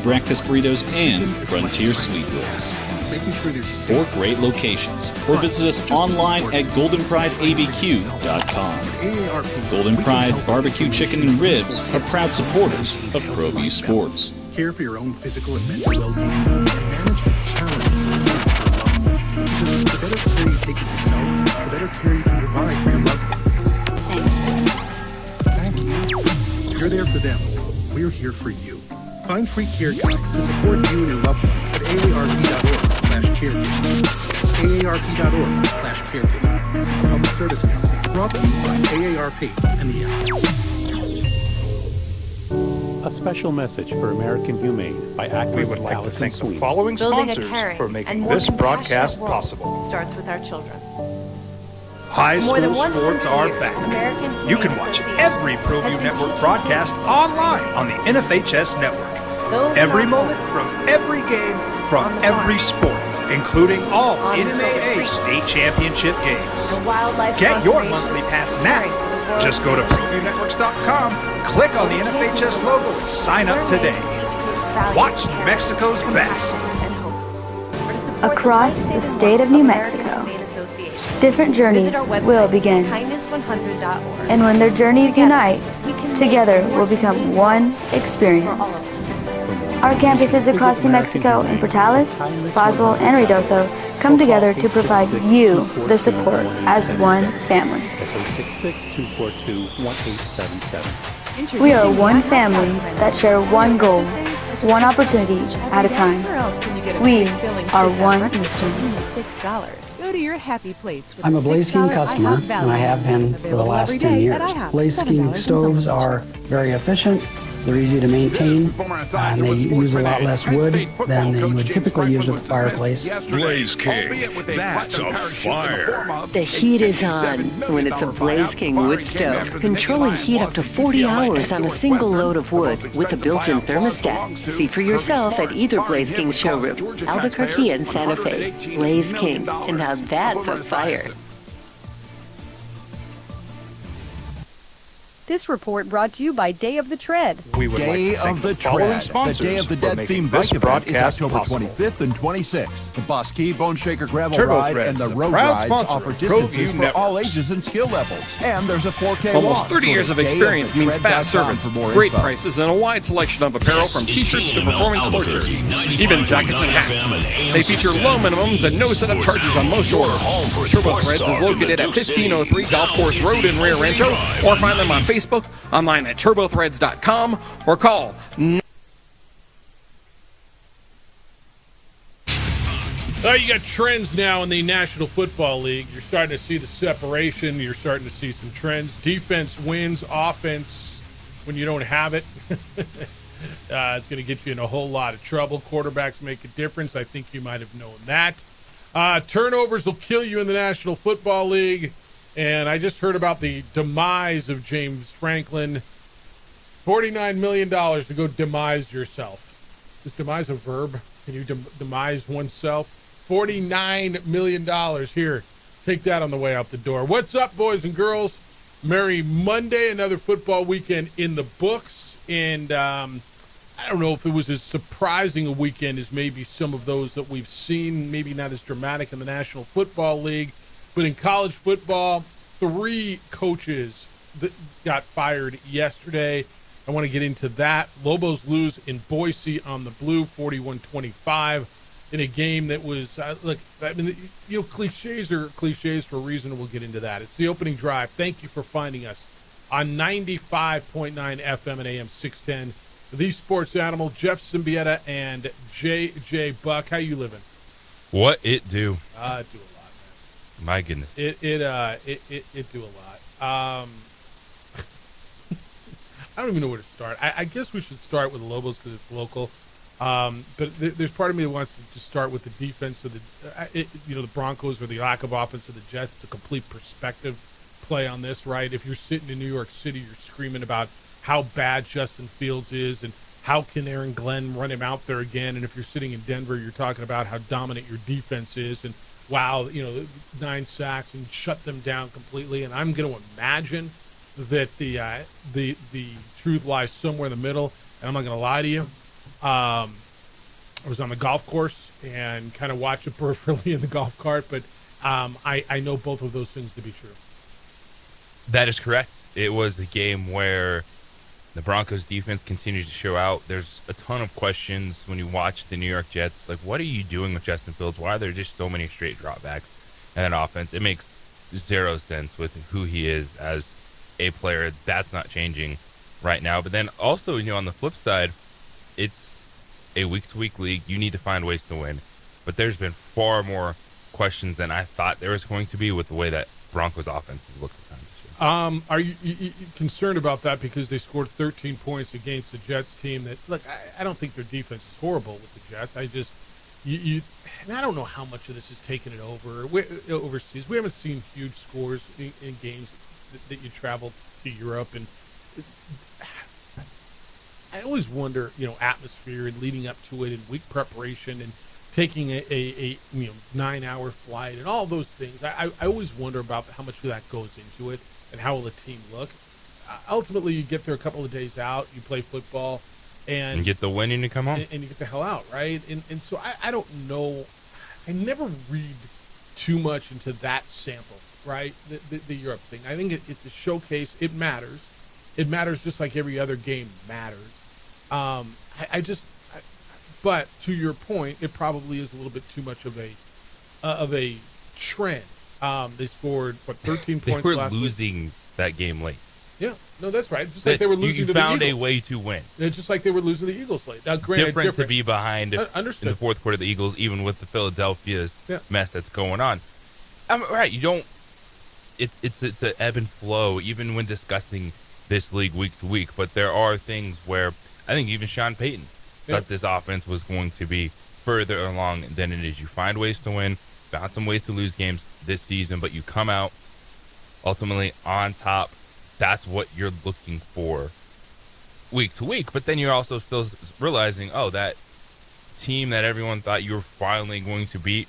breakfast burritos and Frontier Sweet Rolls. Four great locations. Or visit us online at goldenprideabq.com. Golden Pride Barbecue Chicken and Ribs are proud supporters of ProView Sports. Care for your own physical and mental well-being and manage the challenges of caring for a loved one. Because the better care you take of yourself, the better care you can provide for your loved one. Thanks, Dad. Thank you. You're there for them. We're here for you. Find free care guides to support you and your loved one at aarp.org/caregiving. That's aarp.org/caregiving. A public service announcement brought to you by AARP and the Allies. A special message for American Humane by We actress would like to Allison thank the Sweet. following Building a sponsors caring for and making more this broadcast compassionate world possible. starts with our children. High More than school 100 sports are years, back. American You can Humane watch Association every has ProView been Network teaching broadcast online on the NFHS network. those Every not moment homeless from every game from on the every farm, sport, including all on the Silver NMAA Street, state championship games. the wildlife Get your conservation, monthly pass caring now. for the world Just go to nation. ProViewNetworks.com, click on the NFHS logo, and sign up Learn ways today. to teach kids values, Watch New caring, Mexico's best. compassion, and hope. Or to support Across the life-saving state work of New American Mexico, Humane Association. different journeys Visit our website, will begin. kindness100.org. And when their journeys Together, unite, we can make together more will become humane one for all experience. of us. Our campuses across New Mexico in Portales, Boswell, and Ruidoso come together to provide you the support as one family. That's 866-242-1877. We are one family that share one goal, one opportunity at a time. We are one Eastern. $6. Go to your happy plates with I'm a the Blaze King $6 customer, IHOP value. and I have been for the Available last every 10 day years. at IHOP. Blaze King $7 in stoves some are locations. very efficient, they're easy to maintain, and they use a lot less wood than you would typically use with a fireplace. Blaze King, that's a fire. The heat is on when it's a Blaze King wood stove, controlling heat up to 40 hours on a single load of wood with a built-in thermostat. See for yourself at either Blaze King showroom, Albuquerque and Santa Fe. Blaze King, and now that's a fire. This report brought to you by Day of the Tread. We would Day like to thank of the following Tread. The sponsors Day of the for Dead making themed this bike event is broadcast October possible. 25th and 26th. The Bus Key, Bone Shaker Gravel Turbo Ride, Threads, and the the Road proud Rides sponsor offer of distances ProView for all Networks. ages and skill levels. And there's a 4K Almost walk. 30 Go years to of experience means fast dayofthetread.com service, for more great info. prices, and a wide selection of apparel from t-shirts to performance sports shirts, even jackets and hats. They feature low minimums and no setup charges on most orders. Turbo Threads is located at 1503 Golf Course Road in Rio Rancho, or find them on Facebook, online at turbothreads.com, or call You got trends now in the National Football League. You're starting to see the separation. You're starting to see some trends. Defense wins. Offense, when you don't have it, it's going to get you in a whole lot of trouble. Quarterbacks make a difference. I think you might have known that. Turnovers will kill you in the National Football League. And I just heard about the demise of James Franklin. $49 million to go demise yourself. Is demise a verb? Can you demise oneself? $49 million. Here, take that on the way out the door. What's up, boys and girls? Merry Monday. Another football weekend in the books. And I don't know if it was as surprising a weekend as maybe some of those that we've seen. Maybe not as dramatic in the National Football League. But in college football, 3 coaches that got fired yesterday. I want to get into that. Lobos lose in Boise on the Blue, 41-25, in a game that was, cliches are cliches for a reason, and we'll get into that. It's the opening drive. Thank you for finding us on 95.9 FM and AM 610. The Sports Animal, Jeff Symbieta and J.J. Buck. How you living? What it do? Do a lot, man. My goodness. It do a lot. I don't even know where to start. I guess we should start with the Lobos because it's local. But there's part of me that wants to just start with the defense of the Broncos or the lack of offense of the Jets. It's a complete perspective play on this, right? If you're sitting in New York City, you're screaming about how bad Justin Fields is and how can Aaron Glenn run him out there again. And if you're sitting in Denver, you're talking about how dominant your defense is and wow, 9 sacks and shut them down completely. And I'm going to imagine that the truth lies somewhere in the middle. And I'm not going to lie to you. I was on the golf course and kind of watched it peripherally in the golf cart, but I know both of those things to be true. That is correct. It was a game where the Broncos defense continued to show out. There's a ton of questions when you watch the New York Jets. Like, what are you doing with Justin Fields? Why are there just so many straight dropbacks in that offense? It makes zero sense with who he is as a player. That's not changing right now. But then also, on the flip side, it's a week-to-week league. You need to find ways to win. But there's been far more questions than I thought there was going to be with the way that Broncos offense has looked at times this year. Are you concerned about that because they scored 13 points against the Jets team that, look, I don't think their defense is horrible with the Jets. I just, and I don't know how much of this is taking it over overseas. We haven't seen huge scores in games that you travel to Europe. And I always wonder, atmosphere and leading up to it and week preparation and taking a 9-hour flight and all those things. I always wonder about how much of that goes into it and how will the team look. Ultimately, you get there a couple of days out, you play football, and get the winning to come home. And you get the hell out, right? And so I don't know. I never read too much into that sample, right? The Europe thing. I think it's a showcase. It matters. It matters just like every other game matters. But to your point, it probably is a little bit too much of a trend. They scored 13 points. They were last losing week. That game late. Yeah, no, that's right. Just like they were losing to the Eagles. You found a way to win. Just like they were losing to the Eagles late. Now, granted, different to be behind in the fourth quarter of the Eagles, even with the Philadelphia's mess that's going on. Right, you don't. It's an ebb and flow, even when discussing this league week to week. But there are things where I think even Sean Payton thought this offense was going to be further along than it is. You find ways to win, found some ways to lose games this season, but you come out ultimately on top. That's what you're looking for week to week. But then you're also still realizing, that team that everyone thought you were finally going to beat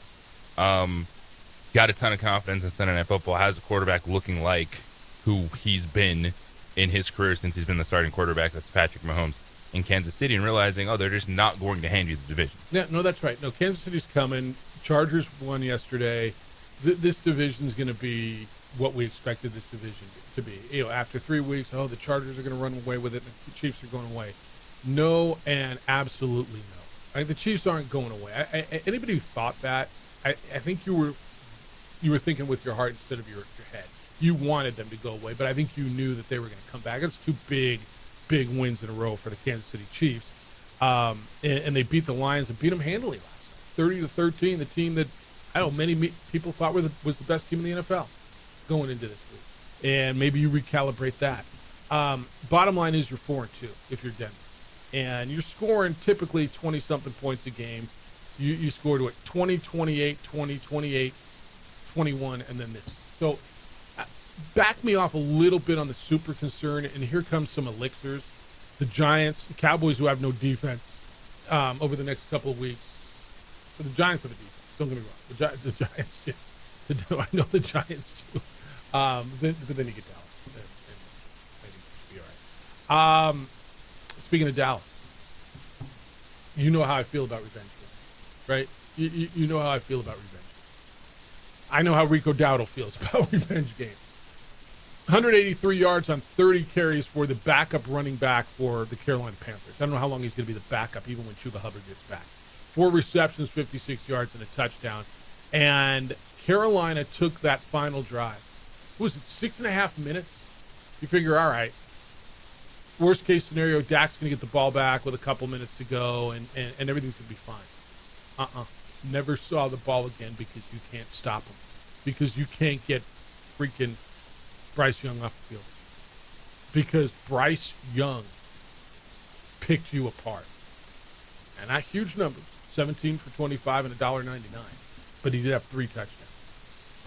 got a ton of confidence in Sunday Night Football, has a quarterback looking like who he's been in his career since he's been the starting quarterback. That's Patrick Mahomes in Kansas City, and realizing, they're just not going to hand you the division. Yeah, no, that's right. No, Kansas City's coming. Chargers won yesterday. This division's going to be what we expected this division to be. After 3 weeks, the Chargers are going to run away with it, and the Chiefs are going away. No, and absolutely no. The Chiefs aren't going away. Anybody who thought that, I think you were thinking with your heart instead of your head. You wanted them to go away, but I think you knew that they were going to come back. It's two big wins in a row for the Kansas City Chiefs. And they beat the Lions and beat them handily last night, 30-13, the team that many people thought was the best team in the NFL going into this week. And maybe you recalibrate that. Bottom line is you're 4-2 if you're Denver. And you're scoring typically 20-something points a game. You scored 20, 28, 20, 28, 21, and then this. So back me off a little bit on the super concern, and here comes some elixirs. The Giants, the Cowboys, who have no defense over the next couple of weeks. But the Giants have a defense. Don't get me wrong. The Giants do. I know the Giants do. But then you get Dallas. And maybe it'll be all right. Speaking of Dallas, you know how I feel about revenge, right? You know how I feel about revenge. I know how Rico Dowdle feels about revenge games. 183 yards on 30 carries for the backup running back for the Carolina Panthers. I don't know how long he's going to be the backup, even when Chuba Hubbard gets back. 4 receptions, 56 yards, and a touchdown. And Carolina took that final drive. Was it 6.5 minutes? You figure, all right, worst case scenario, Dak's going to get the ball back with a couple minutes to go, and everything's going to be fine. Never saw the ball again because you can't stop him. Because you can't get freaking Bryce Young off the field. Because Bryce Young picked you apart. And not huge numbers, 17 for 25 and $1.99. But he did have 3 touchdowns.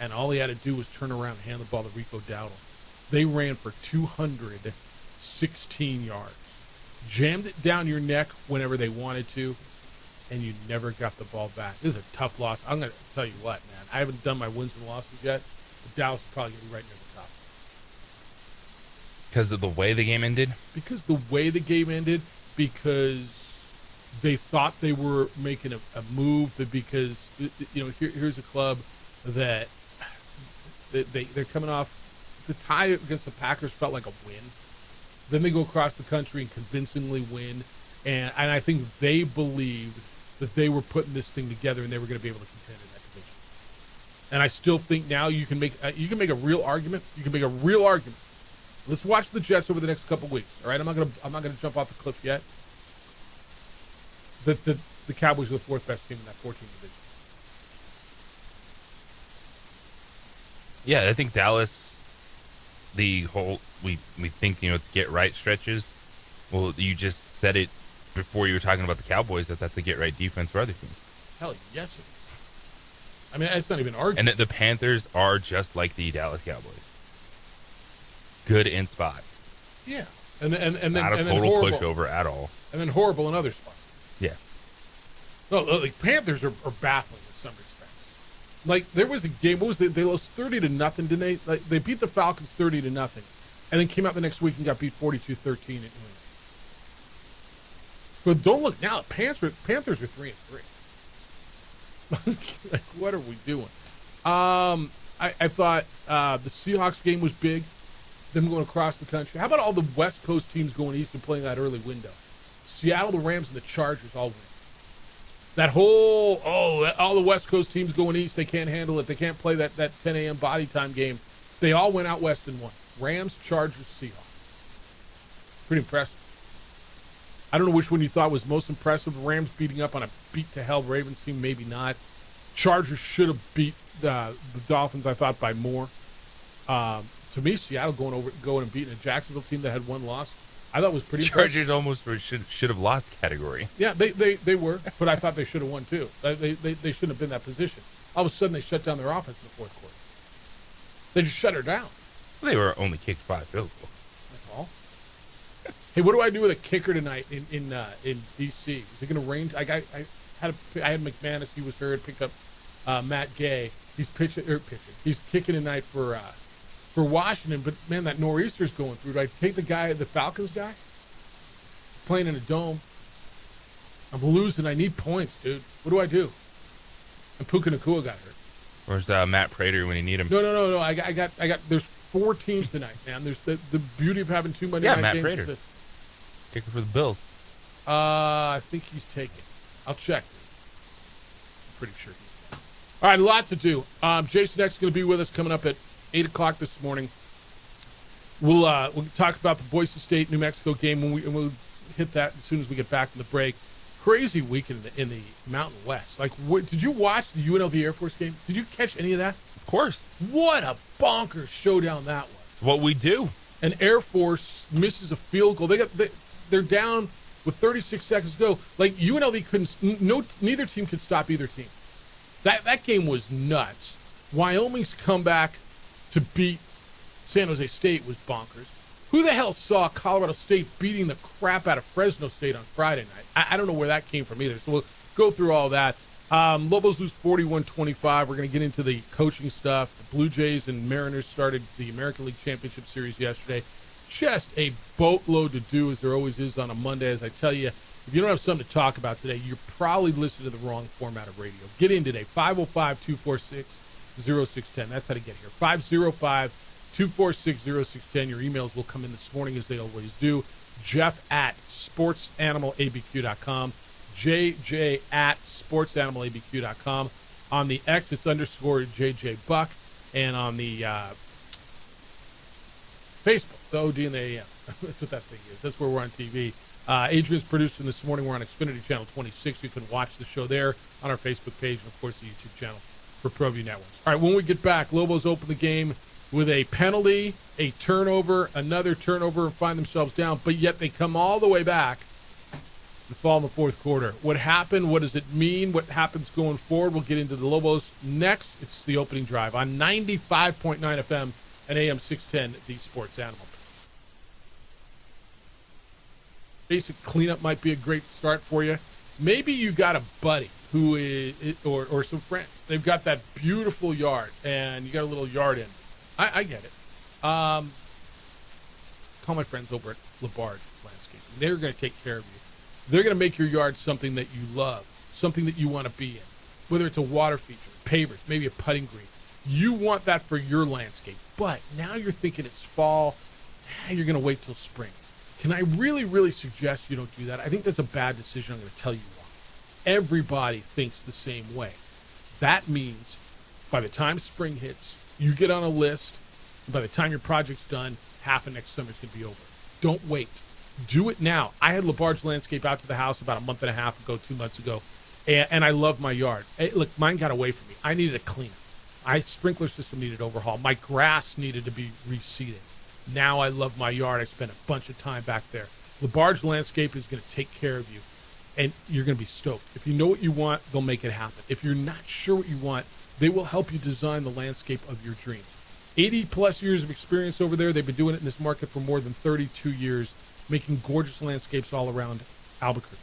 And all he had to do was turn around and hand the ball to Rico Dowdle. They ran for 216 yards. Jammed it down your neck whenever they wanted to, and you never got the ball back. This is a tough loss. I'm going to tell you what, man. I haven't done my wins and losses yet, but Dallas is probably going to be right near the top. Because of the way the game ended? Because the way the game ended, because they thought they were making a move because, here's a club that they're coming off. The tie against the Packers felt like a win. Then they go across the country and convincingly win. And I think they believed that they were putting this thing together and they were going to be able to contend in that division. And I still think now you can make a real argument. You can make a real argument. Let's watch the Jets over the next couple weeks. All right, I'm not gonna jump off the cliff yet. The Cowboys are the fourth best team in that 14 division. Yeah, I think Dallas, the whole we think to get right stretches. Well, you just said it before you were talking about the Cowboys that that's the get right defense for other teams. Hell yes, it is. I mean, it's not even arguing. And the Panthers are just like the Dallas Cowboys. Good in spots. Yeah, and then not a total pushover at all. And then horrible in other spots. Yeah. No, the Panthers are baffling in some respects. Like there was a game. What was they lost 30-0, didn't they? Like they beat the Falcons 30-0, and then came out the next week and got beat 42-13 at New England. But don't look now. Panthers are 3-3. Like what are we doing? I thought the Seahawks game was big. Them going across the country. How about all the West Coast teams going east and playing that early window? Seattle, the Rams, and the Chargers all win. That whole, all the West Coast teams going east, they can't handle it. They can't play that 10 a.m. body time game. They all went out west and won. Rams, Chargers, Seahawks. Pretty impressive. I don't know which one you thought was most impressive. The Rams beating up on a beat-to-hell Ravens team, maybe not. Chargers should have beat the Dolphins, I thought, by more. To me, Seattle going and beating a Jacksonville team that had one loss, I thought was pretty Chargers impressive. almost should have lost category. Yeah, they were, but I thought they should have won too. They shouldn't have been in that position. All of a sudden, they shut down their offense in the fourth quarter. They just shut her down. They were only kicked 5 field goals. That's all. Hey, what do I do with a kicker tonight in DC? Is it going to rain? I had McManus. He was hurt. Picked up Matt Gay. He's pitching. He's kicking tonight for Washington. But man, that nor'easter's going through. Do I take the Falcons guy? Playing in a dome. I'm losing. I need points, dude. What do I do? And Puka Nacua got hurt. Where's Matt Prater when you need him? No. I got. There's 4 teams tonight, man. There's the beauty of having 2 Monday night Matt games. Prater. Kicker for the Bills. I think he's taken. I'll check. I'm pretty sure he's taken. All right, a lot to do. Jason X is going to be with us coming up at 8 o'clock this morning. We'll talk about the Boise State New Mexico game and we'll hit that as soon as we get back from the break. Crazy weekend in the Mountain West. Like, did you watch the UNLV Air Force game? Did you catch any of that? Of course. What a bonkers showdown that was. What we do. And Air Force misses a field goal. They're down with 36 seconds to go. Like UNLV couldn't. Neither team could stop either team. That game was nuts. Wyoming's comeback to beat San Jose State was bonkers. Who the hell saw Colorado State beating the crap out of Fresno State on Friday night? I don't know where that came from either. So we'll go through all that. Lobos lose 41-25. We're going to get into the coaching stuff. The Blue Jays and Mariners started the American League Championship Series yesterday. Just a boatload to do, as there always is on a Monday. As I tell you, if you don't have something to talk about today, you're probably listening to the wrong format of radio. Get in today, 505-246-0610. That's how to get here, 505-246-0610. Your emails will come in this morning, as they always do. Jeff at sportsanimалabq.com. JJ at sportsanimалabq.com. On the X, it's _ JJ Buck. And on the Facebook, the OD and the AM. That's what that thing is. That's where we're on TV. Adrian's producing this morning. We're on Xfinity Channel 26. You can watch the show there on our Facebook page and, of course, the YouTube channel for ProView Networks. All right, when we get back, Lobos open the game with a penalty, a turnover, another turnover, and find themselves down. But yet they come all the way back and fall in the fourth quarter. What happened? What does it mean? What happens going forward? We'll get into the Lobos next. It's the opening drive on 95.9 FM and AM 610, the Sports Animal. Basic cleanup might be a great start for you. Maybe you got a buddy who is, or some friends. They've got that beautiful yard, and you got a little yard in. I get it. Call my friends over at Labarge Landscaping. They're going to take care of you. They're going to make your yard something that you love, something that you want to be in, whether it's a water feature, pavers, maybe a putting green. You want that for your landscape, but now you're thinking it's fall, you're going to wait till spring. Can I really, really suggest you don't do that? I think that's a bad decision. I'm going to tell you why. Everybody thinks the same way. That means by the time spring hits, you get on a list, and by the time your project's done, half of next summer's going to be over. Don't wait. Do it now. I had LaBarge Landscape out to the house about a month and a half ago, 2 months ago, and I love my yard. Look, mine got away from me. I needed a cleanup. My sprinkler system needed overhaul. My grass needed to be reseeded. Now I love my yard. I spent a bunch of time back there. LaBarge Landscape is going to take care of you, and you're going to be stoked. If you know what you want, they'll make it happen. If you're not sure what you want, they will help you design the landscape of your dreams. 80-plus years of experience over there. They've been doing it in this market for more than 32 years, making gorgeous landscapes all around Albuquerque.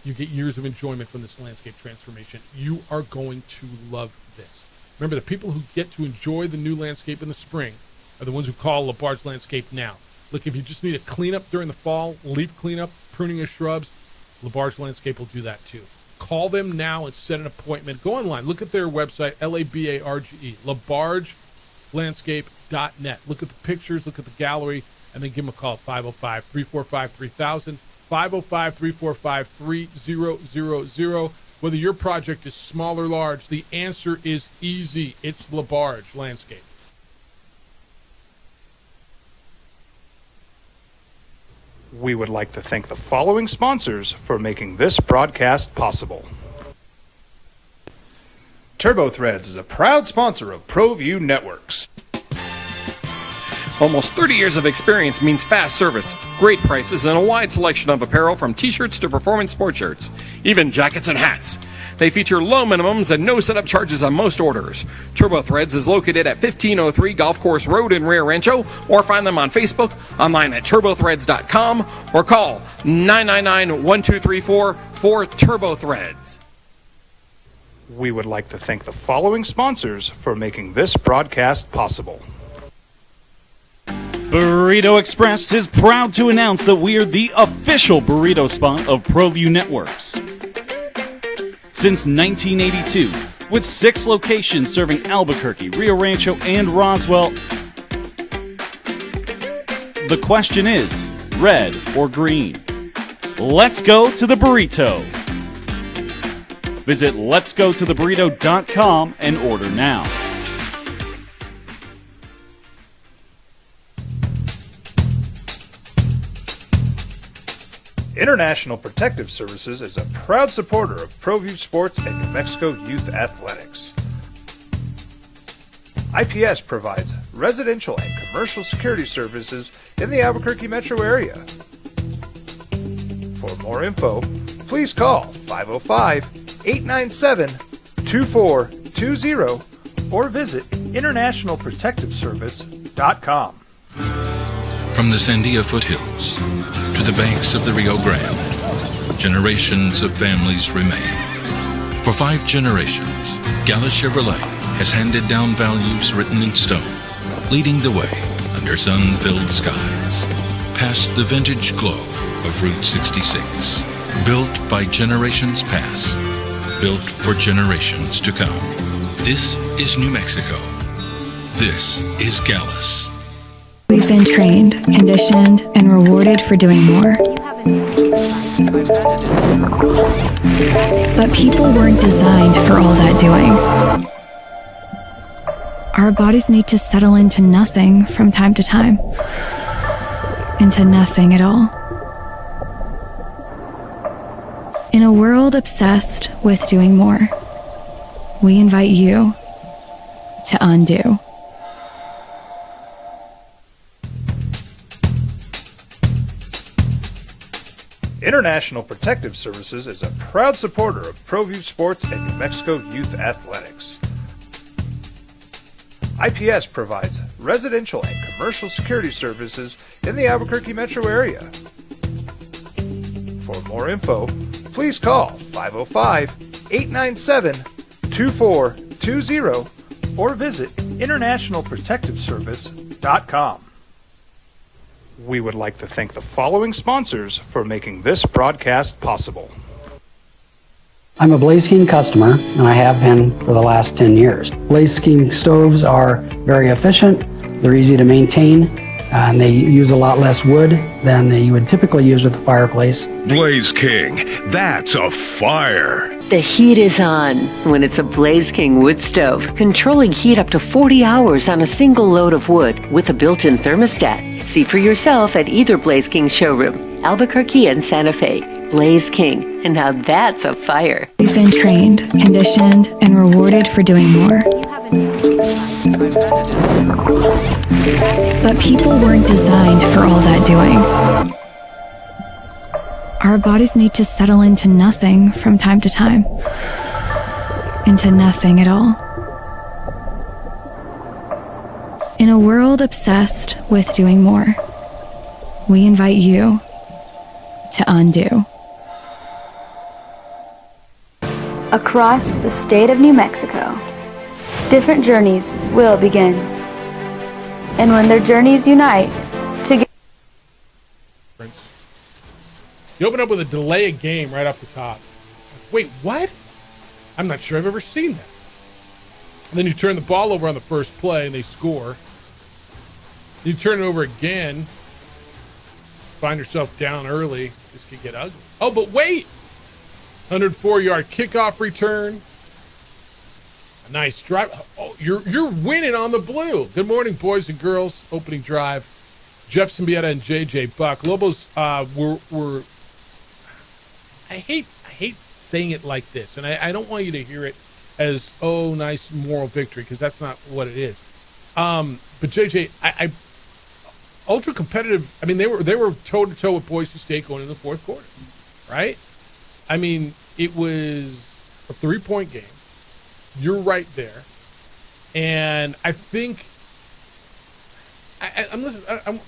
You get years of enjoyment from this landscape transformation. You are going to love this. Remember, the people who get to enjoy the new landscape in the spring are the ones who call LaBarge Landscape now. Look, if you just need a cleanup during the fall, leaf cleanup, pruning of shrubs, LaBarge Landscape will do that too. Call them now and set an appointment. Go online. Look at their website, LABARGE, LaBargeLandscape.net. Look at the pictures, look at the gallery, and then give them a call at 505-345-3000, 505-345-3000. Whether your project is small or large, the answer is easy. It's LaBarge Landscape. We would like to thank the following sponsors for making this broadcast possible. TurboThreads is a proud sponsor of ProView Networks. Almost 30 years of experience means fast service, great prices, and a wide selection of apparel from t-shirts to performance sport shirts, even jackets and hats. They feature low minimums and no setup charges on most orders. TurboThreads is located at 1503 Golf Course Road in Rio Rancho, or find them on Facebook, online at turbothreads.com, or call 999-1234 for TurboThreads. We would like to thank the following sponsors for making this broadcast possible. Burrito Express is proud to announce that we are the official burrito spot of ProView Networks. Since 1982, with 6 locations serving Albuquerque, Rio Rancho, and Roswell, the question is, red or green? Let's go to the burrito. Visit letsgototheburrito.com and order now. International Protective Services is a proud supporter of ProView Sports and New Mexico Youth Athletics. IPS provides residential and commercial security services in the Albuquerque metro area. For more info, please call 505-897-2420 or visit internationalprotectiveservice.com. From the Sandia foothills to the banks of the Rio Grande, generations of families remain. For 5 generations, Gallus Chevrolet has handed down values written in stone, leading the way under sun-filled skies, past the vintage glow of Route 66. Built by generations past, built for generations to come. This is New Mexico. This is Gallus. We've been trained, conditioned, and rewarded for doing more. But people weren't designed for all that doing. Our bodies need to settle into nothing from time to time. Into nothing at all. In a world obsessed with doing more, we invite you to undo. International Protective Services is a proud supporter of ProView Sports and New Mexico Youth Athletics. IPS provides residential and commercial security services in the Albuquerque metro area. For more info, please call 505-897-2420 or visit internationalprotectiveservice.com. We would like to thank the following sponsors for making this broadcast possible. I'm a Blaze King customer, and I have been for the last 10 years. Blaze King stoves are very efficient, they're easy to maintain, and they use a lot less wood than you would typically use with a fireplace. Blaze King, that's a fire. The heat is on when it's a Blaze King wood stove, controlling heat up to 40 hours on a single load of wood with a built-in thermostat. See for yourself at either Blaze King showroom, Albuquerque and Santa Fe. Blaze King, and now that's a fire. We've been trained, conditioned, and rewarded for doing more. But people weren't designed for all that doing. Our bodies need to settle into nothing from time to time. Into nothing at all. In a world obsessed with doing more, we invite you to undo. Across the state of New Mexico, different journeys will begin. And when their journeys unite, together. You open up with a delay a game right off the top. Wait, what? I'm not sure I've ever seen that. And then you turn the ball over on the first play and they score. You turn it over again, find yourself down early. This could get ugly. Oh, but wait! 104-yard kickoff return. A nice drive. Oh, you're winning on the blue. Good morning, boys and girls. Opening drive. Jeff Symbieta and JJ Buck. Lobos were. I hate saying it like this, and I don't want you to hear it as nice moral victory, because that's not what it is. But JJ, I ultra competitive. I mean, they were toe to toe with Boise State going into the fourth quarter, right? I mean, it was a 3-point game. You're right there. And I think I'm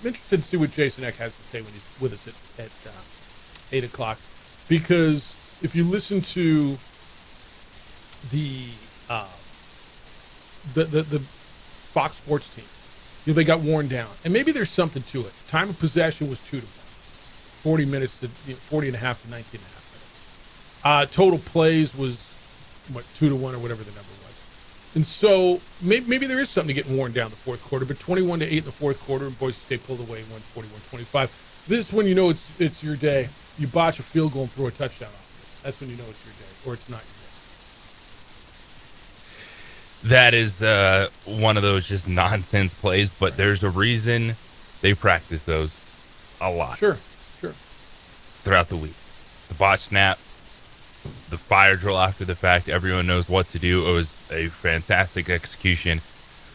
interested to see what Jason Eck has to say when he's with us at 8 o'clock. Because if you listen to the Fox Sports team, they got worn down. And maybe there's something to it. Time of possession was 2-1. 40 minutes to 40 and a half to 19 and a half. Total plays was 2-1 or whatever the number was, and so maybe there is something to get worn down the fourth quarter. But 21-8 in the fourth quarter, and Boise State pulled away and won 41-25. This is when you know it's your day. You botch a field goal and throw a touchdown off. That's when you know it's your day, or it's not your day. That is one of those just nonsense plays, but there's a reason they practice those a lot. Sure. Throughout the week, the botch snap, the fire drill after the fact, everyone knows what to do. It was a fantastic execution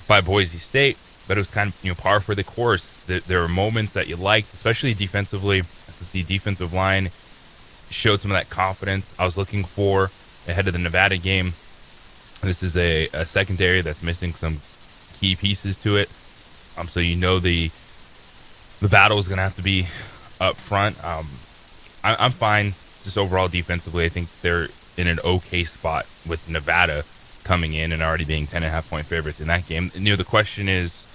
by Boise State, but it was kind of par for the course. There were moments that you liked, especially defensively. The defensive line showed some of that confidence I was looking for ahead of the Nevada game. This is a secondary that's missing some key pieces to it, so you know the battle is going to have to be up front. I'm fine. Just overall defensively, I think they're in an okay spot with Nevada coming in and already being 10.5-point favorites in that game. The question is,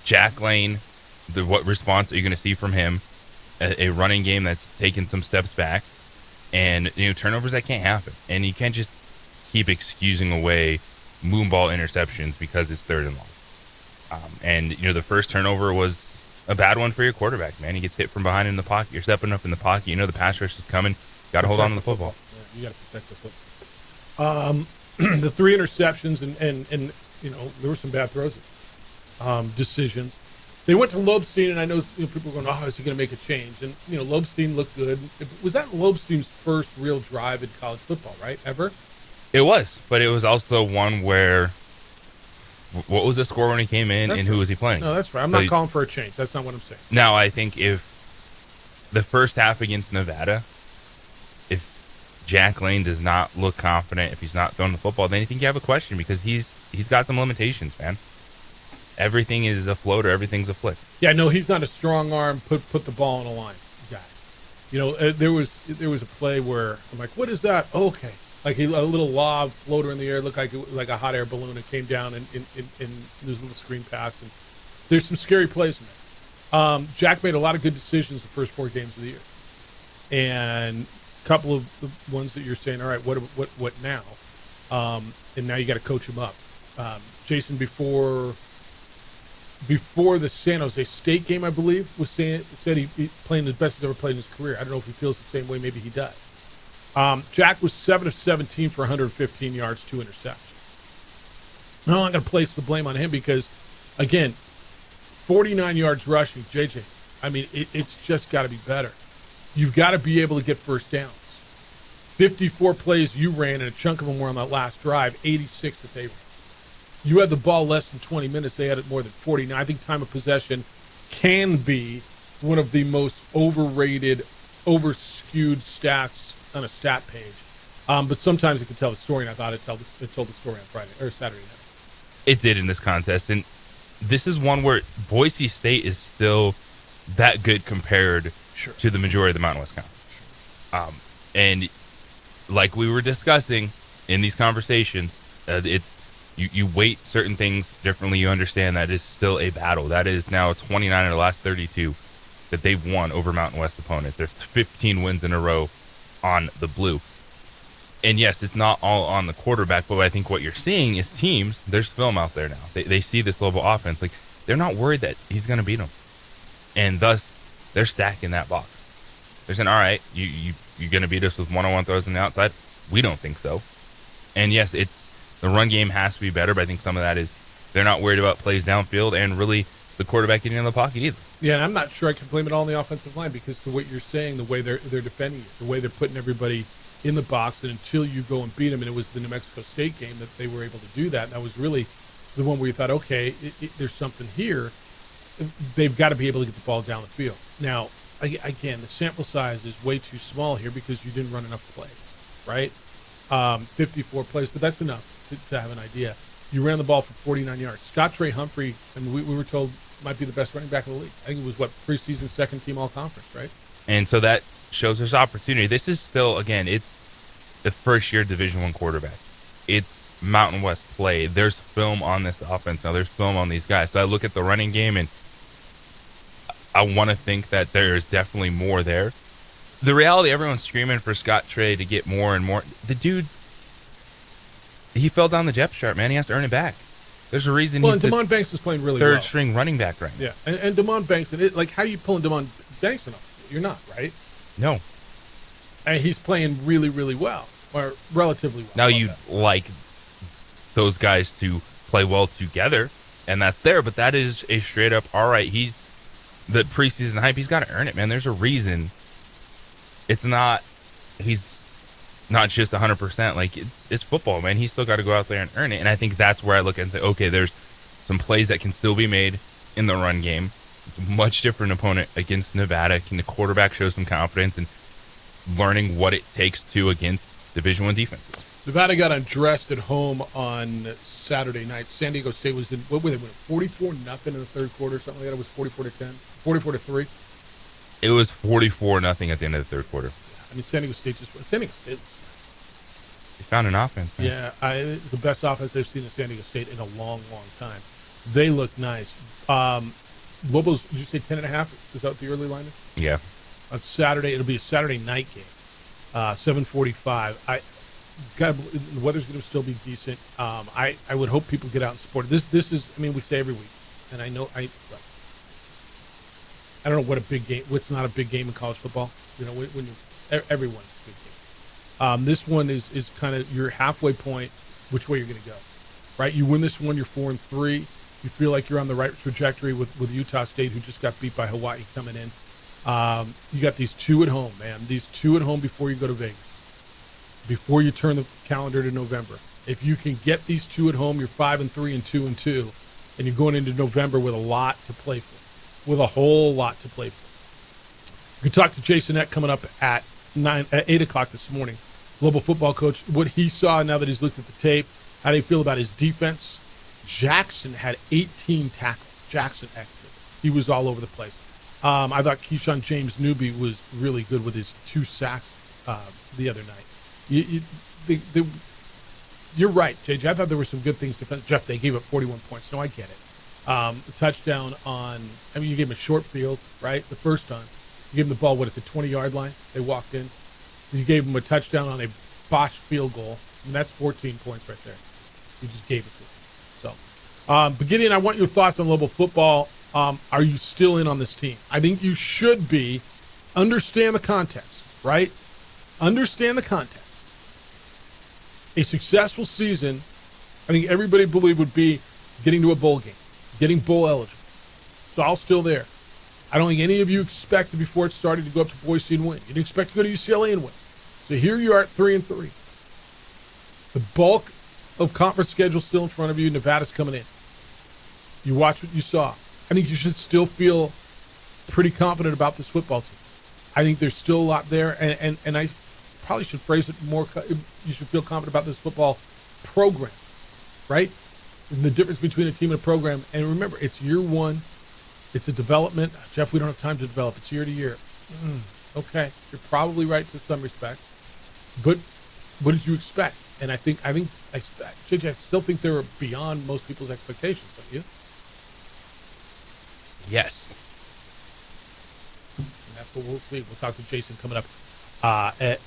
Jack Lane, what response are you going to see from him? A running game that's taken some steps back, and turnovers that can't happen. And you can't just keep excusing away moonball interceptions because it's third and long. And the first turnover was a bad one for your quarterback, man. He gets hit from behind in the pocket. You're stepping up in the pocket. The pass rush is coming. Got to hold on to the football. Yeah, you got to protect the football. The 3 interceptions and there were some bad throws, decisions. They went to Lobstein, and I know people were going, is he going to make a change? And Lobstein looked good. Was that Lobstein's first real drive in college football, right? Ever? It was, but it was also one where. What was the score when he came in, and who was he playing? No, that's right. I'm not calling for a change. That's not what I'm saying. Now, I think if the first half against Nevada, if Jack Lane does not look confident, if he's not throwing the football, then I think you have a question, because he's got some limitations, man. Everything is a floater. Everything's a flick. Yeah, no, he's not a strong arm, put the ball on a line guy. There was a play where I'm like, what is that? Oh, okay. Like a little lob floater in the air, looked like a hot air balloon. It came down and there was a little screen pass, and there's some scary plays in there. Jack made a lot of good decisions the first 4 games of the year, and a couple of the ones that you're saying, all right, what now? And now you got to coach him up. Jason, before the San Jose State game, I believe, said he playing the best he's ever played in his career. I don't know if he feels the same way. Maybe he does. Jack was 7 of 17 for 115 yards, 2 interceptions. No, I'm not going to place the blame on him because, again, 49 yards rushing, JJ. I mean, it's just got to be better. You've got to be able to get first downs. 54 plays you ran, and a chunk of them were on that last drive, 86 that they ran. You had the ball less than 20 minutes. They had it more than 49. I think time of possession can be one of the most overrated, overskewed stats on a stat page. But sometimes it can tell the story, and I thought it told the story on Friday or Saturday night. It did in this contest, and this is one where Boise State is still that good compared to the majority of the Mountain West Conference. And like we were discussing in these conversations, it's you weight certain things differently. You understand that it's still a battle. That is now 29 of the last 32 that they've won over Mountain West opponents. There's 15 wins in a row on the blue. And yes, it's not all on the quarterback, but I think what you're seeing is teams, there's film out there now. They see this level of offense. Like, they're not worried that he's going to beat them. And thus, they're stacking that box. They're saying, all right, you're going to beat us with one-on-one throws on the outside? We don't think so. And yes, the run game has to be better, but I think some of that is they're not worried about plays downfield and really the quarterback getting in the pocket either. Yeah, and I'm not sure I can blame it all on the offensive line because to what you're saying, the way they're defending it, the way they're putting everybody in the box, and until you go and beat them, and it was the New Mexico State game that they were able to do that, and that was really the one where you thought, okay, there's something here. They've got to be able to get the ball down the field. Now, again, the sample size is way too small here because you didn't run enough plays, right? 54 plays, but that's enough to have an idea. You ran the ball for 49 yards. Scott Trey Humphrey, and we were told, might be the best running back in the league. I think it was, preseason second-team all-conference, right? And so that shows there's opportunity. This is still, again, it's the first-year Division I quarterback. It's Mountain West play. There's film on this offense now. There's film on these guys. So I look at the running game, and I want to think that there's definitely more there. The reality, everyone's screaming for Scott Trey to get more and more. The dude, he fell down the depth chart, man. He has to earn it back. There's a reason he's Damon Banks is playing really well. Third-string running back right now. Yeah, and Damon Banks, how are you pulling Damon Banks off? You're not, right? No. And he's playing really, really well, or relatively well. Now you'd like those guys to play well together, and that's there, but that is a straight-up, all right, he's the preseason hype. He's got to earn it, man. There's a reason. He's not just 100%. Like, it's football, man. He's still got to go out there and earn it, and I think that's where I look and say, okay, there's some plays that can still be made in the run game. Much different opponent against Nevada. Can the quarterback show some confidence and learning what it takes to against Division I defenses? Nevada got undressed at home on Saturday night. San Diego State was in, what were they, 44-0 in the third quarter or something like that? It was 44-10, 44-3. It was 44-0 at the end of the third quarter. I mean, San Diego State was nice. They found an offense, man. Yeah, it's the best offense I've seen in San Diego State in a long, long time. They look nice. Lobos, did you say 10.5? Is that the early line? Yeah. On Saturday, it'll be a Saturday night game, 7:45. The weather's going to still be decent. I would hope people get out and support it. This is, I mean, we say every week, and I know I don't know what a big game. What's not a big game in college football? You know, when everyone's a big game. This one is kind of your halfway point. Which way you're going to go, right? You win this one, you're 4-3. You feel like you're on the right trajectory with Utah State, who just got beat by Hawaii coming in. You got these two at home, man. These two at home before you go to Vegas, before you turn the calendar to November. If you can get these two at home, you're 5-3 and 2-2, and you're going into November with a lot to play for, with a whole lot to play for. You can talk to Jason Eck coming up at 8 o'clock this morning. Global football coach, what he saw now that he's looked at the tape. How do you feel about his defense? Jackson had 18 tackles. Jackson Eck. He was all over the place. I thought Keyshawn James Newby was really good with his 2 sacks the other night. You're right, JJ. I thought there were some good things. Jeff, they gave up 41 points. No, I get it. A touchdown on, you gave him a short field, right? The first time. You gave him the ball, at the 20-yard line? They walked in. You gave him a touchdown on a botched field goal. That's 14 points right there. You just gave it to him. So, beginning, I want your thoughts on Louisville football. Are you still in on this team? I think you should be. Understand the context, right? Understand the context. A successful season, I think everybody believed would be getting to a bowl game, getting bowl eligible. It's all still there. I don't think any of you expected before it started to go up to Boise and win. You didn't expect to go to UCLA and win. So here you are at 3-3. The bulk of conference schedule still in front of you. Nevada's coming in. You watch what you saw. I think you should still feel pretty confident about this football team. I think there's still a lot there, and I probably should phrase it more. You should feel confident about this football program, right? And the difference between a team and a program. And remember, it's year one. It's a development. Jeff, we don't have time to develop. It's year to year. Okay, you're probably right to some respect. But what did you expect? And I still think they were beyond most people's expectations, don't you? Yes. And that's what we'll see. We'll talk to Jason coming up at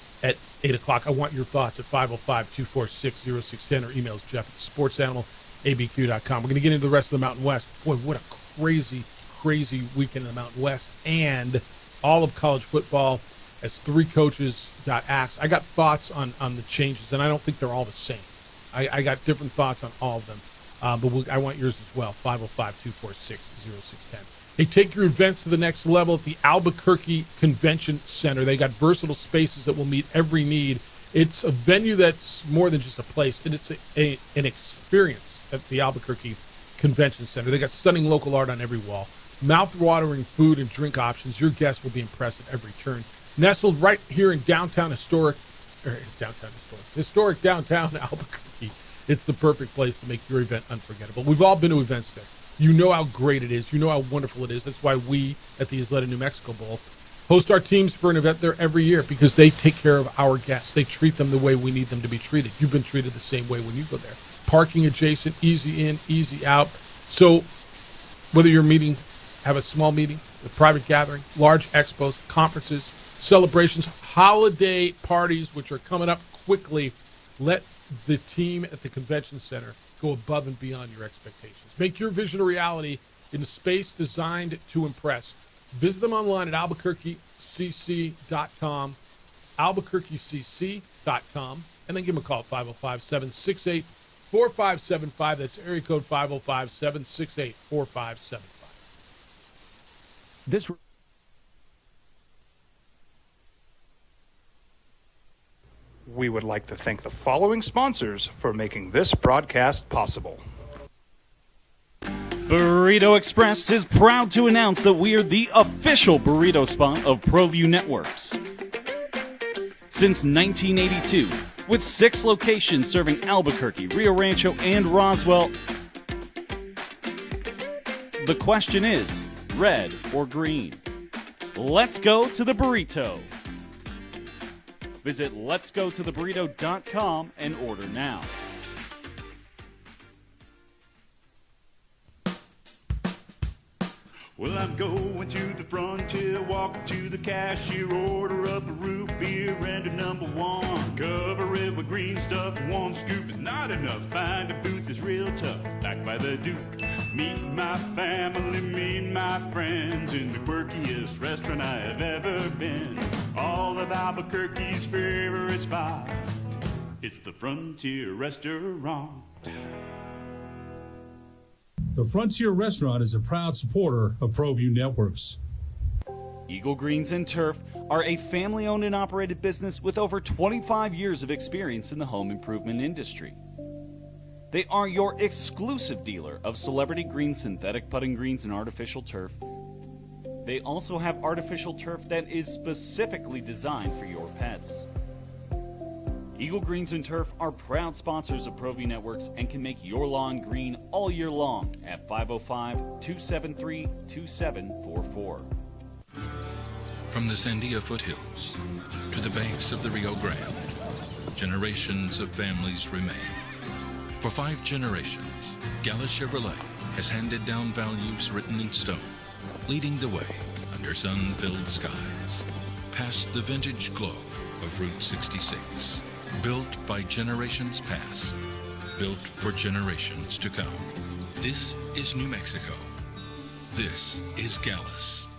8 o'clock. I want your thoughts at 505-246-0610 or emails Jeff at sportsanimals.abq.com. We're going to get into the rest of the Mountain West. Boy, what a crazy weekend in the Mountain West and all of college football as 3 coaches got axed. I got thoughts on the changes, and I don't think they're all the same. I got different thoughts on all of them, but I want yours as well, 505-246-0610. Hey, take your events to the next level at the Albuquerque Convention Center. They got versatile spaces that will meet every need. It's a venue that's more than just a place. It's an experience at the Albuquerque Convention Center. They got stunning local art on every wall, mouth-watering food and drink options. Your guests will be impressed at every turn. Nestled right here in historic downtown Albuquerque. It's the perfect place to make your event unforgettable. We've all been to events there. You know how great it is. You know how wonderful it is. That's why we at the Isleta New Mexico Bowl host our teams for an event there every year, because they take care of our guests. They treat them the way we need them to be treated. You've been treated the same way when you go there. Parking adjacent, easy in, easy out. So whether you're have a small meeting, a private gathering, large expos, conferences, celebrations, holiday parties, which are coming up quickly, let the team at the convention center go above and beyond your expectations. Make your vision a reality in a space designed to impress. Visit them online at albuquerquecc.com, albuquerquecc.com, and then give them a call at 505-768-4575. That's area code 505-768-4575. We would like to thank the following sponsors for making this broadcast possible. Burrito Express is proud to announce that we are the official burrito spot of ProView Networks. Since 1982, with 6 locations serving Albuquerque, Rio Rancho, and Roswell, the question is, red or green? Let's go to the burrito. Visit letsgototheburrito.com and order now. Well, I'm going to the frontier, walking to the cashier, order up a root beer and a number 1. Cover it with green stuff, 1 scoop is not enough. Find a booth is real tough, back by the Duke. Meet my family, meet my friends in the quirkiest restaurant I have ever been. All of Albuquerque's favorite spot, it's the Frontier Restaurant. The Frontier Restaurant is a proud supporter of ProView Networks. Eagle Greens and Turf are a family-owned and operated business with over 25 years of experience in the home improvement industry. They are your exclusive dealer of celebrity green, synthetic putting greens, and artificial turf. They also have artificial turf that is specifically designed for your pets. Eagle Greens and Turf are proud sponsors of ProView Networks and can make your lawn green all year long at 505-273-2744. From the Sandia foothills to the banks of the Rio Grande, generations of families remain. For 5 generations, Gala Chevrolet has handed down values written in stone, leading the way under sun-filled skies, past the vintage glow of Route 66, built by generations past, built for generations to come. This is New Mexico. This is Gallus.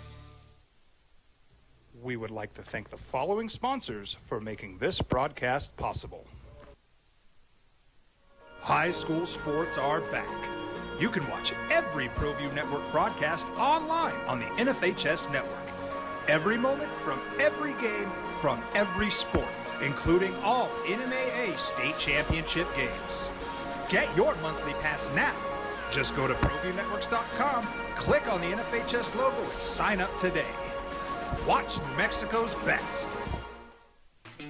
We would like to thank the following sponsors for making this broadcast possible. High school sports are back. You can watch every ProView Network broadcast online on the NFHS network. Every moment from every game from every sport, including all NMAA state championship games. Get your monthly pass now. Just go to ProViewNetworks.com, click on the NFHS logo, and sign up today. Watch New Mexico's best.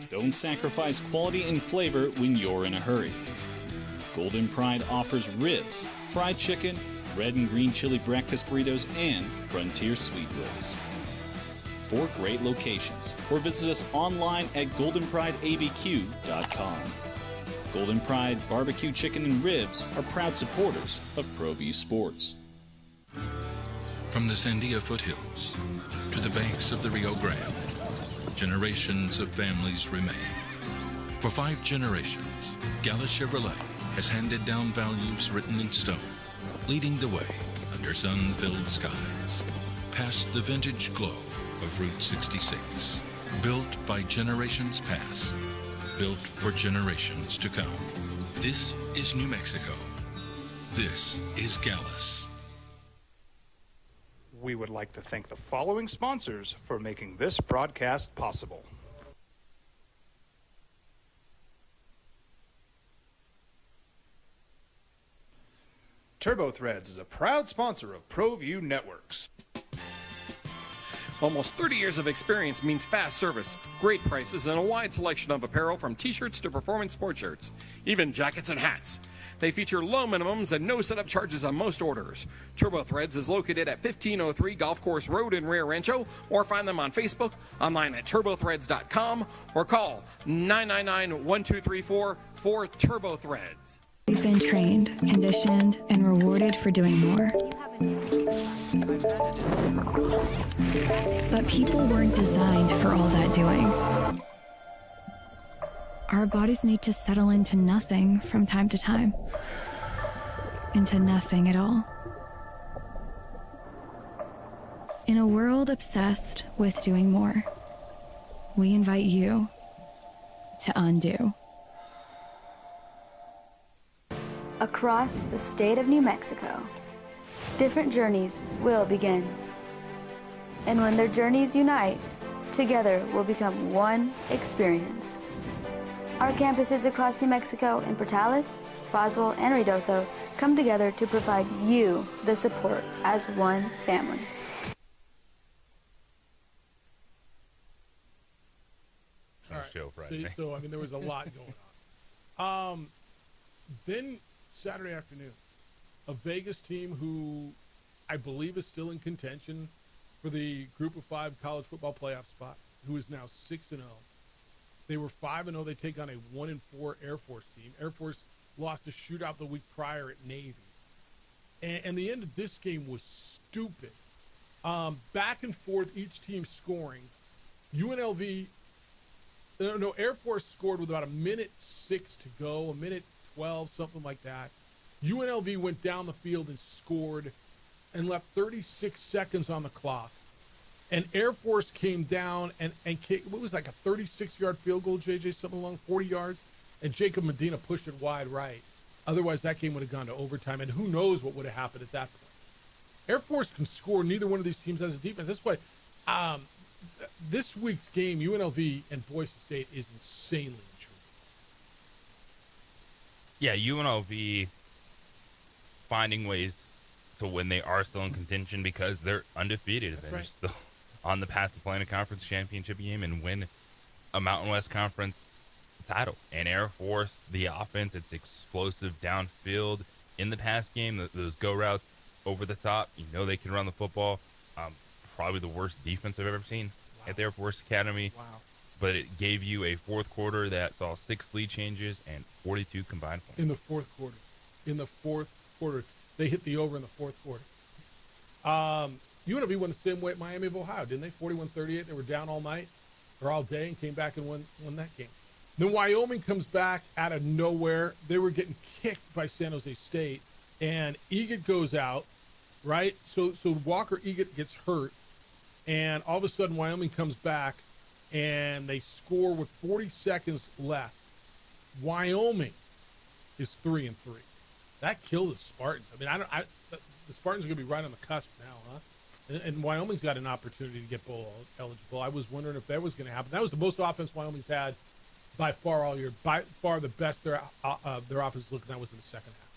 Don't sacrifice quality and flavor when you're in a hurry. Golden Pride offers ribs, fried chicken, red and green chili breakfast burritos, and frontier sweet rolls. 4 great locations, or visit us online at goldenprideabq.com. Golden Pride Barbecue Chicken and Ribs are proud supporters of ProView Sports. From the Sandia foothills to the banks of the Rio Grande, generations of families remain. For 5 generations, Gallus Chevrolet has handed down values written in stone, leading the way under sun-filled skies, past the vintage glow of Route 66, built by generations past, built for generations to come. This is New Mexico. This is Gallus. We would like to thank the following sponsors for making this broadcast possible. TurboThreads is a proud sponsor of ProView Networks. Almost 30 years of experience means fast service, great prices, and a wide selection of apparel from t-shirts to performance sport shirts, even jackets and hats. They feature low minimums and no setup charges on most orders. TurboThreads is located at 1503 Golf Course Road in Rio Rancho, or find them on Facebook, online at turbothreads.com, or call 999-1234 for TurboThreads. We've been trained, conditioned, and rewarded for doing more. But people weren't designed for all that doing. Our bodies need to settle into nothing from time to time. Into nothing at all. In a world obsessed with doing more, we invite you to undo. Across the state of New Mexico, different journeys will begin. And when their journeys unite, together will become one experience. Our campuses across New Mexico in Portales, Boswell, and Ruidoso come together to provide you the support as one family. Show Friday. See, so, I mean, there was a lot going on. Then Saturday afternoon, a Vegas team who I believe is still in contention for the Group of 5 college football playoff spot, who is now 6-0. They were 5-0. They take on a 1-4 Air Force team. Air Force lost a shootout the week prior at Navy. And the end of this game was stupid. Back and forth, each team scoring. UNLV, Air Force scored with about 1:06 to go, 1:12, something like that. UNLV went down the field and scored and left 36 seconds on the clock. And Air Force came down and what was like a 36-yard field goal, JJ, something along 40 yards? And Jacob Medina pushed it wide right. Otherwise, that game would have gone to overtime, and who knows what would have happened at that point. Air Force can score. Neither one of these teams has a defense. That's why this week's game, UNLV and Boise State, is insanely intriguing. Yeah, UNLV finding ways to win. They are still in contention because they're undefeated. That's They're right. still on the path to playing a conference championship game and win a Mountain West Conference title. And Air Force, the offense, it's explosive downfield. In the past game, those go routes over the top, you know they can run the football. Probably the worst defense I've ever seen at the Air Force Academy. Wow. But it gave you a fourth quarter that saw 6 lead changes and 42 combined points. In the fourth quarter. They hit the over in the fourth quarter. UNLV won the same way at Miami of Ohio, didn't they? 41-38. They were down all night or all day and came back and won that game. Then Wyoming comes back out of nowhere. They were getting kicked by San Jose State, and Egan goes out, right? So Walker Egan gets hurt, and all of a sudden Wyoming comes back, and they score with 40 seconds left. Wyoming is 3-3. That killed the Spartans. I mean, the Spartans are going to be right on the cusp now, huh? And Wyoming's got an opportunity to get bowl eligible. I was wondering if that was going to happen. That was the most offense Wyoming's had by far all year. By far the best their offense looked. That was in the second half.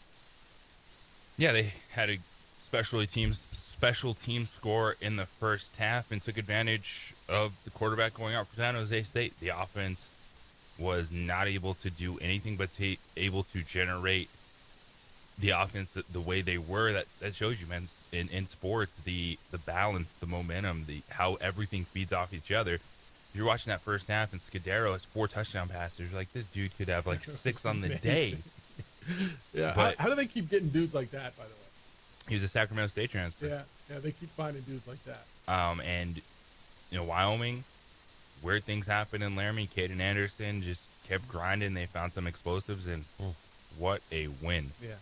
Yeah, they had a special team score in the first half and took advantage of the quarterback going out for San Jose State. The offense was not able to do anything but able to generate the offense the way they were. That shows you, man, in sports, the balance, the momentum, how everything feeds off each other. You're watching that first half, and Scudero has 4 touchdown passes. You're like, this dude could have like 6 on the day. Yeah, but how do they keep getting dudes like that, by the way? He was a Sacramento State transfer. Yeah, they keep finding dudes like that. And Wyoming, weird things happened in Laramie. Caden Anderson just kept grinding. They found some explosives, and what a win! Yeah,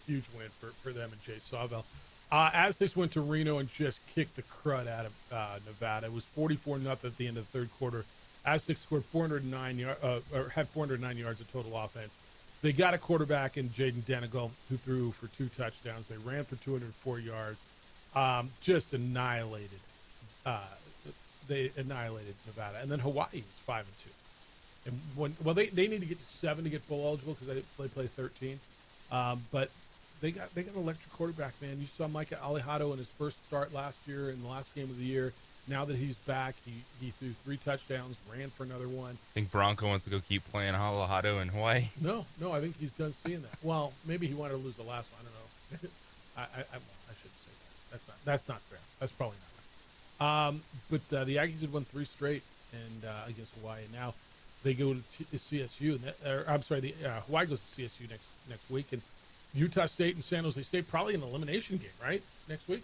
huge win for them and Jay Sawvell. Aztecs went to Reno and just kicked the crud out of Nevada. It was 44-0 at the end of the third quarter. Aztecs scored 409 yards of total offense. They got a quarterback in Jaden Denegal, who threw for 2 touchdowns. They ran for 204 yards. Just annihilated. They annihilated Nevada. And then Hawaii was 5-2. And they need to get to 7 to get bowl eligible because they play 13. But they got an electric quarterback, man. You saw Micah Alejado in his first start last year in the last game of the year. Now that he's back, he threw 3 touchdowns, ran for another one. Think Bronco wants to go keep playing Alejado in Hawaii? No, I think he's done seeing that. Well, maybe he wanted to lose the last one. I don't know. I shouldn't say that. That's not fair. That's probably not right. But the Aggies had won 3 straight and against Hawaii. And now they go to CSU. Hawaii goes to CSU next week, and Utah State and San Jose State probably an elimination game, right? Next week,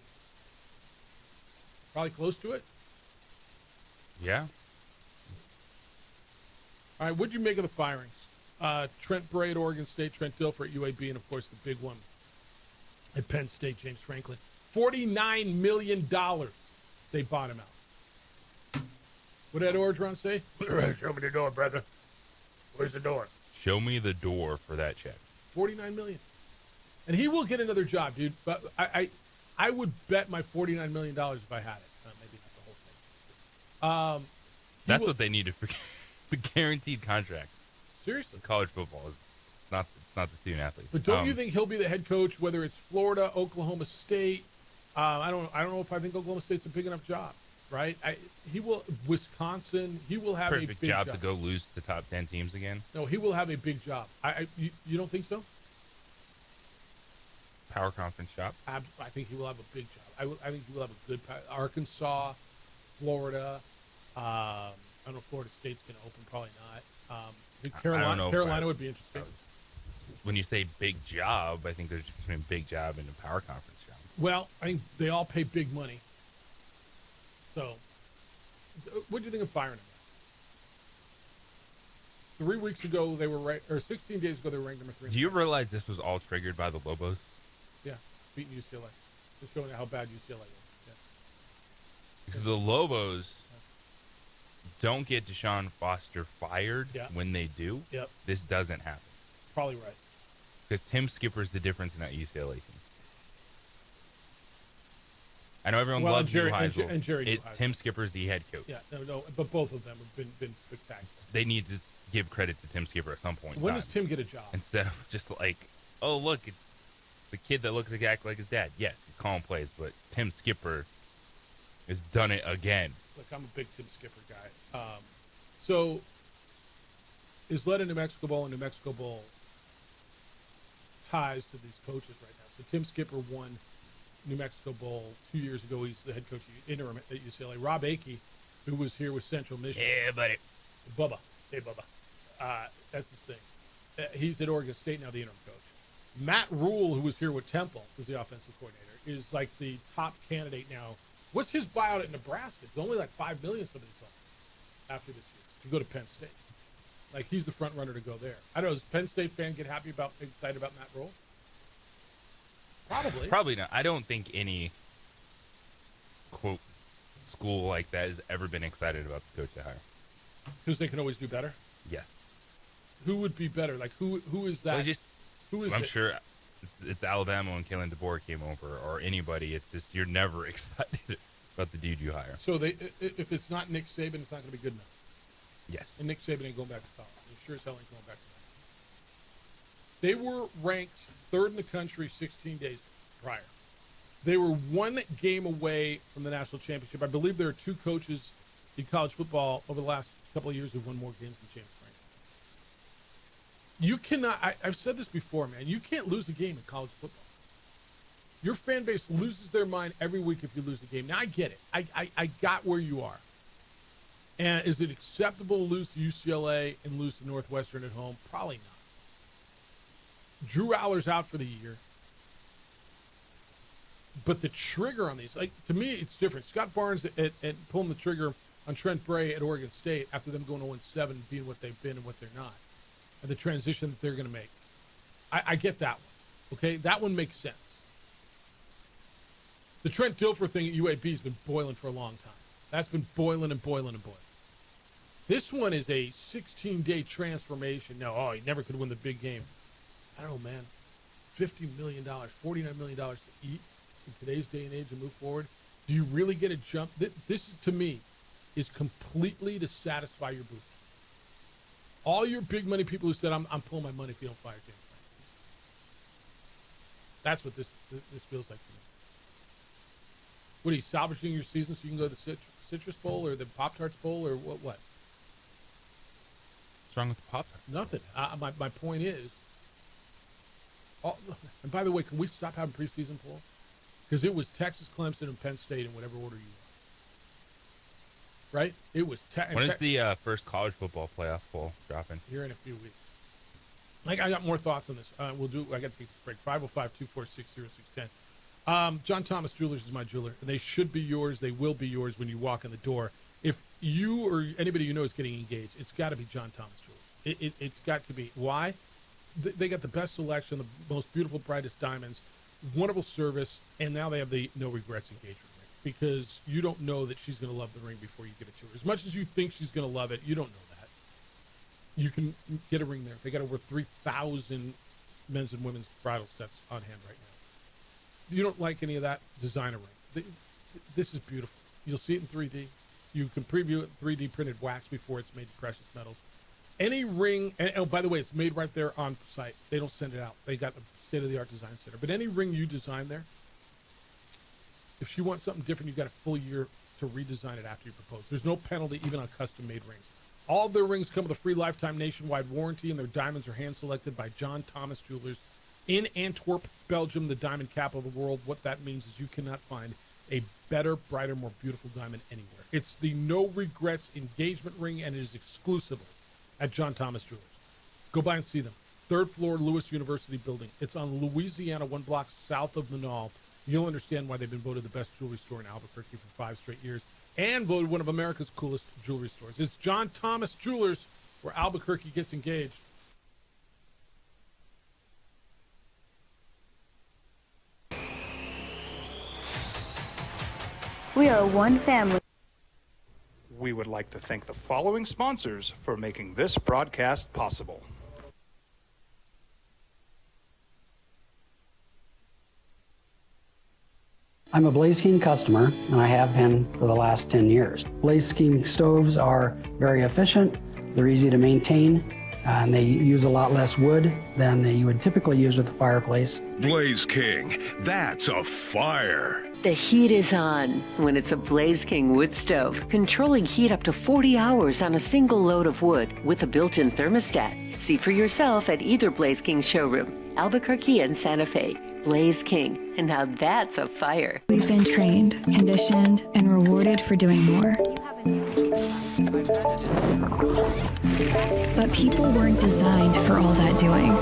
probably close to it. Yeah. All right, what'd you make of the firings? Trent Bray at Oregon State, Trent Dilfer at UAB, and of course the big one at Penn State, James Franklin. $49 million they bought him out. What did Orgeron say? Show me the door, brother. Where's the door? Show me the door for that check. $49 million. And he will get another job, dude. But I would bet my $49 million if I had it. Maybe not the whole thing. That's what they need for guaranteed contract. Seriously. College football is not the student athletes. But don't you think he'll be the head coach, whether it's Florida, Oklahoma State? I don't know if I think Oklahoma State's a big enough job, right? He will. Wisconsin. He will have a big job to go lose to top 10 teams again. No, he will have a big job. You don't think so? Power conference job. I think he will have a big job. I think he will have a good Arkansas, Florida. I don't know if Florida State's going to open. Probably not. I think Carolina would be interesting. When you say big job, I think there's between big job and a power conference job. Well, I think they all pay big money. So, what do you think of firing him? 3 weeks ago, they were ranked, or 16 days ago, they were ranked number 3. Do you realize this was all triggered by the Lobos? Yeah, beating UCLA. Just showing how bad UCLA is. Yeah. Because the Lobos don't get Deshaun Foster fired when they do. Yep. This doesn't happen. Probably right. Because Tim Skipper's the difference in that UCLA team. I know everyone loves Jerry Neuheisel. Tim Skipper's the head coach. Yeah, no, but both of them have been spectacular. They need to give credit to Tim Skipper at some point. When does Tim get a job? Instead of just like, oh, look, it's the kid that looks exactly like his dad. Yes, he's calling plays, but Tim Skipper has done it again. Look, I'm a big Tim Skipper guy. So, is led in New Mexico Bowl and New Mexico Bowl ties to these coaches right now. So Tim Skipper won New Mexico Bowl 2 years ago. He's the head coach interim at UCLA. Rob Akey, who was here with Central Michigan. Yeah, buddy. Bubba. Hey, Bubba. That's his thing. He's at Oregon State now, the interim coach. Matt Rule, who was here with Temple as the offensive coordinator, is like the top candidate now. What's his buyout at Nebraska? It's only like $5 million, somebody told me, after this year, to go to Penn State. Like, he's the front runner to go there. I don't know, does Penn State fan get excited about Matt Rule? Probably not. I don't think any, quote, school like that has ever been excited about the coach they hire. Because they can always do better? Yes. Who would be better? Like, who is that? I'm sure it's Alabama when Kalen DeBoer came over, or anybody. It's just you're never excited about the dude you hire. So if it's not Nick Saban, it's not going to be good enough. Yes. And Nick Saban ain't going back to college. He sure as hell ain't going back to that. They were ranked third in the country 16 days prior. They were one game away from the national championship. I believe there are two coaches in college football over the last couple of years who've won more games than James Franklin. You cannot, I've said this before, man, you can't lose a game in college football. Your fan base loses their mind every week if you lose a game. Now, I get it. I got where you are. And is it acceptable to lose to UCLA and lose to Northwestern at home? Probably not. Drew Aller's out for the year. But the trigger on these, like, to me, it's different. Scott Barnes at pulling the trigger on Trent Bray at Oregon State after them going 0-7 and being what they've been and what they're not, and the transition that they're going to make. I get that one. Okay, that one makes sense. The Trent Dilfer thing at UAB has been boiling for a long time. That's been boiling and boiling and boiling. This one is a 16-day transformation. No, he never could win the big game. I don't know, man. $50 million, $49 million to eat in today's day and age and move forward. Do you really get a jump? This, to me, is completely to satisfy your booster. All your big money people who said, I'm pulling my money if you don't fire James Franklin. That's what this feels like to me. What are you, salvaging your season so you can go to the Citrus Bowl or the Pop-Tarts Bowl or what? What's wrong with the Pop-Tarts? Nothing. My point is, and by the way, can we stop having preseason polls? Because it was Texas, Clemson, and Penn State in whatever order you are. Right? It was when is the first college football playoff poll dropping? Here in a few weeks. I got more thoughts on this. I got to take this break. 505-246-0610. John Thomas Jewelers is my jeweler, and they should be yours. They will be yours when you walk in the door. If you or anybody you know is getting engaged, it's got to be John Thomas Jewelers. It's got to be. Why? They got the best selection, the most beautiful, brightest diamonds, wonderful service, and now they have the no regrets engagement ring, because you don't know that she's going to love the ring before you get it to her. As much as you think she's going to love it, you don't know that. You can get a ring there. They got over 3,000 men's and women's bridal sets on hand right now. You don't like any of that, design a ring. This is beautiful. You'll see it in 3D. You can preview it in 3D printed wax before it's made to precious metals. Any ring, and oh, by the way, it's made right there on site. They don't send it out. They got the state-of-the-art design center. But any ring you design there, if she wants something different, you've got a full year to redesign it after you propose. There's no penalty even on custom-made rings. All of their rings come with a free lifetime nationwide warranty, and their diamonds are hand-selected by John Thomas Jewelers in Antwerp, Belgium, the diamond capital of the world. What that means is you cannot find a better, brighter, more beautiful diamond anywhere. It's the no regrets engagement ring, and it is exclusively at John Thomas Jewelers. Go by and see them. 3rd floor, Lewis University building. It's on Louisiana, 1 block south of Manal. You'll understand why they've been voted the best jewelry store in Albuquerque for 5 straight years and voted one of America's coolest jewelry stores. It's John Thomas Jewelers, where Albuquerque gets engaged. We are one family. We would like to thank the following sponsors for making this broadcast possible. I'm a Blaze King customer, and I have been for the last 10 years. Blaze King stoves are very efficient, they're easy to maintain, and they use a lot less wood than you would typically use with a fireplace. Blaze King, that's a fire. The heat is on when it's a Blaze King wood stove, controlling heat up to 40 hours on a single load of wood with a built-in thermostat. See for yourself at either Blaze King showroom, Albuquerque and Santa Fe. Blaze King, and now that's a fire. We've been trained, conditioned, and rewarded for doing more. But people weren't designed for all that doing.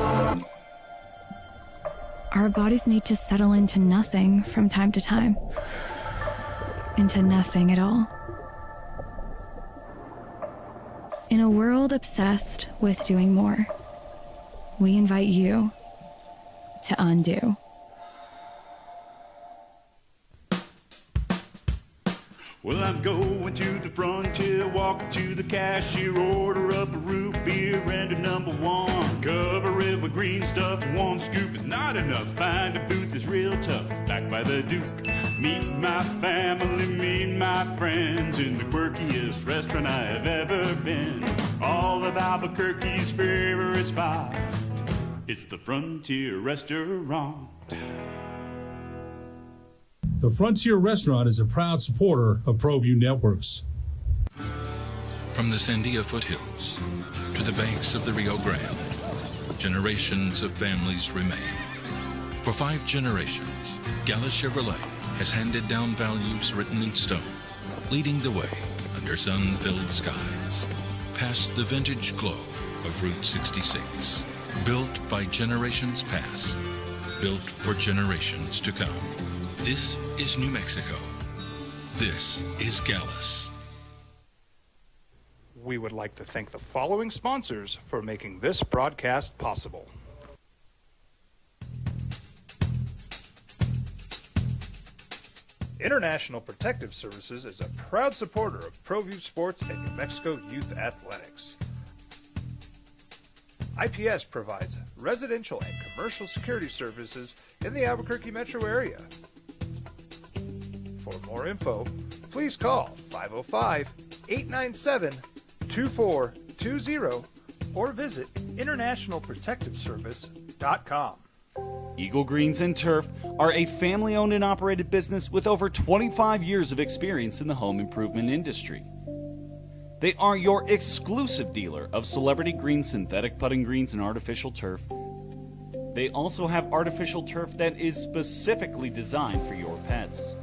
our bodies need to settle into nothing from time to time. Into nothing at all. In a world obsessed with doing more, we invite you to undo. Well, I'm going to the frontier, walking to the cashier, order up a root beer and a number one. Cover it with green stuff, one scoop is not enough. Find a booth is real tough, back by the Duke. Meet my family, meet my friends in the quirkiest restaurant I have ever been. All of Albuquerque's favorite spot, it's the Frontier Restaurant. The Frontier Restaurant is a proud supporter of ProView Networks. From the Sandia foothills to the banks of the Rio Grande, generations of families remain. For 5 generations, Gallus Chevrolet has handed down values written in stone, leading the way under sun-filled skies, past the vintage glow of Route 66. Built by generations past, built for generations to come. This is New Mexico. This is Gallus. We would like to thank the following sponsors for making this broadcast possible. International Protective Services is a proud supporter of ProView Sports and New Mexico Youth Athletics. IPS provides residential and commercial security services in the Albuquerque metro area. For more info, please call 505-897-2420 or visit internationalprotectiveservice.com. Eagle Greens and Turf are a family-owned and operated business with over 25 years of experience in the home improvement industry. They are your exclusive dealer of celebrity green, synthetic putting greens, and artificial turf. They also have artificial turf that is specifically designed for your pets.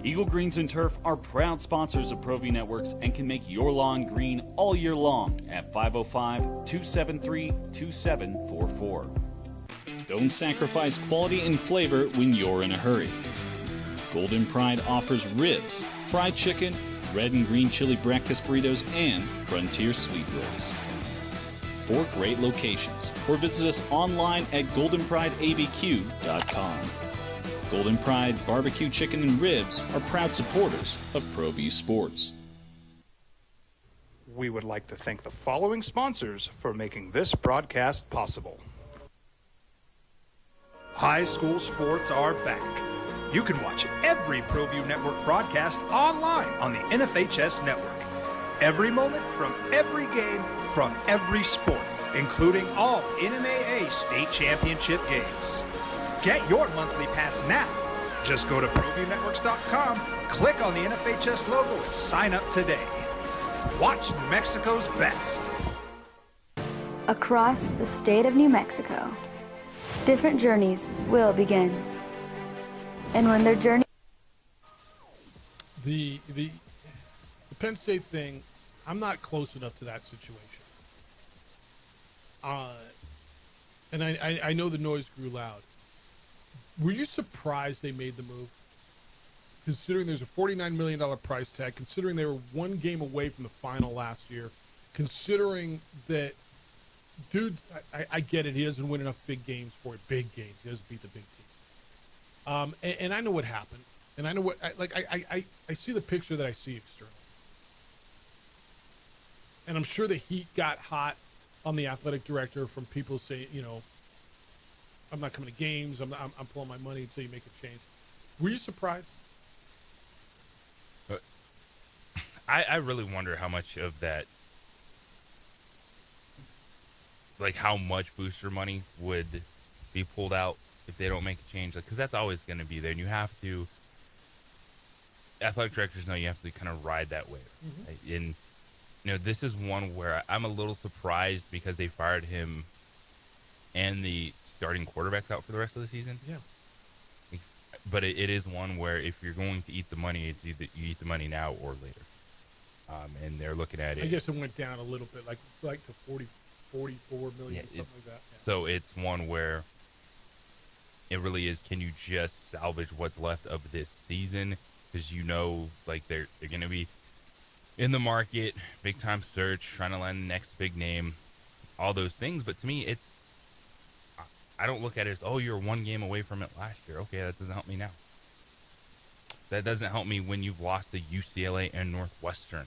Eagle Greens and Turf are proud sponsors of ProView Networks and can make your lawn green all year long at 505-273-2744. Don't sacrifice quality and flavor when you're in a hurry. Golden Pride offers ribs, fried chicken, red and green chili breakfast burritos, and Frontier sweet rolls. 4 great locations, or visit us online at goldenprideabq.com. Golden Pride Barbecue Chicken and Ribs are proud supporters of ProView Sports. We would like to thank the following sponsors for making this broadcast possible. High school sports are back. You can watch every ProView Network broadcast online on the NFHS network. Every moment from every game from every sport, including all NMAA state championship games. Get your monthly pass now. Just go to ProViewNetworks.com, click on the NFHS logo, and sign up today. Watch New Mexico's best. Across the state of New Mexico, different journeys will begin. And when their journey... The Penn State thing, I'm not close enough to that situation. And I know the noise grew loud. Were you surprised they made the move? Considering there's a $49 million price tag, considering they were 1 game away from the final last year, considering that, dude, I get it. He doesn't win enough big games for it. Big games. He doesn't beat the big team. And I know what happened. And I know what, I see the picture that I see externally. And I'm sure the heat got hot on the athletic director from people saying, you know, I'm not coming to games. I'm pulling my money until you make a change. Were you surprised? I really wonder how much of that, like how much booster money would be pulled out if they don't make a change. Because that's always going to be there. And you have to, athletic directors know you have to kind of ride that wave. Mm-hmm. Right? And, you know, this is one where I'm a little surprised because they fired him and the starting quarterbacks out for the rest of the season. Yeah. But it is one where if you're going to eat the money, it's either you eat the money now or later. And they're looking at it. I guess it went down a little bit, like to 44 million, something like that. Yeah. So it's one where it really is, can you just salvage what's left of this season? Because like they're going to be in the market, big time search, trying to land the next big name, all those things. But to me, I don't look at it as, oh, you're one game away from it last year. Okay, that doesn't help me now. That doesn't help me when you've lost to UCLA and Northwestern,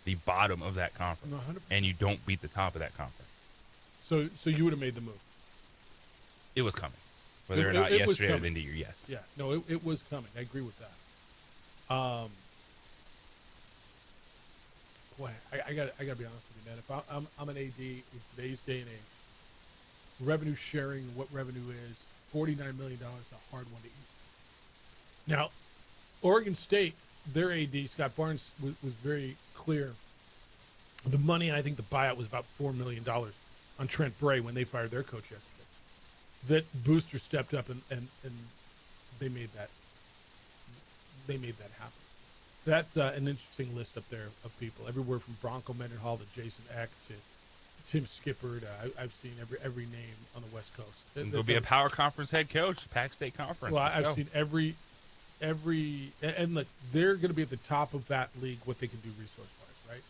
the bottom of that conference, 100%. and you don't beat the top of that conference. So you would have made the move. It was coming. Whether or not yesterday or the end of the year, yes. Yeah, no, it was coming. I agree with that. Boy, I got to be honest with you, man. If I'm an AD in today's day and age, revenue sharing, what revenue is, $49 million is a hard one to eat. Now, Oregon State, their AD, Scott Barnes, was very clear. The money, and I think the buyout was about $4 million on Trent Bray when they fired their coach yesterday. That Booster stepped up and they made that happen. That's an interesting list up there of people. Everywhere from Bronco Mendenhall to Jason Eck to Tim Skipper. I've seen every name on the West Coast. There'll be a power conference head coach, Pac State Conference. Well, I've seen every, and look, they're going to be at the top of that league. What they can do resource-wise, right?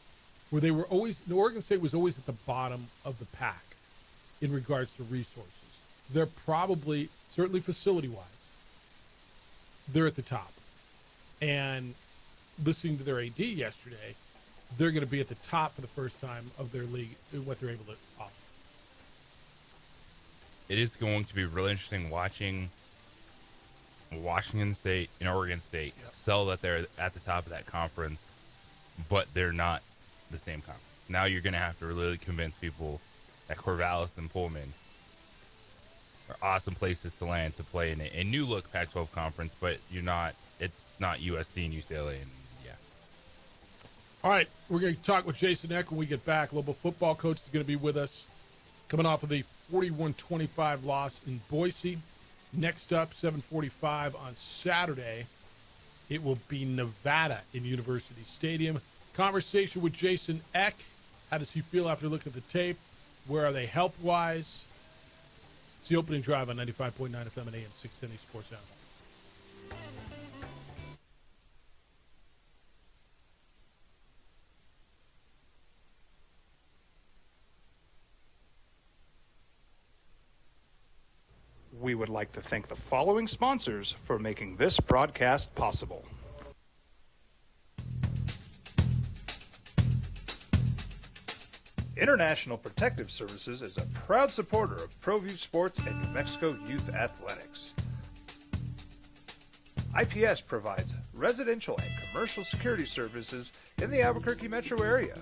Where they were always, Oregon State was always at the bottom of the pack in regards to resources. They're probably, certainly facility-wise, they're at the top. And listening to their AD yesterday, they're going to be at the top for the first time of their league in what they're able to offer. It is going to be really interesting watching Washington State and Oregon State sell that they're at the top of that conference, but they're not the same conference. Now you're going to have to really convince people that Corvallis and Pullman are awesome places to land to play in a new look Pac-12 conference, but it's not USC and UCLA. And all right, we're going to talk with Jason Eck when we get back. Global football coach is going to be with us, coming off of the 41-25 loss in Boise. Next up, 7:45 on Saturday, it will be Nevada in University Stadium. Conversation with Jason Eck. How does he feel after looking at the tape? Where are they health-wise? It's the opening drive on 95.9 FM and AM 610 Sports Animal. We would like to thank the following sponsors for making this broadcast possible. International Protective Services is a proud supporter of ProView Sports and New Mexico Youth Athletics. IPS provides residential and commercial security services in the Albuquerque metro area.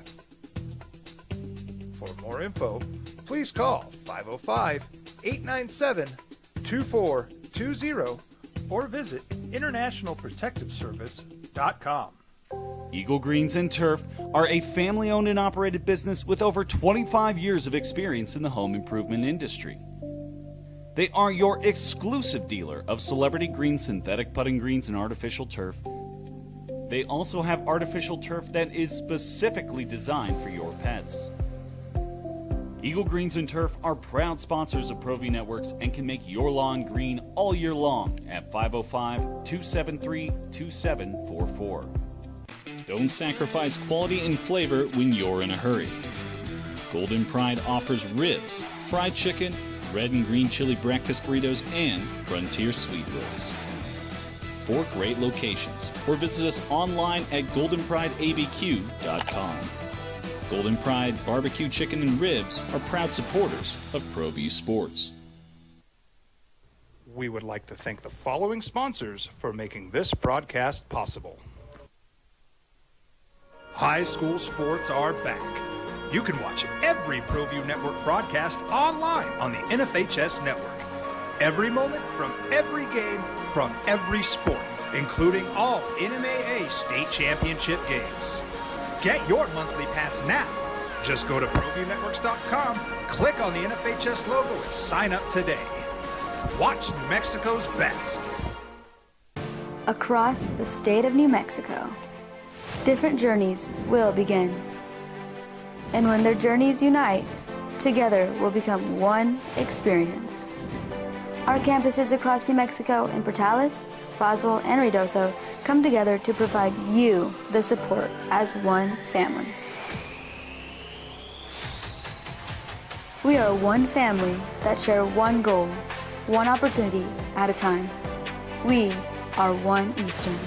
For more info, please call 505-897-2420 or visit internationalprotectiveservice.com. Eagle Greens and Turf are a family-owned and operated business with over 25 years of experience in the home improvement industry. They are your exclusive dealer of Celebrity Green synthetic putting greens and artificial turf. They also have artificial turf that is specifically designed for your pets. Eagle Greens and Turf are proud sponsors of ProView Networks and can make your lawn green all year long at 505-273-2744. Don't sacrifice quality and flavor when you're in a hurry. Golden Pride offers ribs, fried chicken, red and green chili breakfast burritos, and frontier sweet rolls. 4 great locations, or visit us online at goldenprideabq.com. Golden Pride Barbecue Chicken and Ribs are proud supporters of ProView Sports. We would like to thank the following sponsors for making this broadcast possible. High school sports are back. You can watch every ProView Network broadcast online on the NFHS network. Every moment from every game from every sport, including all NMAA state championship games. Get your monthly pass now. Just go to ProViewNetworks.com, click on the NFHS logo, and sign up today. Watch New Mexico's best. Across the state of New Mexico, different journeys will begin. And when their journeys unite, together will become one experience. Our campuses across New Mexico in Portales, Roswell, and Ruidoso come together to provide you the support as one family. We are one family that share one goal, one opportunity at a time. We are One Eastern.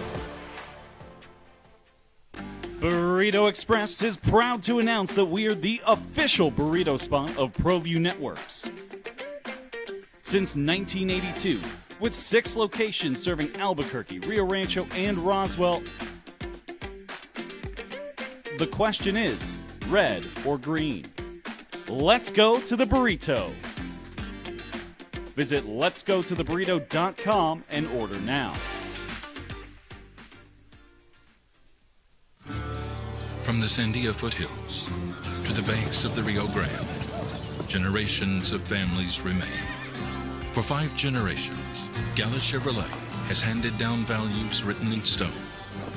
Burrito Express is proud to announce that we are the official burrito spot of ProView Networks. Since 1982, with 6 locations serving Albuquerque, Rio Rancho, and Roswell, the question is, red or green? Let's go to the burrito. Visit letsgototheburrito.com and order now. From the Sandia foothills to the banks of the Rio Grande, generations of families remain. For 5 generations, Gallus Chevrolet has handed down values written in stone,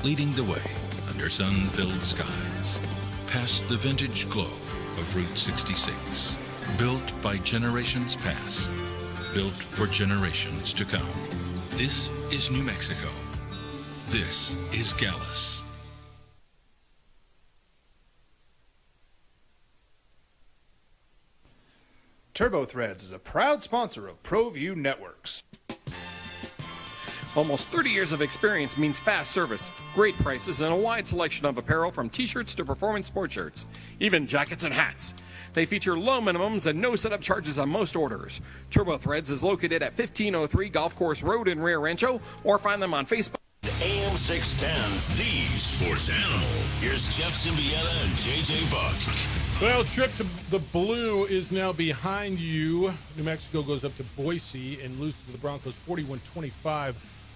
leading the way under sun-filled skies, past the vintage glow of Route 66. Built by generations past, built for generations to come. This is New Mexico. This is Gallus. TurboThreads is a proud sponsor of ProView Networks. Almost 30 years of experience means fast service, great prices, and a wide selection of apparel from t-shirts to performance sports shirts, even jackets and hats. They feature low minimums and no setup charges on most orders. TurboThreads is located at 1503 Golf Course Road in Rio Rancho, or find them on Facebook. AM 610, the sports animal. Here's Jeff Symbieta and JJ Buck. Well, trip to the Blue is now behind you. New Mexico goes up to Boise and loses to the Broncos 41-25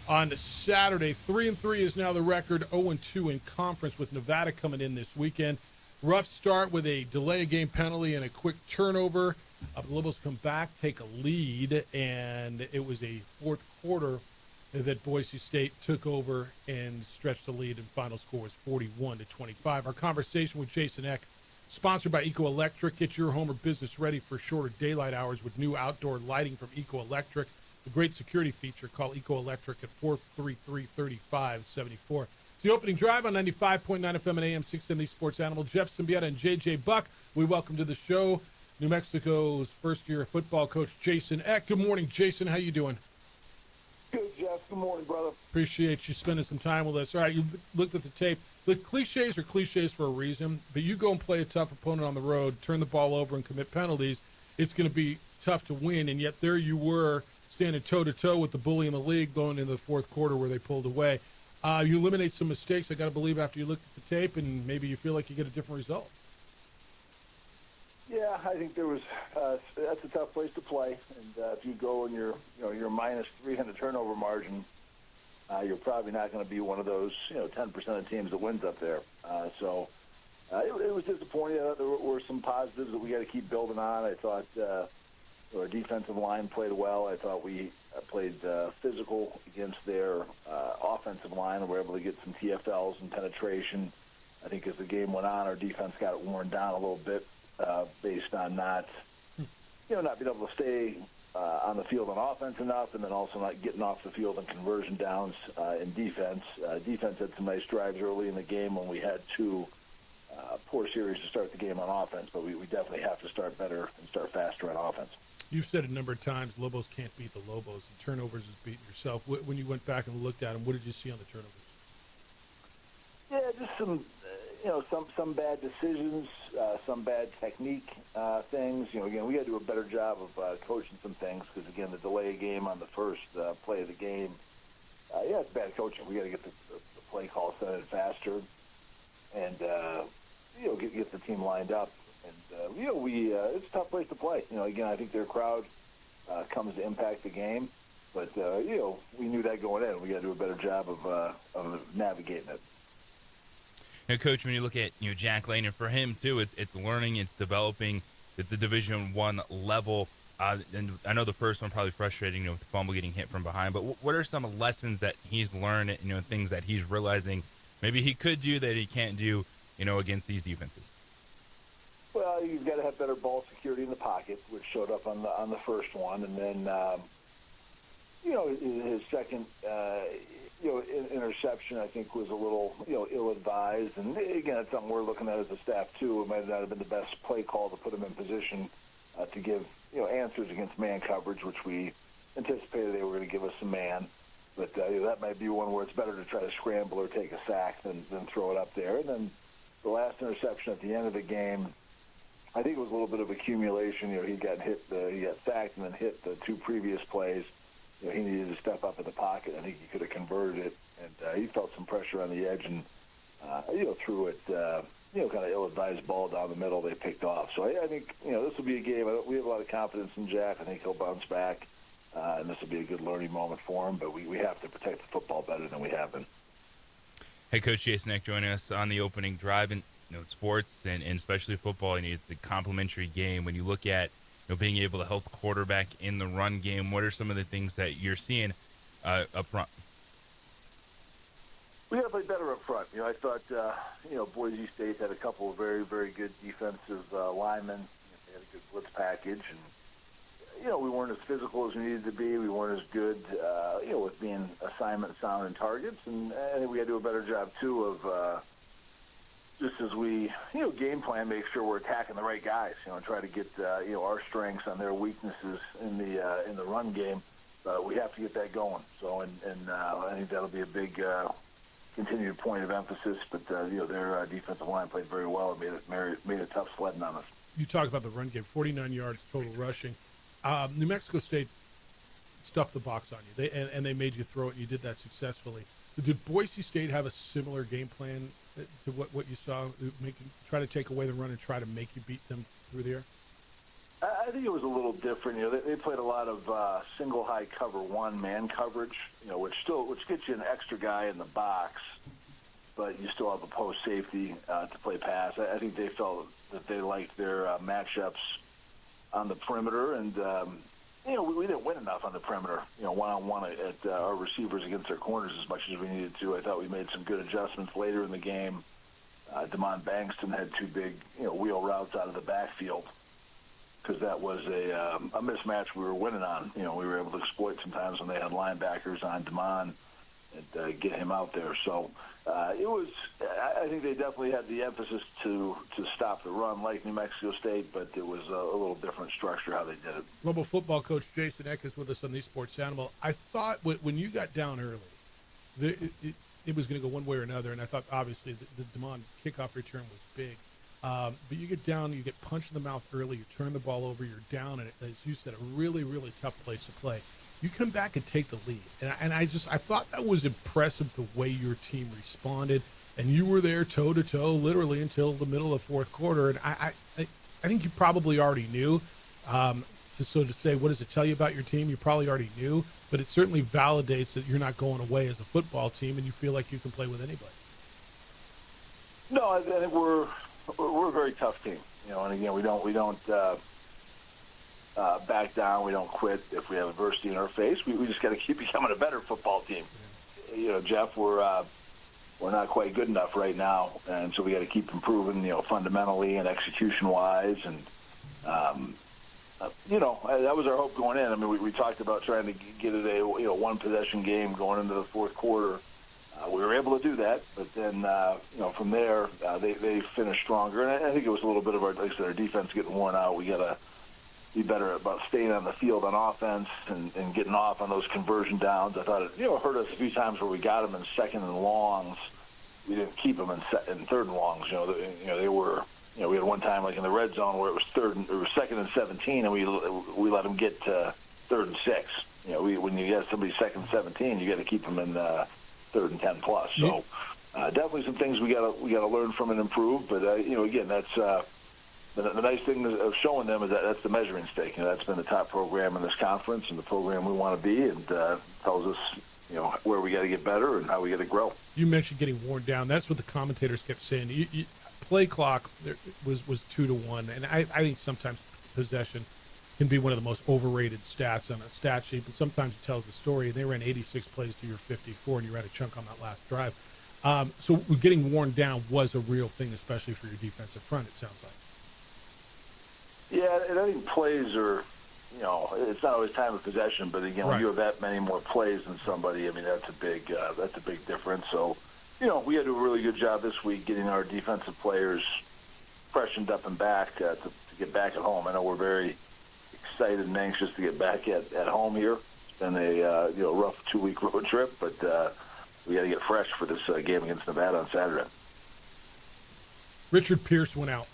on Saturday. 3-3 is now the record. 0-2 in conference with Nevada coming in this weekend. Rough start with a delay of game penalty and a quick turnover. The Lobos come back, take a lead, and it was a fourth quarter that Boise State took over and stretched the lead, and final score was 41-25. Our conversation with Jason Eck, sponsored by Eco Electric. Get your home or business ready for shorter daylight hours with new outdoor lighting from Eco Electric. A great security feature. Call Eco Electric at 433-3574. It's the opening drive on 95.9 FM and AM 670 Sports Animal. Jeff Symbieta and JJ Buck, we welcome to the show New Mexico's first-year football coach, Jason Eck. Good morning, Jason. How you doing? Good, Jeff. Good morning, brother. Appreciate you spending some time with us. All right, you looked at the tape. The cliches are cliches for a reason, but you go and play a tough opponent on the road, turn the ball over and commit penalties, it's going to be tough to win, and yet there you were standing toe-to-toe with the bully in the league going into the fourth quarter where they pulled away. You eliminate some mistakes, I got to believe, after you looked at the tape, and maybe you feel like you get a different result. Yeah, I think there was that's a tough place to play, and if you go in your minus 300 turnover margin, you're probably not going to be one of those 10% of teams that wins up there. So it was disappointing. There were some positives that we got to keep building on. I thought our defensive line played well. I thought we played physical against their offensive line, and were able to get some TFLs and penetration. I think as the game went on, our defense got worn down a little bit based on not being able to stay on the field on offense enough, and then also not getting off the field in conversion downs in defense. Defense had some nice drives early in the game when we had 2 poor series to start the game on offense, but we definitely have to start better and start faster on offense. You've said a number of times Lobos can't beat the Lobos, and turnovers is beating yourself. When you went back and looked at them, what did you see on the turnovers? Yeah, just some bad decisions, some bad technique things. Again, we got to do a better job of coaching some things because, again, the delay game on the first play of the game, it's bad coaching. We got to get the play call set faster and, get the team lined up. And, it's a tough place to play. Again, I think their crowd comes to impact the game. But, we knew that going in. We got to do a better job of navigating it. Coach, when you look at Jack Lane, and for him too, it's learning, it's developing at the Division I level. And I know the first one probably frustrating, with the fumble getting hit from behind. But what are some lessons that he's learned? Things that he's realizing maybe he could do that he can't do, against these defenses. Well, you've got to have better ball security in the pocket, which showed up on the first one, and then his second, interception, I think, was a little, ill-advised. And, again, that's something we're looking at as a staff, too. It might not have been the best play call to put him in position to give, answers against man coverage, which we anticipated they were going to give us some man. But that might be one where it's better to try to scramble or take a sack than throw it up there. And then the last interception at the end of the game, I think it was a little bit of accumulation. He got sacked and then hit the two previous plays. He needed to step up in the pocket. I think he could have converted it, and he felt some pressure on the edge and, threw it, kind of ill-advised ball down the middle they picked off. So I think, this will be a game. We have a lot of confidence in Jack. I think he'll bounce back, and this will be a good learning moment for him, but we have to protect the football better than we have been. Hey, Coach Jason Eck joining us on the opening drive. And sports and especially football, it's a complementary game. When you look at being able to help the quarterback in the run game, what are some of the things that you're seeing up front? We got to play better up front. I thought, Boise State had a couple of very, very good defensive linemen. They had a good blitz package. And, we weren't as physical as we needed to be. We weren't as good, with being assignment sound and targets. And I think we had to do a better job, too, of just as we, game plan, make sure we're attacking the right guys, and try to get, our strengths on their weaknesses in the run game. We have to get that going. So, and I think that'll be a big continued point of emphasis. But, their defensive line played very well and made it tough sledding on us. You talk about the run game, 49 yards total rushing. New Mexico State stuffed the box on you, and they made you throw it, and you did that successfully. Did Boise State have a similar game plan to what you saw, try to take away the run and try to make you beat them through the air? I think it was a little different. They played a lot of single high cover one man coverage, which gets you an extra guy in the box, but you still have a post safety to play pass. I think they felt that they liked their matchups on the perimeter, and we didn't win enough on the perimeter, one-on-one at our receivers against our corners as much as we needed to. I thought we made some good adjustments later in the game. Damon Bankston had two big, wheel routes out of the backfield because that was a mismatch we were winning on. We were able to exploit sometimes when they had linebackers on Damon and get him out there. So it was, I think they definitely had the emphasis to stop the run like New Mexico State, but it was a little different structure how they did it. Global football coach Jason Eck is with us on the Sports Animal. I thought when you got down early, it was going to go one way or another, and I thought obviously the Damon kickoff return was big. But you get down, you get punched in the mouth early, you turn the ball over, you're down, and as you said, a really, really tough place to play. You come back and take the lead, and I thought that was impressive the way your team responded, and you were there toe to toe literally until the middle of the fourth quarter. And I think you probably already knew. To say, what does it tell you about your team? You probably already knew, but it certainly validates that you're not going away as a football team, and you feel like you can play with anybody. No, I think we're a very tough team, and again, we don't back down. We don't quit if we have adversity in our face. We just got to keep becoming a better football team. Jeff, we're not quite good enough right now, and so we got to keep improving, fundamentally and execution-wise. And that was our hope going in. I mean, we talked about trying to get it a one-possession game going into the fourth quarter. We were able to do that, but then from there they finished stronger. And I think it was a little bit of our defense getting worn out. We got to be better about staying on the field on offense and getting off on those conversion downs. I thought it hurt us a few times where we got them in second and longs. We didn't keep them in third and longs. They were. We had one time like in the red zone where it was second and 17, and we let them get to third and 6. When you get somebody second and 17, you got to keep them in third and 10 plus. So definitely some things we got to learn from and improve. But again, that's the nice thing of showing them is that that's the measuring stick. That's been the top program in this conference and the program we want to be, and tells us where we got to get better and how we got to grow. You mentioned getting worn down. That's what the commentators kept saying. Play clock was 2-1, and I think sometimes possession can be one of the most overrated stats on a stat sheet, but sometimes it tells the story. They ran 86 plays to your 54, and you had a chunk on that last drive. So getting worn down was a real thing, especially for your defensive front, it sounds like. Yeah, and I think plays are it's not always time of possession, but again, when Right. you have that many more plays than somebody, I mean, that's a big difference. So, we had to do a really good job this week getting our defensive players freshened up and back to get back at home. I know we're very excited and anxious to get back at home here. It's been a rough 2-week road trip, but we got to get fresh for this game against Nevada on Saturday. Richard Pierce went out.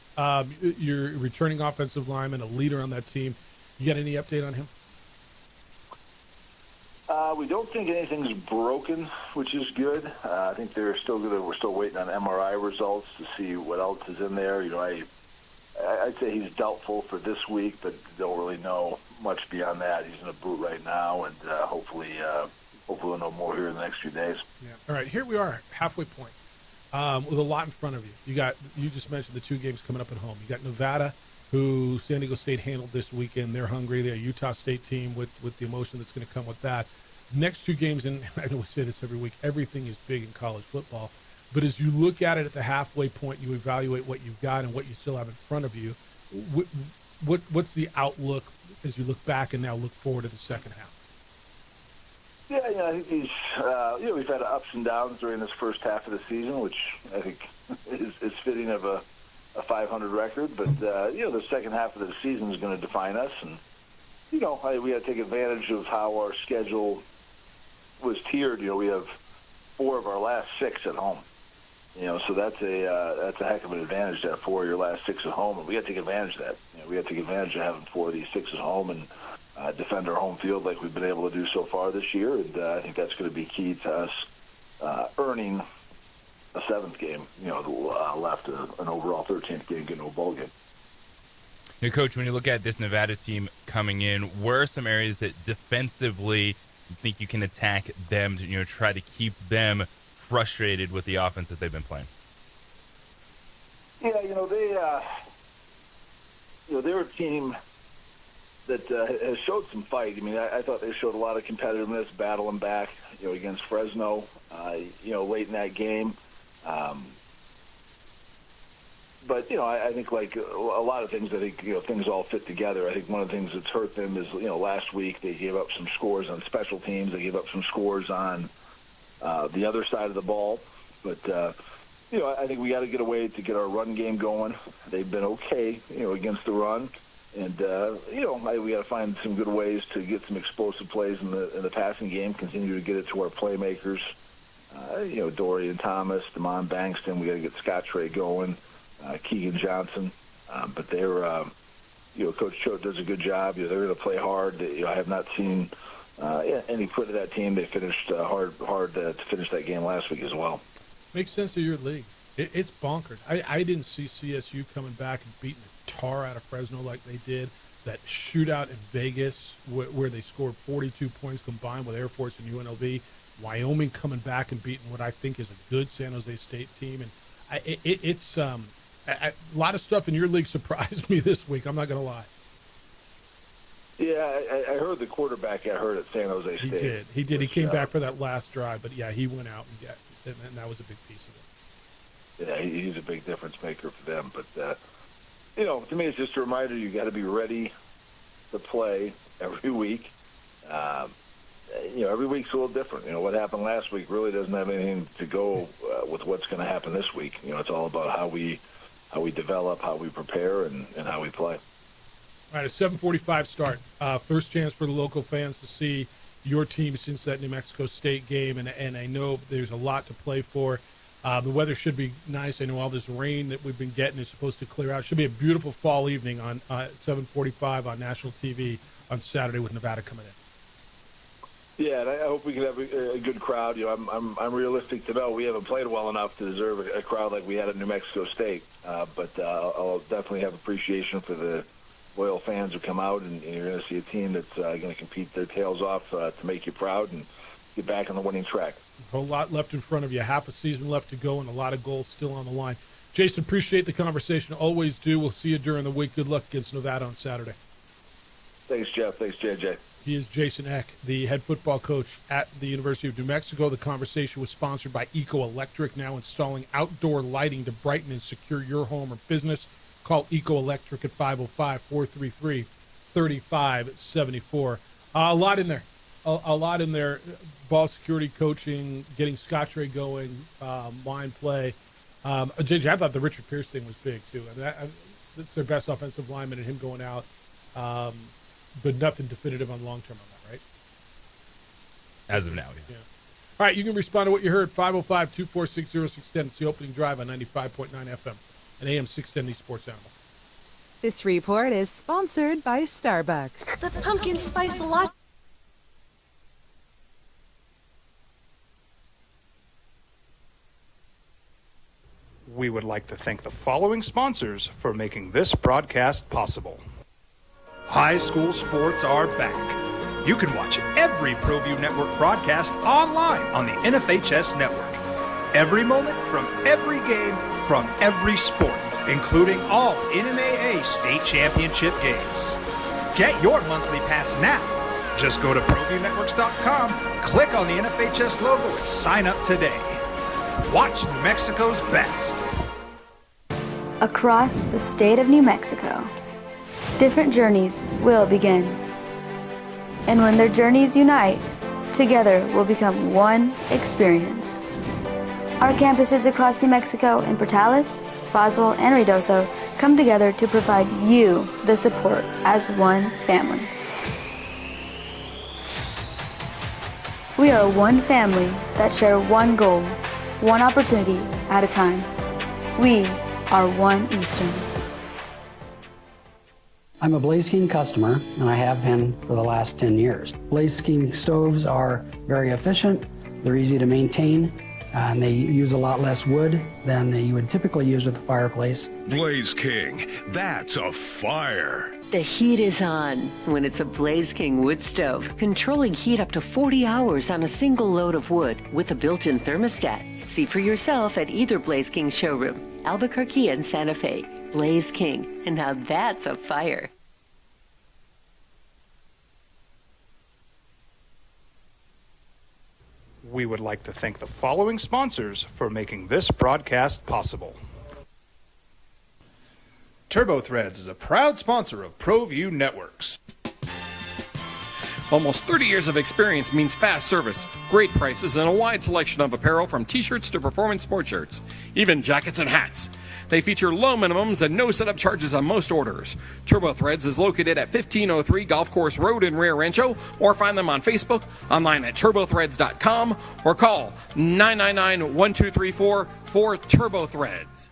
Your returning offensive lineman, a leader on that team. You got any update on him? We don't think anything's broken, which is good. I think we're still waiting on MRI results to see what else is in there. I'd say he's doubtful for this week, but don't really know much beyond that. He's in a boot right now, and hopefully we'll know more here in the next few days. Yeah. All right, here we are, halfway point, with a lot in front of you. You just mentioned the 2 games coming up at home. You got Nevada, who San Diego State handled this weekend. They're hungry. They're a Utah State team with the emotion that's going to come with that. Next 2 games, and I know we say this every week, everything is big in college football. But as you look at it at the halfway point, you evaluate what you've got and what you still have in front of you. What's the outlook as you look back and now look forward to the second half? Yeah, I think we've had ups and downs during this first half of the season, which I think is fitting of a 500 record. But, the second half of the season is going to define us. And, we got to take advantage of how our schedule was tiered. We have 4 of our last 6 at home. So that's a heck of an advantage to have 4 of your last 6 at home, and we got to take advantage of that. We got to take advantage of having 4 of these 6 at home and defend our home field like we've been able to do so far this year. And I think that's going to be key to us earning a 7th game. Left an overall 13th game, getting a bowl game. Coach, when you look at this Nevada team coming in, where are some areas that defensively you think you can attack them to try to keep them frustrated with the offense that they've been playing? Yeah, they're a team that has showed some fight. I mean, I thought they showed a lot of competitiveness, battling back, against Fresno, late in that game. But, I think like a lot of things, I think, things all fit together. I think one of the things that's hurt them is, last week they gave up some scores on special teams. They gave up some scores on the other side of the ball. But, I think we got to get a way to get our run game going. They've been okay, against the run. And, we got to find some good ways to get some explosive plays in the passing game, continue to get it to our playmakers. Dorian Thomas, Damon Bankston, we got to get Scott Trey going. Keegan Johnson, but they're, Coach Choate does a good job. They're going to play hard. I have not seen any quit of that team. They finished hard to finish that game last week as well. Makes sense of your league. It's bonkers. I didn't see CSU coming back and beating the tar out of Fresno like they did. That shootout in Vegas where they scored 42 points combined with Air Force and UNLV. Wyoming coming back and beating what I think is a good San Jose State team. And it's a lot of stuff in your league surprised me this week. I'm not going to lie. Yeah, I heard the quarterback got hurt at San Jose State. He did. He came back for that last drive, but yeah, he went out and that was a big piece of it. Yeah, he's a big difference maker for them. But to me, it's just a reminder you got to be ready to play every week. Every week's a little different. What happened last week really doesn't have anything to go with what's going to happen this week. It's all about how we develop, how we prepare, and how we play. All right, a 7:45 start. First chance for the local fans to see your team since that New Mexico State game, and I know there's a lot to play for. The weather should be nice. I know all this rain that we've been getting is supposed to clear out. It should be a beautiful fall evening on 7:45 on national TV on Saturday with Nevada coming in. Yeah, and I hope we can have a good crowd. I'm realistic to know we haven't played well enough to deserve a crowd like we had at New Mexico State. But I'll definitely have appreciation for the loyal fans who come out, and you're going to see a team that's going to compete their tails off to make you proud and get back on the winning track. A whole lot left in front of you. Half a season left to go and a lot of goals still on the line. Jason, appreciate the conversation. Always do. We'll see you during the week. Good luck against Nevada on Saturday. Thanks, Jeff. Thanks, JJ. He is Jason Eck, the head football coach at the University of New Mexico. The conversation was sponsored by Eco Electric, now installing outdoor lighting to brighten and secure your home or business. Call Eco Electric at 505-433-4233. 3574. A lot in there. A lot in there. Ball security, coaching, getting Scotch-Ray going, line play. JJ, I thought the Richard Pierce thing was big, too. I mean, that's their best offensive lineman and him going out. But nothing definitive on long-term on that, right? As of now, yeah. All right, you can respond to what you heard, 505-246-0610. It's the opening drive on 95.9 FM and AM 610, the Sports Animal. This report is sponsored by Starbucks. The pumpkin spice latte. We would like to thank the following sponsors for making this broadcast possible. High school sports are back. You can watch every ProView Network broadcast online on the NFHS network. Every moment from every game from every sport, including all NMAA state championship games. Get your monthly pass now. Just go to ProViewNetworks.com, click on the NFHS logo, and sign up today. Watch New Mexico's best. Across the state of New Mexico, different journeys will begin. And when their journeys unite, together will become one experience. Our campuses across New Mexico in Portales, Roswell, and Ruidoso come together to provide you the support as one family. We are one family that share one goal, one opportunity at a time. We are One Eastern. I'm a Blaze King customer, and I have been for the last 10 years. Blaze King stoves are very efficient, they're easy to maintain, and they use a lot less wood than you would typically use with a fireplace. Blaze King, that's a fire. The heat is on when it's a Blaze King wood stove, controlling heat up to 40 hours on a single load of wood with a built-in thermostat. See for yourself at either Blaze King showroom, Albuquerque and Santa Fe. Blaze King, and now that's a fire. We would like to thank the following sponsors for making this broadcast possible. TurboThreads is a proud sponsor of ProView Networks. Almost 30 years of experience means fast service, great prices, and a wide selection of apparel from t-shirts to performance sports shirts, even jackets and hats. They feature low minimums and no setup charges on most orders. TurboThreads is located at 1503 Golf Course Road in Rio Rancho, or find them on Facebook, online at turbothreads.com, or call 999-1234 for TurboThreads.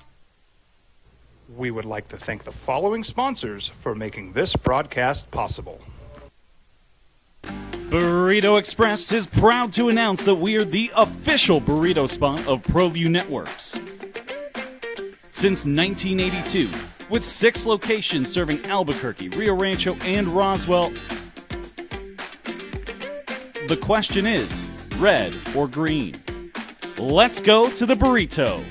We would like to thank the following sponsors for making this broadcast possible. Burrito Express is proud to announce that we are the official burrito spot of ProView Networks. Since 1982, with 6 locations serving Albuquerque, Rio Rancho, and Roswell, the question is, red or green? Let's go to the burrito.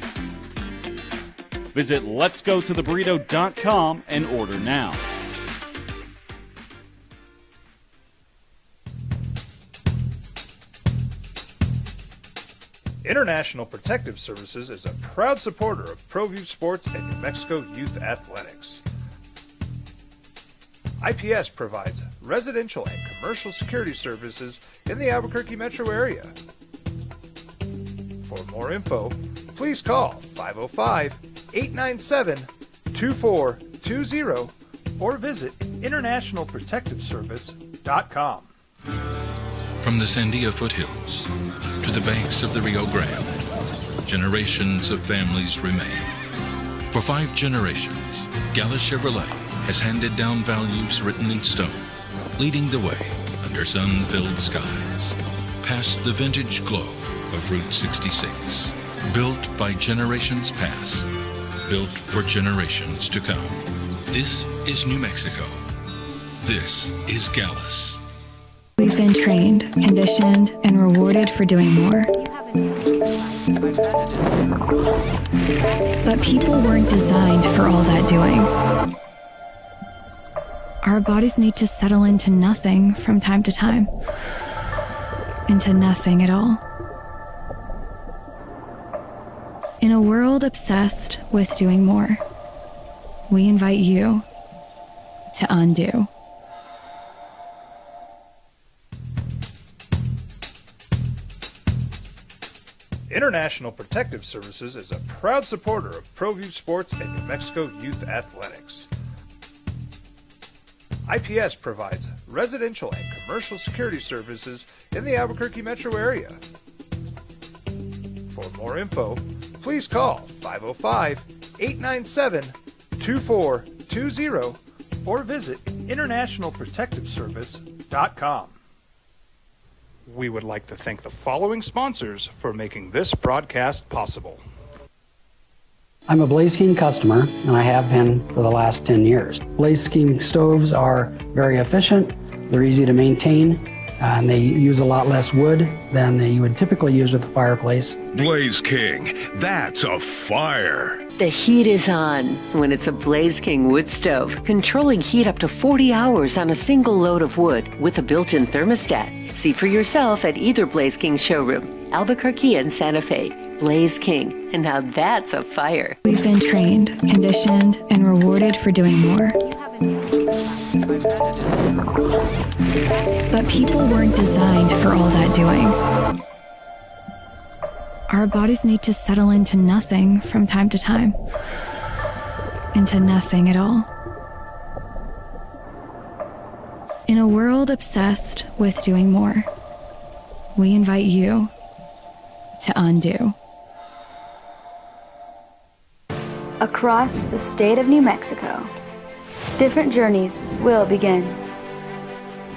Visit letsgototheburrito.com and order now. International Protective Services is a proud supporter of ProView Sports and New Mexico Youth Athletics. IPS provides residential and commercial security services in the Albuquerque metro area. For more info, please call 505-897-2420 or visit internationalprotectiveservice.com. From the Sandia foothills to the banks of the Rio Grande, generations of families remain. For 5 generations, Gallus Chevrolet has handed down values written in stone, leading the way under sun-filled skies, past the vintage glow of Route 66. Built by generations past, built for generations to come. This is New Mexico. This is Gallus. We've been trained, conditioned, and rewarded for doing more. But people weren't designed for all that doing. Our bodies need to settle into nothing from time to time. Into nothing at all. In a world obsessed with doing more, we invite you to undo. International Protective Services is a proud supporter of ProView Sports and New Mexico Youth Athletics. IPS provides residential and commercial security services in the Albuquerque metro area. For more info, please call 505-897-2420 or visit internationalprotectiveservice.com. We would like to thank the following sponsors for making this broadcast possible. I'm a Blaze King customer, and I have been for the last 10 years. Blaze King stoves are very efficient, they're easy to maintain, and they use a lot less wood than you would typically use with a fireplace. Blaze King, that's a fire. The heat is on when it's a Blaze King wood stove, controlling heat up to 40 hours on a single load of wood with a built-in thermostat. See for yourself at either Blaze King showroom, Albuquerque and Santa Fe. Blaze King, and now that's a fire. We've been trained, conditioned, and rewarded for doing more. But people weren't designed for all that doing. Our bodies need to settle into nothing from time to time. Into nothing at all. In a world obsessed with doing more, we invite you to undo. Across the state of New Mexico, different journeys will begin.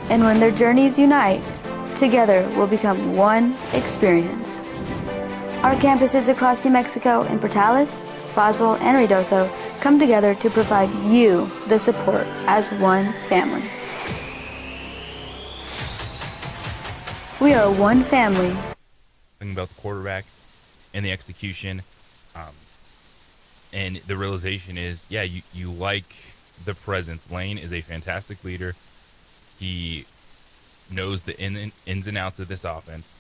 And when their journeys unite, together will become one experience. Our campuses across New Mexico in Portales, Roswell, and Ruidoso come together to provide you the support as one family. We are one family. Thinking about the quarterback and the execution, and the realization is, yeah, you like the presence. Lane is a fantastic leader. He knows the ins and outs of this offense,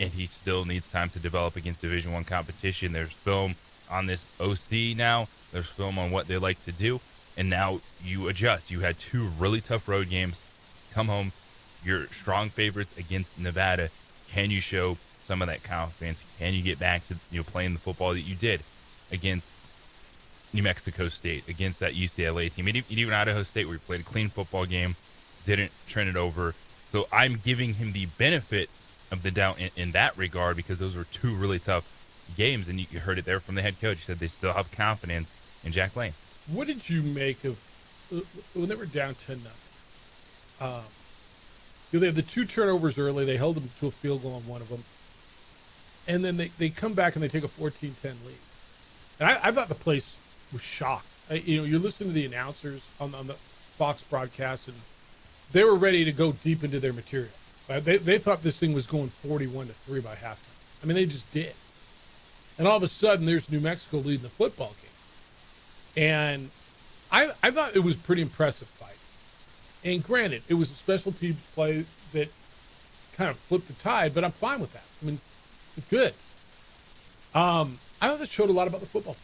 and he still needs time to develop against Division I competition. There's film on this OC now. There's film on what they like to do, and now you adjust. You had 2 really tough road games. Come home, you're strong favorites against Nevada. Can you show some of that confidence? Can you get back to playing the football that you did against New Mexico State, against that UCLA team, and even Idaho State, where he played a clean football game, didn't turn it over? So I'm giving him the benefit of the doubt in that regard, because those were 2 really tough games, and you heard it there from the head coach. He said they still have confidence in Jack Lane. What did you make of when they were down 10-0? They had the 2 turnovers early. They held them to a field goal on one of them. And then they come back and they take a 14-10 lead. And I thought the place was shocked. You're listening to the announcers on the Fox broadcast, and they were ready to go deep into their material. They thought this thing was going 41-3 by halftime. I mean, they just did. And all of a sudden, there's New Mexico leading the football game. And I thought it was a pretty impressive fight. And granted, it was a special teams play that kind of flipped the tide, but I'm fine with that. I mean, it's good. I thought that showed a lot about the football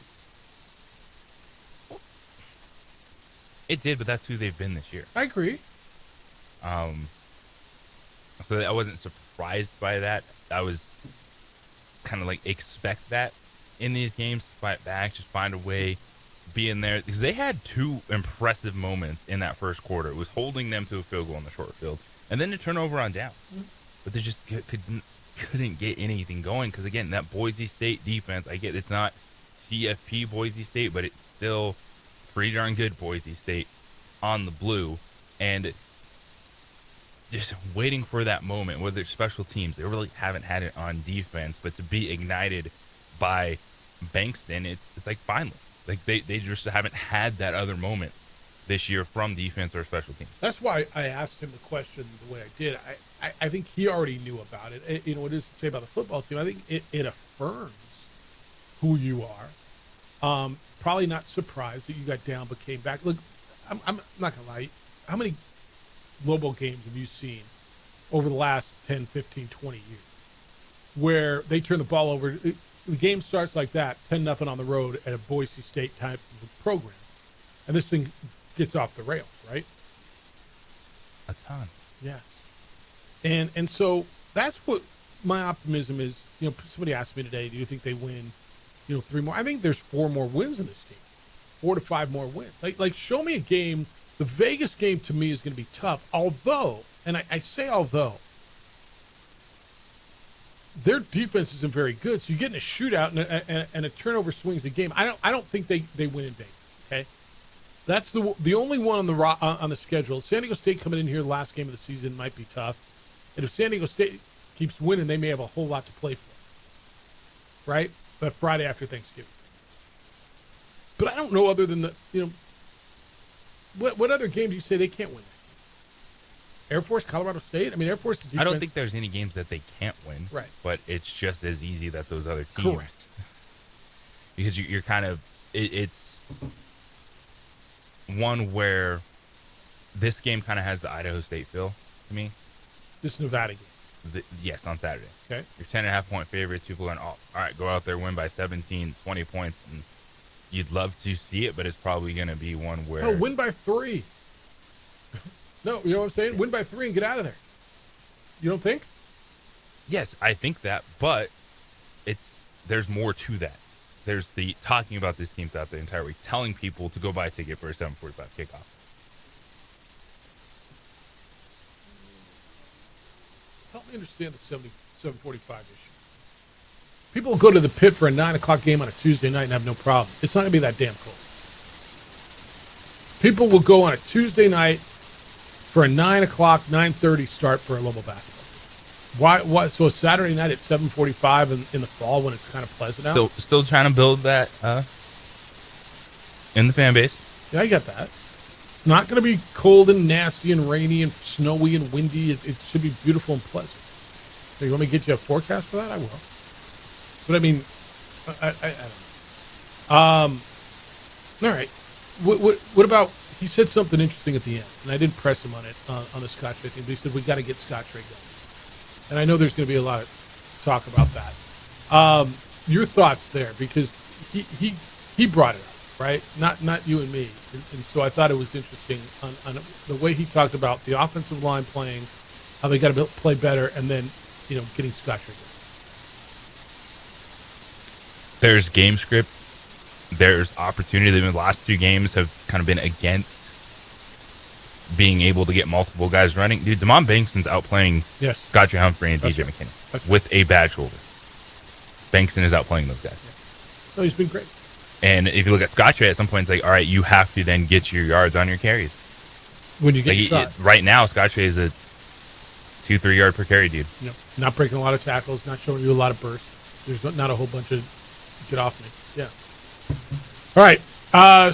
team. It did, but that's who they've been this year. I agree. So I wasn't surprised by that. I was kind of like, expect that in these games, fight back, just find a way, be in there, because they had 2 impressive moments in that first quarter. It was holding them to a field goal on the short field, and then a turnover on downs. But they just couldn't get anything going, because again, that Boise State defense, I get it's not CFP Boise State, but it's still pretty darn good Boise State on the blue. And just waiting for that moment, whether it's special teams, they really haven't had it on defense, but to be ignited by Bankston, it's like finally. Like they just haven't had that other moment this year from defense or special teams. That's why I asked him the question the way I did. I think he already knew about it. What it is to say about the football team, I think it affirms who you are. Probably not surprised that you got down but came back. Look, I'm not going to lie. How many Lobo games have you seen over the last 10, 15, 20 years where they turn the ball over? The game starts like that, 10-0 on the road at a Boise State type of program. And this thing gets off the rails, right? A ton. Yes. And so that's what my optimism is, somebody asked me today, do you think they win, 3 more? I think there's 4 more wins in this team, 4 to 5 more wins. Like show me a game. The Vegas game to me is going to be tough. Although, and I say although, their defense isn't very good. So you get in a shootout and a turnover swings the game. I don't think they win in Vegas. Okay, that's the only one on the schedule. San Diego State coming in here, the last game of the season might be tough. And if San Diego State keeps winning, they may have a whole lot to play for. Right, that Friday after Thanksgiving. But I don't know other than what other game do you say they can't win? Air Force, Colorado State? I mean, Air Force defense. I don't think there's any games that they can't win. Right. But it's just as easy that those other teams. Correct. Because you're kind of, it's one where this game kind of has the Idaho State feel to me. This Nevada game. Yes, on Saturday. Okay. You're 10.5-point favorites. People are going, all right, go out there, win by 17, 20 points. And you'd love to see it, but it's probably going to be one where. No, win by 3. No, you know what I'm saying? Win by 3 and get out of there. You don't think? Yes, I think that, but there's more to that. There's the talking about this team throughout the entire week, telling people to go buy a ticket for a 7:45 kickoff. Help me understand the 7:45 issue. People will go to the pit for a 9 o'clock game on a Tuesday night and have no problem. It's not going to be that damn cold. People will go on a Tuesday night for a 9 o'clock, 9:30 start for a Lobo basketball game. Why? So a Saturday night at 7:45 in the fall when it's kind of pleasant out? Still trying to build that in the fan base. Yeah, I get that. It's not going to be cold and nasty and rainy and snowy and windy. It should be beautiful and pleasant. So you want me to get you a forecast for that? I will. But I mean, I don't know. All right. What about? He said something interesting at the end, and I didn't press him on it on the Scotch Ray thing. But he said we got to get Scotch Ray going, and I know there's going to be a lot of talk about that. Your thoughts there, because he brought it up, right? Not you and me, and so I thought it was interesting on the way he talked about the offensive line playing, how they got to play better, and then getting Scotch Ray going. There's game script. There's opportunity. The last 2 games have kind of been against being able to get multiple guys running. Dude, Damon Bankston's outplaying Scotty Humphrey and DJ McKinney with a bad shoulder. Bankston is outplaying those guys. Yeah. No, he's been great. And if you look at Scotty, at some point, it's like, all right, you have to then get your yards on your carries. When you get shot. Right now, Scotty is a 2-3 yard per carry dude. Not breaking a lot of tackles, not showing you a lot of burst. There's not a whole bunch of get off me. Yeah. All right.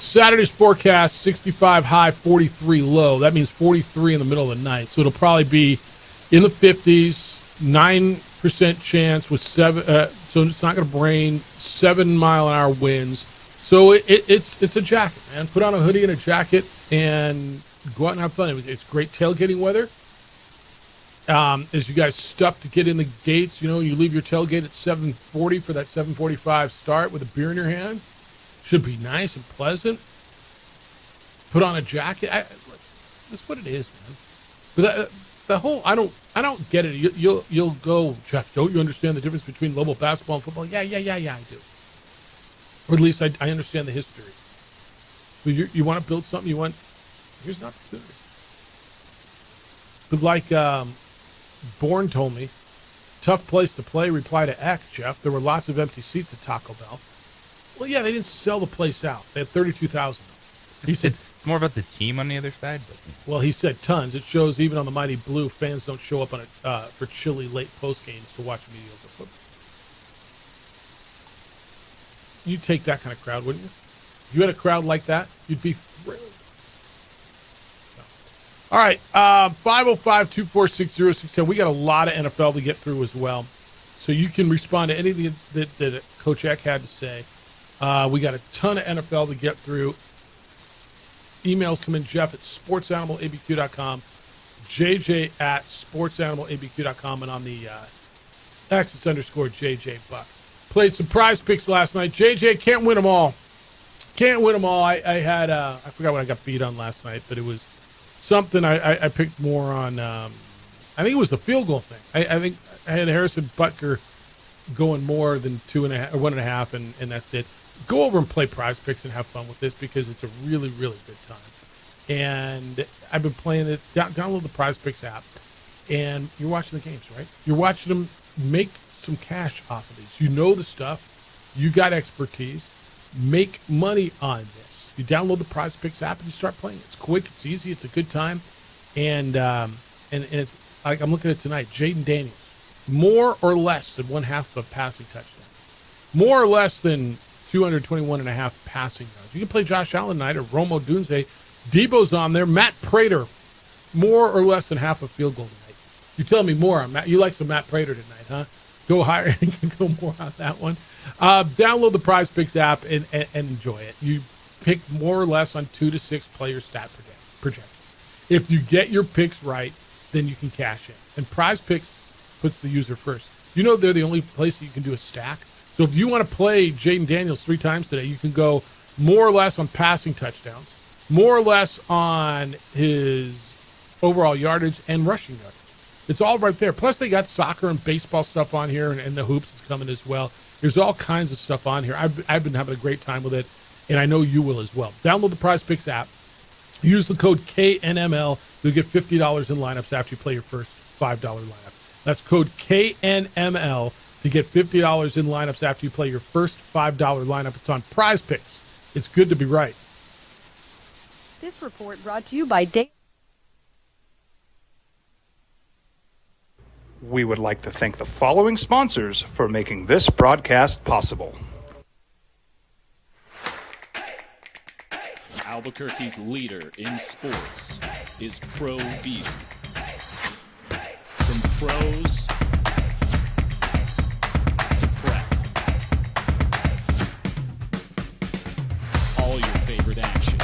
Saturday's forecast, 65 high, 43 low. That means 43 in the middle of the night. So it'll probably be in the 50s, 9% chance with 7. So it's not going to rain, 7-mile-an-hour winds. So it's a jacket, man. Put on a hoodie and a jacket and go out and have fun. It's great tailgating weather. As you guys stuff to get in the gates, you leave your tailgate at 7:40 for that 7:45 start with a beer in your hand. Should be nice and pleasant. Put on a jacket. That's what it is, man. But the whole, I don't get it. You'll go, Jeff. Don't you understand the difference between Lobo basketball and football? Yeah, I do. Or at least I understand the history. But you want to build something. Here's an opportunity. But like Bourne told me, tough place to play. Reply to Eck, Jeff. There were lots of empty seats at Taco Bell. Well, yeah, they didn't sell the place out. They had 32,000. He said it's more about the team on the other side. But. Well, he said tons. It shows even on the Mighty Blue, fans don't show up on for chilly late post games to watch mediocre football. You'd take that kind of crowd, wouldn't you? If you had a crowd like that, you'd be thrilled. All right, 505-246-0610. We got a lot of NFL to get through as well. So you can respond to anything that Coach Eck had to say. We got a ton of NFL to get through. Emails come in, Jeff at sportsanimalabq.com, JJ at sportsanimalabq.com, and on the X, it's _JJ Buck. Played some prize picks last night. JJ can't win them all. I had, I forgot what I got beat on last night, but it was something I picked more on, I I think it was the field goal thing. I think I had Harrison Butker going more than 2.5 or 1.5, and that's it. Go over and play Prize Picks and have fun with this because it's a really, really good time. And I've been playing this. Download the Prize Picks app, and you're watching the games, right? You're watching them make some cash off of these. You know the stuff. You got expertise. Make money on this. You download the Prize Picks app and you start playing. It's quick. It's easy. It's a good time. And it's like I'm looking at it tonight. Jaden Daniels, more or less than 1/2 of a passing touchdown. More or less than 221.5 passing yards. You can play Josh Allen tonight or Romo Dunze. Debo's on there. Matt Prater, more or less than half a field goal tonight. You tell me more on Matt. You like some Matt Prater tonight, huh? Go higher. You can go more on that one. Download the Prize Picks app and enjoy it. You pick more or less on 2 to 6 player stat projections. If you get your picks right, then you can cash in. And Prize Picks puts the user first. You know they're the only place that you can do a stack. So if you want to play Jaden Daniels 3 times today, you can go more or less on passing touchdowns, more or less on his overall yardage and rushing yardage. It's all right there. Plus, they got soccer and baseball stuff on here, and the hoops is coming as well. There's all kinds of stuff on here. I've been having a great time with it, and I know you will as well. Download the Prize Picks app. Use the code KNML. You'll get $50 in lineups after you play your first $5 lineup. That's code KNML to get $50 in lineups after you play your first $5 lineup. It's on Prize Picks. It's good to be right. This report brought to you by Dave. We would like to thank the following sponsors for making this broadcast possible. Albuquerque's leader in sports is ProView. From pros to prep, all your favorite action.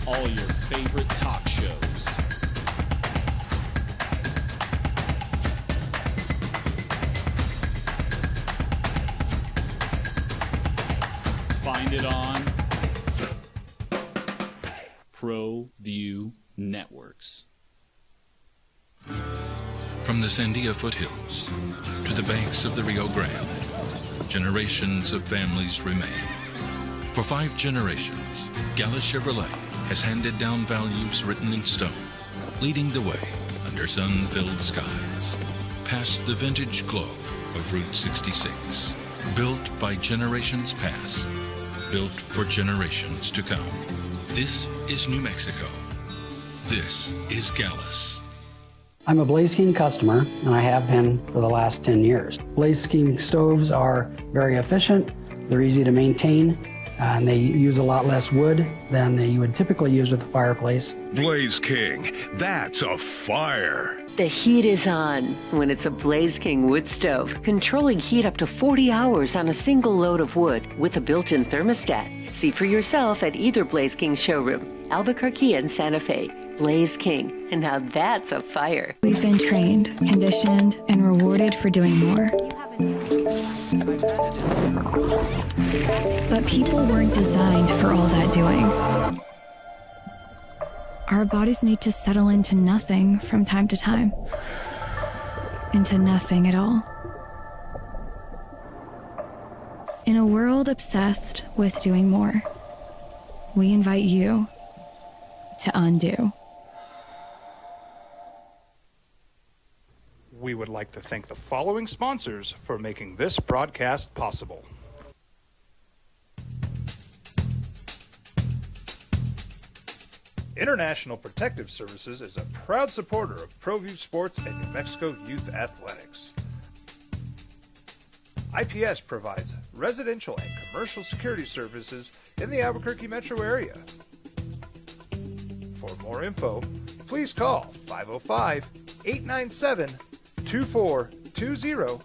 All your favorite talk shows. Find it on ProView Networks. From the Sandia foothills to the banks of the Rio Grande, generations of families remain. For 5 generations, Gallus Chevrolet has handed down values written in stone, leading the way under sun-filled skies, past the vintage glow of Route 66. Built by generations past, built for generations to come. This is New Mexico. This is Gallus. I'm a Blaze King customer, and I have been for the last 10 years. Blaze King stoves are very efficient, they're easy to maintain, and they use a lot less wood than you would typically use with a fireplace. Blaze King, that's a fire. The heat is on when it's a Blaze King wood stove, controlling heat up to 40 hours on a single load of wood with a built-in thermostat. See for yourself at either Blaze King showroom, Albuquerque and Santa Fe. Blaze King, and now that's a fire. We've been trained, conditioned, and rewarded for doing more. But people weren't designed for all that doing. Our bodies need to settle into nothing from time to time. Into nothing at all. In a world obsessed with doing more, we invite you to undo. We would like to thank the following sponsors for making this broadcast possible. International Protective Services is a proud supporter of ProView Sports and New Mexico Youth Athletics. IPS provides residential and commercial security services in the Albuquerque metro area. For more info, please call 505-897-2420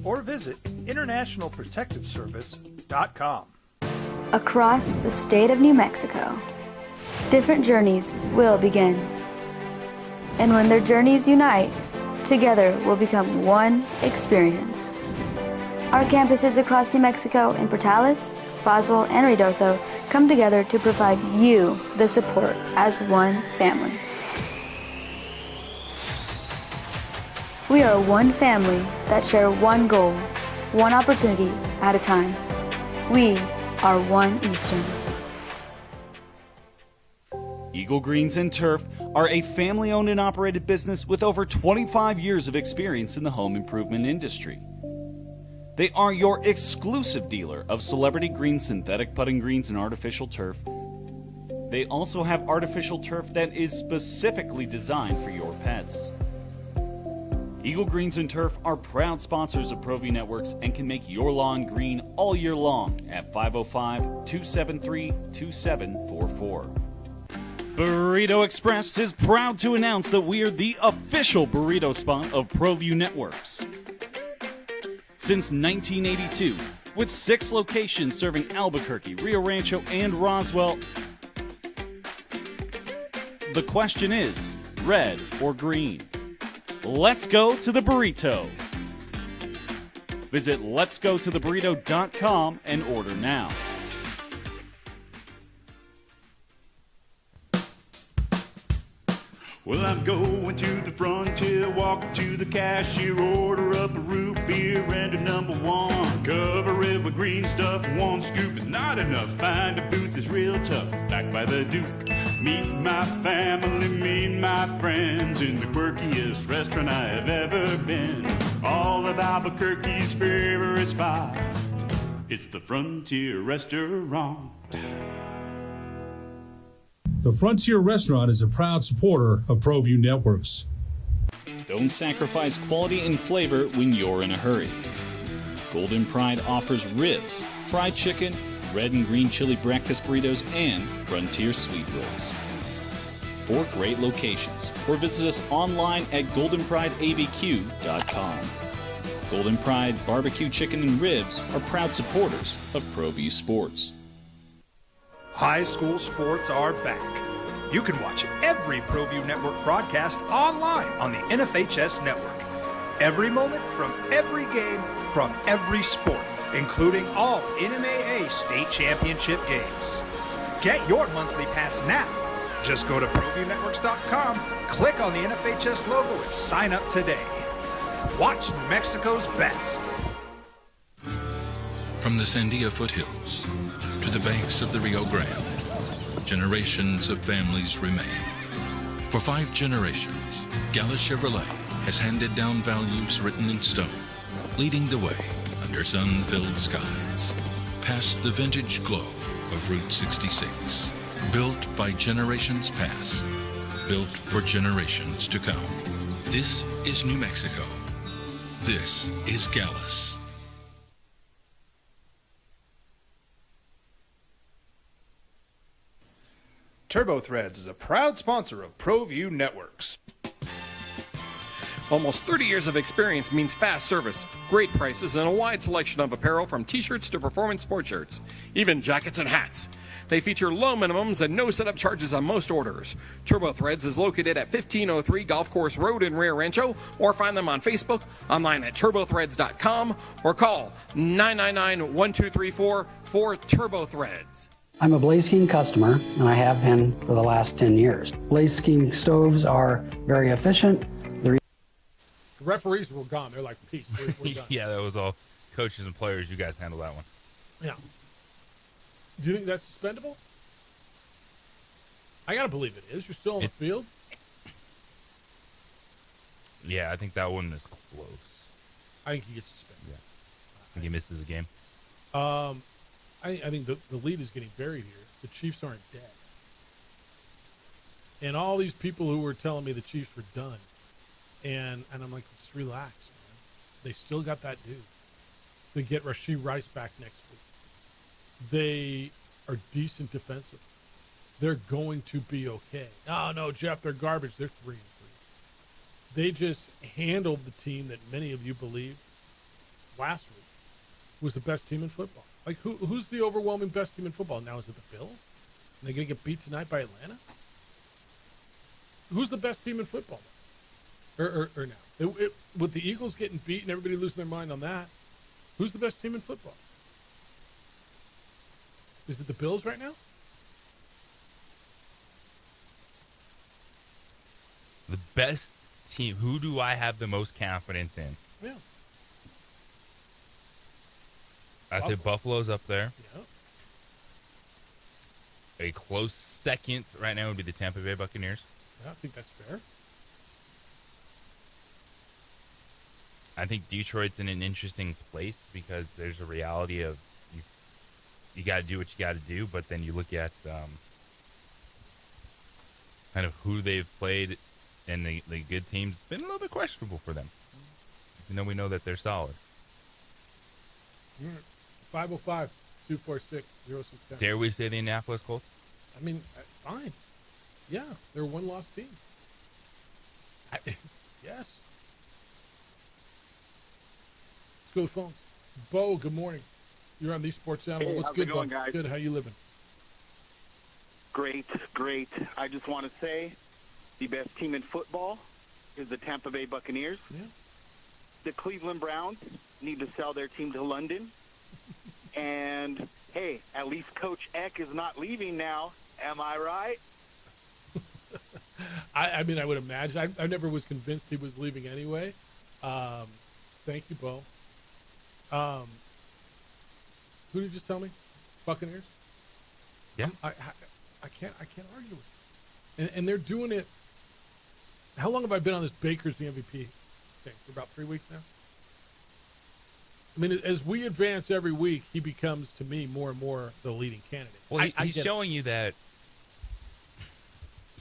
or visit internationalprotectiveservice.com. Across the state of New Mexico, different journeys will begin. And when their journeys unite, together will become one experience. Our campuses across New Mexico in Portales, Roswell, and Ruidoso come together to provide you the support as one family. We are one family that share one goal, one opportunity at a time. We are One Eastern. Eagle Greens and Turf are a family-owned and operated business with over 25 years of experience in the home improvement industry. They are your exclusive dealer of Celebrity Green synthetic putting greens and artificial turf. They also have artificial turf that is specifically designed for your pets. Eagle Greens and Turf are proud sponsors of ProView Networks and can make your lawn green all year long at 505-273-2744. Burrito Express is proud to announce that we are the official burrito spot of ProView Networks. Since 1982, with 6 locations serving Albuquerque, Rio Rancho, and Roswell, the question is, red or green? Let's go to the burrito. Visit letsgototheburrito.com and order now. Well, I'm going to the frontier, walk up to the cashier, order up a root beer and a number 1. Cover it with green stuff, 1 scoop is not enough. Find a booth is real tough, back by the Duke. Meet my family, meet my friends in the quirkiest restaurant I have ever been. All of Albuquerque's favorite spot, it's the Frontier Restaurant. The Frontier Restaurant is a proud supporter of ProView Networks. Don't sacrifice quality and flavor when you're in a hurry. Golden Pride offers ribs, fried chicken, red and green chili breakfast burritos, and Frontier sweet rolls. 4 great locations, or visit us online at goldenprideabq.com. Golden Pride Barbecue Chicken and Ribs are proud supporters of ProView Sports. High school sports are back. You can watch every ProView Network broadcast online on the NFHS network. Every moment from every game from every sport, including all NMAA state championship games. Get your monthly pass now. Just go to ProViewNetworks.com, click on the NFHS logo, and sign up today. Watch New Mexico's best. From the Sandia foothills to the banks of the Rio Grande, generations of families remain. For 5 generations, Gallus Chevrolet has handed down values written in stone, leading the way under sun-filled skies, past the vintage glow of Route 66. Built by generations past, built for generations to come. This is New Mexico. This is Gallus. TurboThreads is a proud sponsor of ProView Networks. Almost 30 years of experience means fast service, great prices, and a wide selection of apparel from t-shirts to performance sport shirts, even jackets and hats. They feature low minimums and no setup charges on most orders. TurboThreads is located at 1503 Golf Course Road in Rio Rancho, or find them on Facebook, online at turbothreads.com, or call 999-1234 for TurboThreads. I'm a Blaze King customer, and I have been for the last 10 years. Blaze King stoves are very efficient. The referees were gone. They're like, peace. We're done. Yeah, that was all coaches and players. You guys handle that one. Yeah. Do you think that's suspendable? I got to believe it is. You're still on the field. Yeah, I think that one is close. I think he gets suspended. Yeah. I think he misses a game. I think the lead is getting buried here. The Chiefs aren't dead. And all these people who were telling me the Chiefs were done. And I'm like, just relax, man. They still got that dude. They get Rashee Rice back next week. They are decent defensively. They're going to be okay. Oh, no, Jeff, they're garbage. They're 3-3. They just handled the team that many of you believed last week was the best team in football. Like, who's the overwhelming best team in football? Now, is it the Bills? Are they going to get beat tonight by Atlanta? Who's the best team in football? Or now? With the Eagles getting beat and everybody losing their mind on that, Who's the best team in football? Is it the Bills right now? The best team. Who do I have the most confidence in? Yeah. I say Buffalo's up there. Yeah. A close second right now would be the Tampa Bay Buccaneers. Yeah, I think that's fair. I think Detroit's in an interesting place because there's a reality of you got to do what you got to do, but then you look at kind of who they've played and the good teams. It's been a little bit questionable for them. Even though we know that they're solid. 505-246-0610. Dare we say the Indianapolis Colts? I mean, fine. Yeah, they're a one-loss team. Yes. Let's go to the phones. Bo, good morning. You're on the Sports Animal. Hey, What's how's good, it going, Bo? guys? Good. How you living? Great. I just want to say the best team in football is the Tampa Bay Buccaneers. Yeah. The Cleveland Browns need to sell their team to London. And, hey, at least Coach Eck is not leaving now. Am I right? I mean, I would imagine. I never was convinced he was leaving anyway. Thank you, Bo. Who did you just tell me? Buccaneers? Yeah. I can't argue with it. And they're doing it. How long have I been on this Baker's the MVP thing? For about 3 weeks now? I mean, as we advance every week, he becomes, to me, more and more the leading candidate. Well, he's showing you that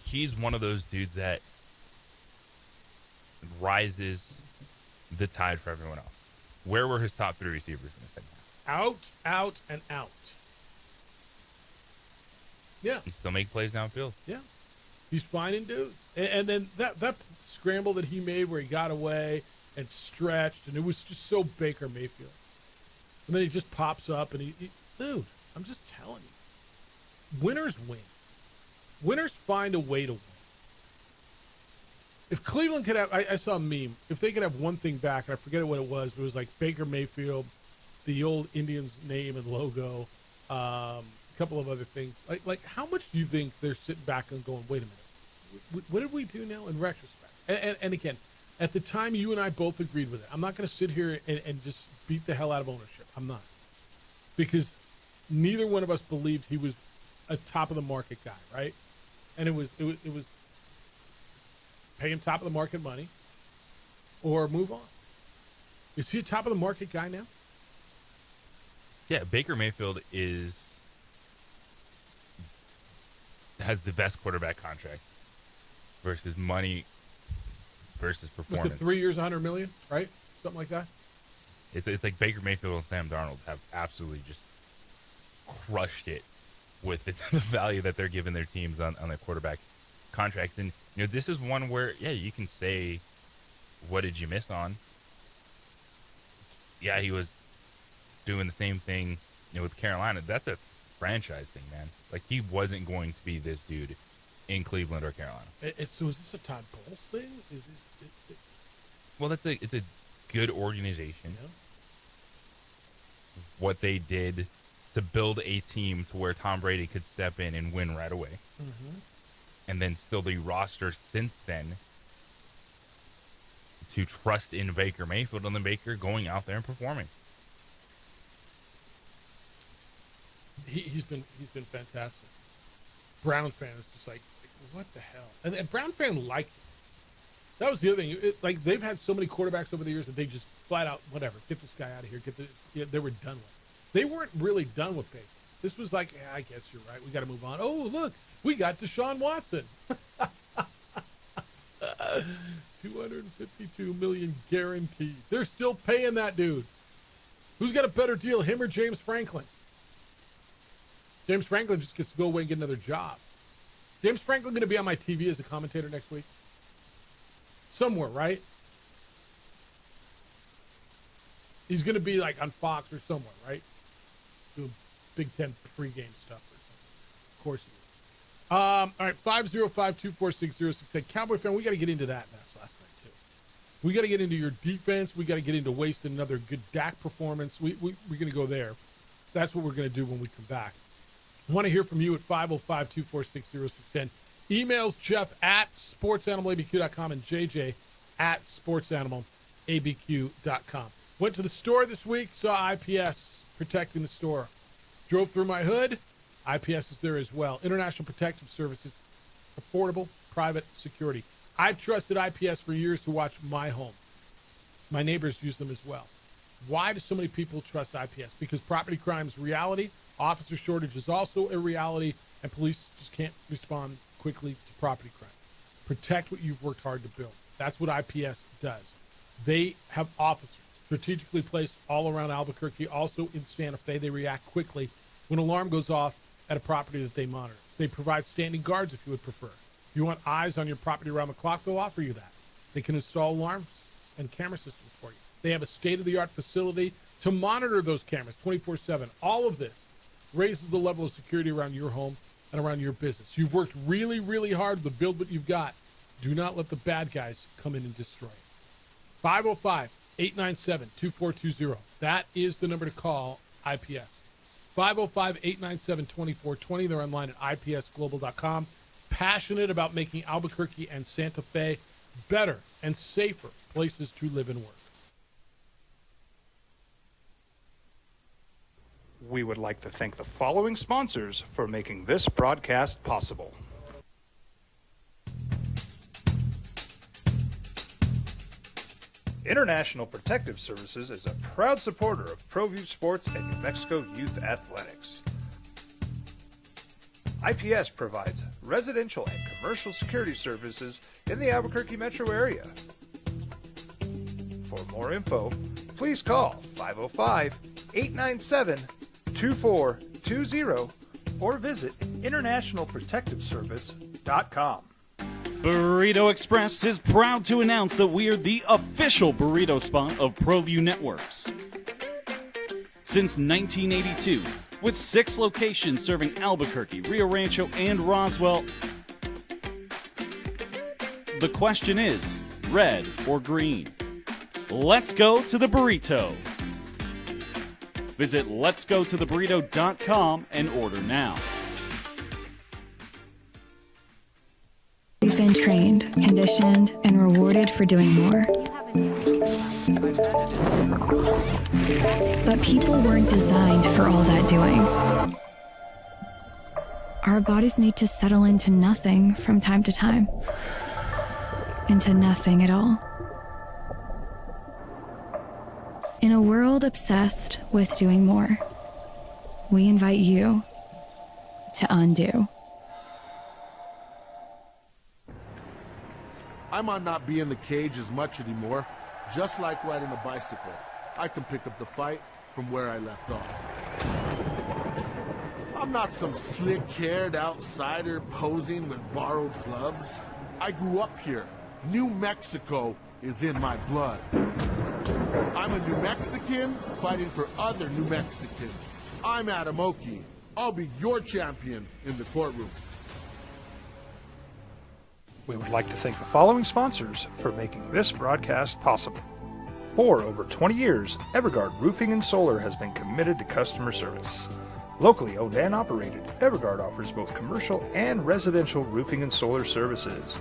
he's one of those dudes that rises the tide for everyone else. Where were his top 3 receivers in the second half? Out, and out. Yeah. He still make plays downfield. Yeah. He's finding dudes. And then that scramble that he made where he got away and stretched, and it was just so Baker Mayfield. And then he just pops up, and he dude, I'm just telling you. Winners win. Winners find a way to win. If Cleveland could have, I saw a meme, if they could have one thing back, and I forget what it was, but it was like Baker Mayfield, the old Indians name and logo, a couple of other things. Like how much do you think they're sitting back and going, wait a minute, what did we do now in retrospect? And again, at the time, you and I both agreed with it. I'm not going to sit here and just beat the hell out of ownership. I'm not. Because neither one of us believed he was a top-of-the-market guy, right? And it was pay him top-of-the-market money or move on. Is he a top-of-the-market guy now? Yeah, Baker Mayfield has the best quarterback contract versus money versus performance. Was it 3 years, $100 million, right? Something like that. It's like Baker Mayfield and Sam Darnold have absolutely just crushed it with the value that they're giving their teams on their quarterback contracts. And this is one where you can say, what did you miss on? Yeah, he was doing the same thing with Carolina. That's a franchise thing, man. Like, he wasn't going to be this dude in Cleveland or Carolina. So is this a Todd Bowles thing? Well, it's a good organization. Yeah. What they did to build a team to where Tom Brady could step in and win right away. Mm-hmm. And then still the roster since then to trust in Baker Mayfield, and then Baker going out there and performing. He's been fantastic. Brown fan is just like what the hell? And Brown fan liked it. That was the other thing. Like, they've had so many quarterbacks over the years that they just flat out, whatever, get this guy out of here. They were done with it. They weren't really done with Baker. This was like, I guess you're right. We got to move on. Oh, look, we got Deshaun Watson. $252 million guaranteed. They're still paying that dude. Who's got a better deal, him or James Franklin? James Franklin just gets to go away and get another job. James Franklin going to be on my TV as a commentator next week? Somewhere, right? He's going to be like on Fox or somewhere, right? Doing Big Ten pregame stuff or something. Of course he is. All right, 505-246-0610. Cowboy fan, we got to get into that last night, too. we got to get into your defense. We got to get into wasting another good Dak performance. We're going to go there. That's what we're going to do when we come back. I want to hear from you at 505-246-0610. Emails Jeff at sportsanimалabq.com and JJ at sportsanimалabq.com. Went to the store this week, saw IPS protecting the store. Drove through my hood. IPS is there as well. International Protective Services, affordable private security. I've trusted IPS for years to watch my home. My neighbors use them as well. Why do so many people trust IPS? Because property crime is reality, officer shortage is also a reality, and police just can't respond quickly to property crime. Protect what you've worked hard to build. That's what IPS does. They have officers strategically placed all around Albuquerque, also in Santa Fe. They react quickly when an alarm goes off at a property that they monitor. They provide standing guards if you would prefer. If you want eyes on your property around the clock, they'll offer you that. They can install alarms and camera systems for you. They have a state-of-the-art facility to monitor those cameras 24/7. All of this raises the level of security around your home and around your business. You've worked really, really hard to build what you've got. Do not let the bad guys come in and destroy it. 505-897-2420. That is the number to call IPS. 505-897-2420. They're online at ipsglobal.com. Passionate about making Albuquerque and Santa Fe better and safer places to live and work. We would like to thank the following sponsors for making this broadcast possible. International Protective Services is a proud supporter of ProView Sports and New Mexico Youth Athletics. IPS provides residential and commercial security services in the Albuquerque metro area. For more info, please call 505-897-2420 or visit internationalprotectiveservice.com. Burrito Express is proud to announce that we are the official burrito spot of ProView Networks. Since 1982, with 6 locations serving Albuquerque, Rio Rancho, and Roswell, the question is, red or green? Let's go to the burrito. Visit letsgototheburrito.com and order now. We've been trained, conditioned, and rewarded for doing more. But people weren't designed for all that doing. Our bodies need to settle into nothing from time to time. Into nothing at all. In a world obsessed with doing more, we invite you to undo. I might not be in the cage as much anymore. Just like riding a bicycle, I can pick up the fight from where I left off. I'm not some slick-haired outsider posing with borrowed gloves. I grew up here. New Mexico is in my blood. I'm a New Mexican fighting for other New Mexicans. I'm Adam Oki. I'll be your champion in the courtroom. We would like to thank the following sponsors for making this broadcast possible. For over 20 years, Evergard Roofing and Solar has been committed to customer service. Locally owned and operated, Evergard offers both commercial and residential roofing and solar services.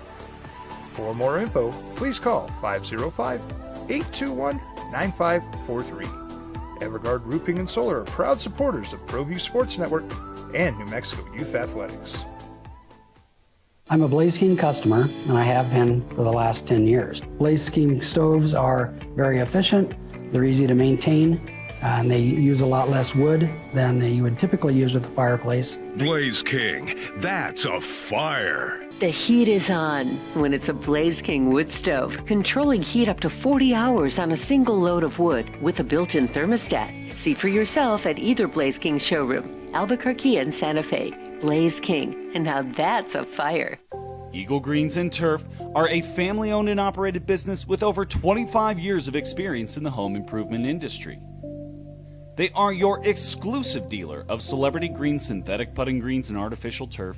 For more info, please call 505-821-9543. Evergard Roofing and Solar are proud supporters of ProView Sports Network and New Mexico Youth Athletics. I'm a Blaze King customer, and I have been for the last 10 years. Blaze King stoves are very efficient, they're easy to maintain, and they use a lot less wood than you would typically use with a fireplace. Blaze King, that's a fire. The heat is on when it's a Blaze King wood stove, controlling heat up to 40 hours on a single load of wood with a built-in thermostat. See for yourself at either Blaze King showroom, Albuquerque and Santa Fe. Blaze King, and now that's a fire. Eagle Greens and Turf are a family-owned and operated business with over 25 years of experience in the home improvement industry. They are your exclusive dealer of celebrity green, synthetic putting greens, and artificial turf.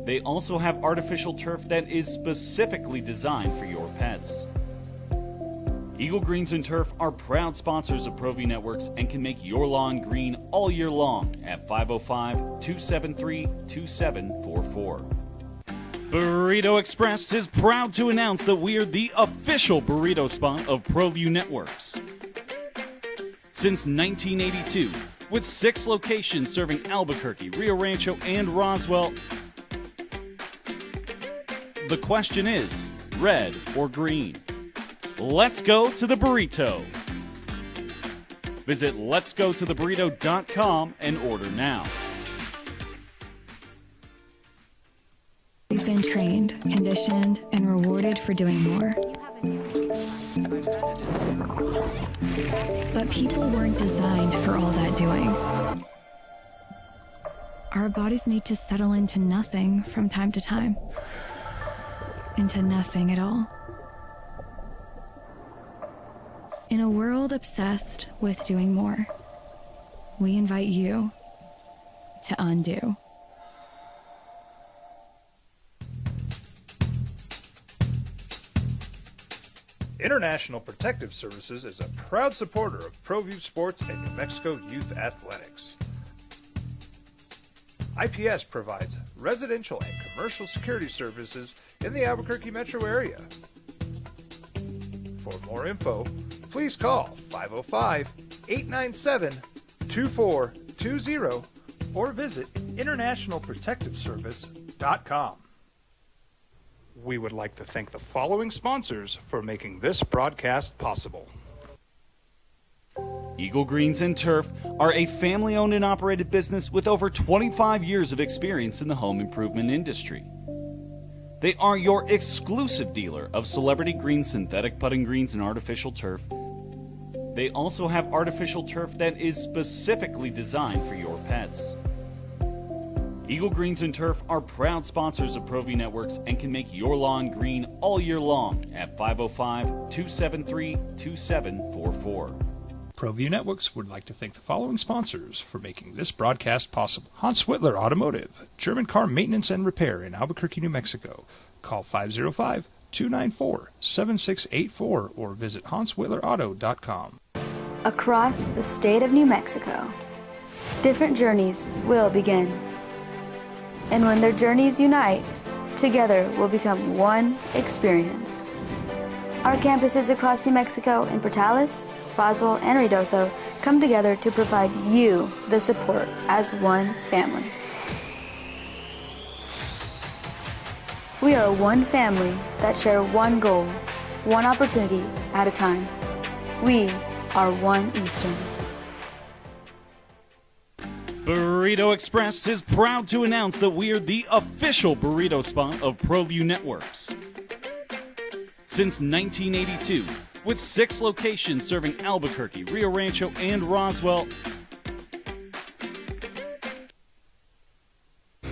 They also have artificial turf that is specifically designed for your pets. Eagle Greens and Turf are proud sponsors of ProView Networks and can make your lawn green all year long at 505-273-2744. Burrito Express is proud to announce that we are the official burrito spot of ProView Networks. Since 1982, with 6 locations serving Albuquerque, Rio Rancho, and Roswell, the question is, red or green? Let's go to the burrito. Visit letsgototheburrito.com and order now. We've been trained, conditioned, and rewarded for doing more. But people weren't designed for all that doing. Our bodies need to settle into nothing from time to time. Into nothing at all. In a world obsessed with doing more, we invite you to undo. International Protective Services is a proud supporter of ProView Sports and New Mexico Youth Athletics. IPS provides residential and commercial security services in the Albuquerque metro area. For more info, please call 505-897-2420 or visit internationalprotectiveservice.com. We would like to thank the following sponsors for making this broadcast possible. Eagle Greens and Turf are a family-owned and operated business with over 25 years of experience in the home improvement industry. They are your exclusive dealer of celebrity green, synthetic putting greens, and artificial turf. They also have artificial turf that is specifically designed for your pets. Eagle Greens and Turf are proud sponsors of ProView Networks and can make your lawn green all year long at 505-273-2744. ProView Networks would like to thank the following sponsors for making this broadcast possible. Hans Whitler Automotive, German car maintenance and repair in Albuquerque, New Mexico. Call 505-294-7684 or visit hanswhitlerauto.com. Across the state of New Mexico, different journeys will begin. And when their journeys unite, together will become one experience. Our campuses across New Mexico in Portales, Roswell, and Ruidoso come together to provide you the support as one family. We are one family that share one goal, one opportunity at a time. We are one Eastern. Burrito Express is proud to announce that we are the official burrito spot of ProView Networks. Since 1982, with 6 locations serving Albuquerque, Rio Rancho, and Roswell, I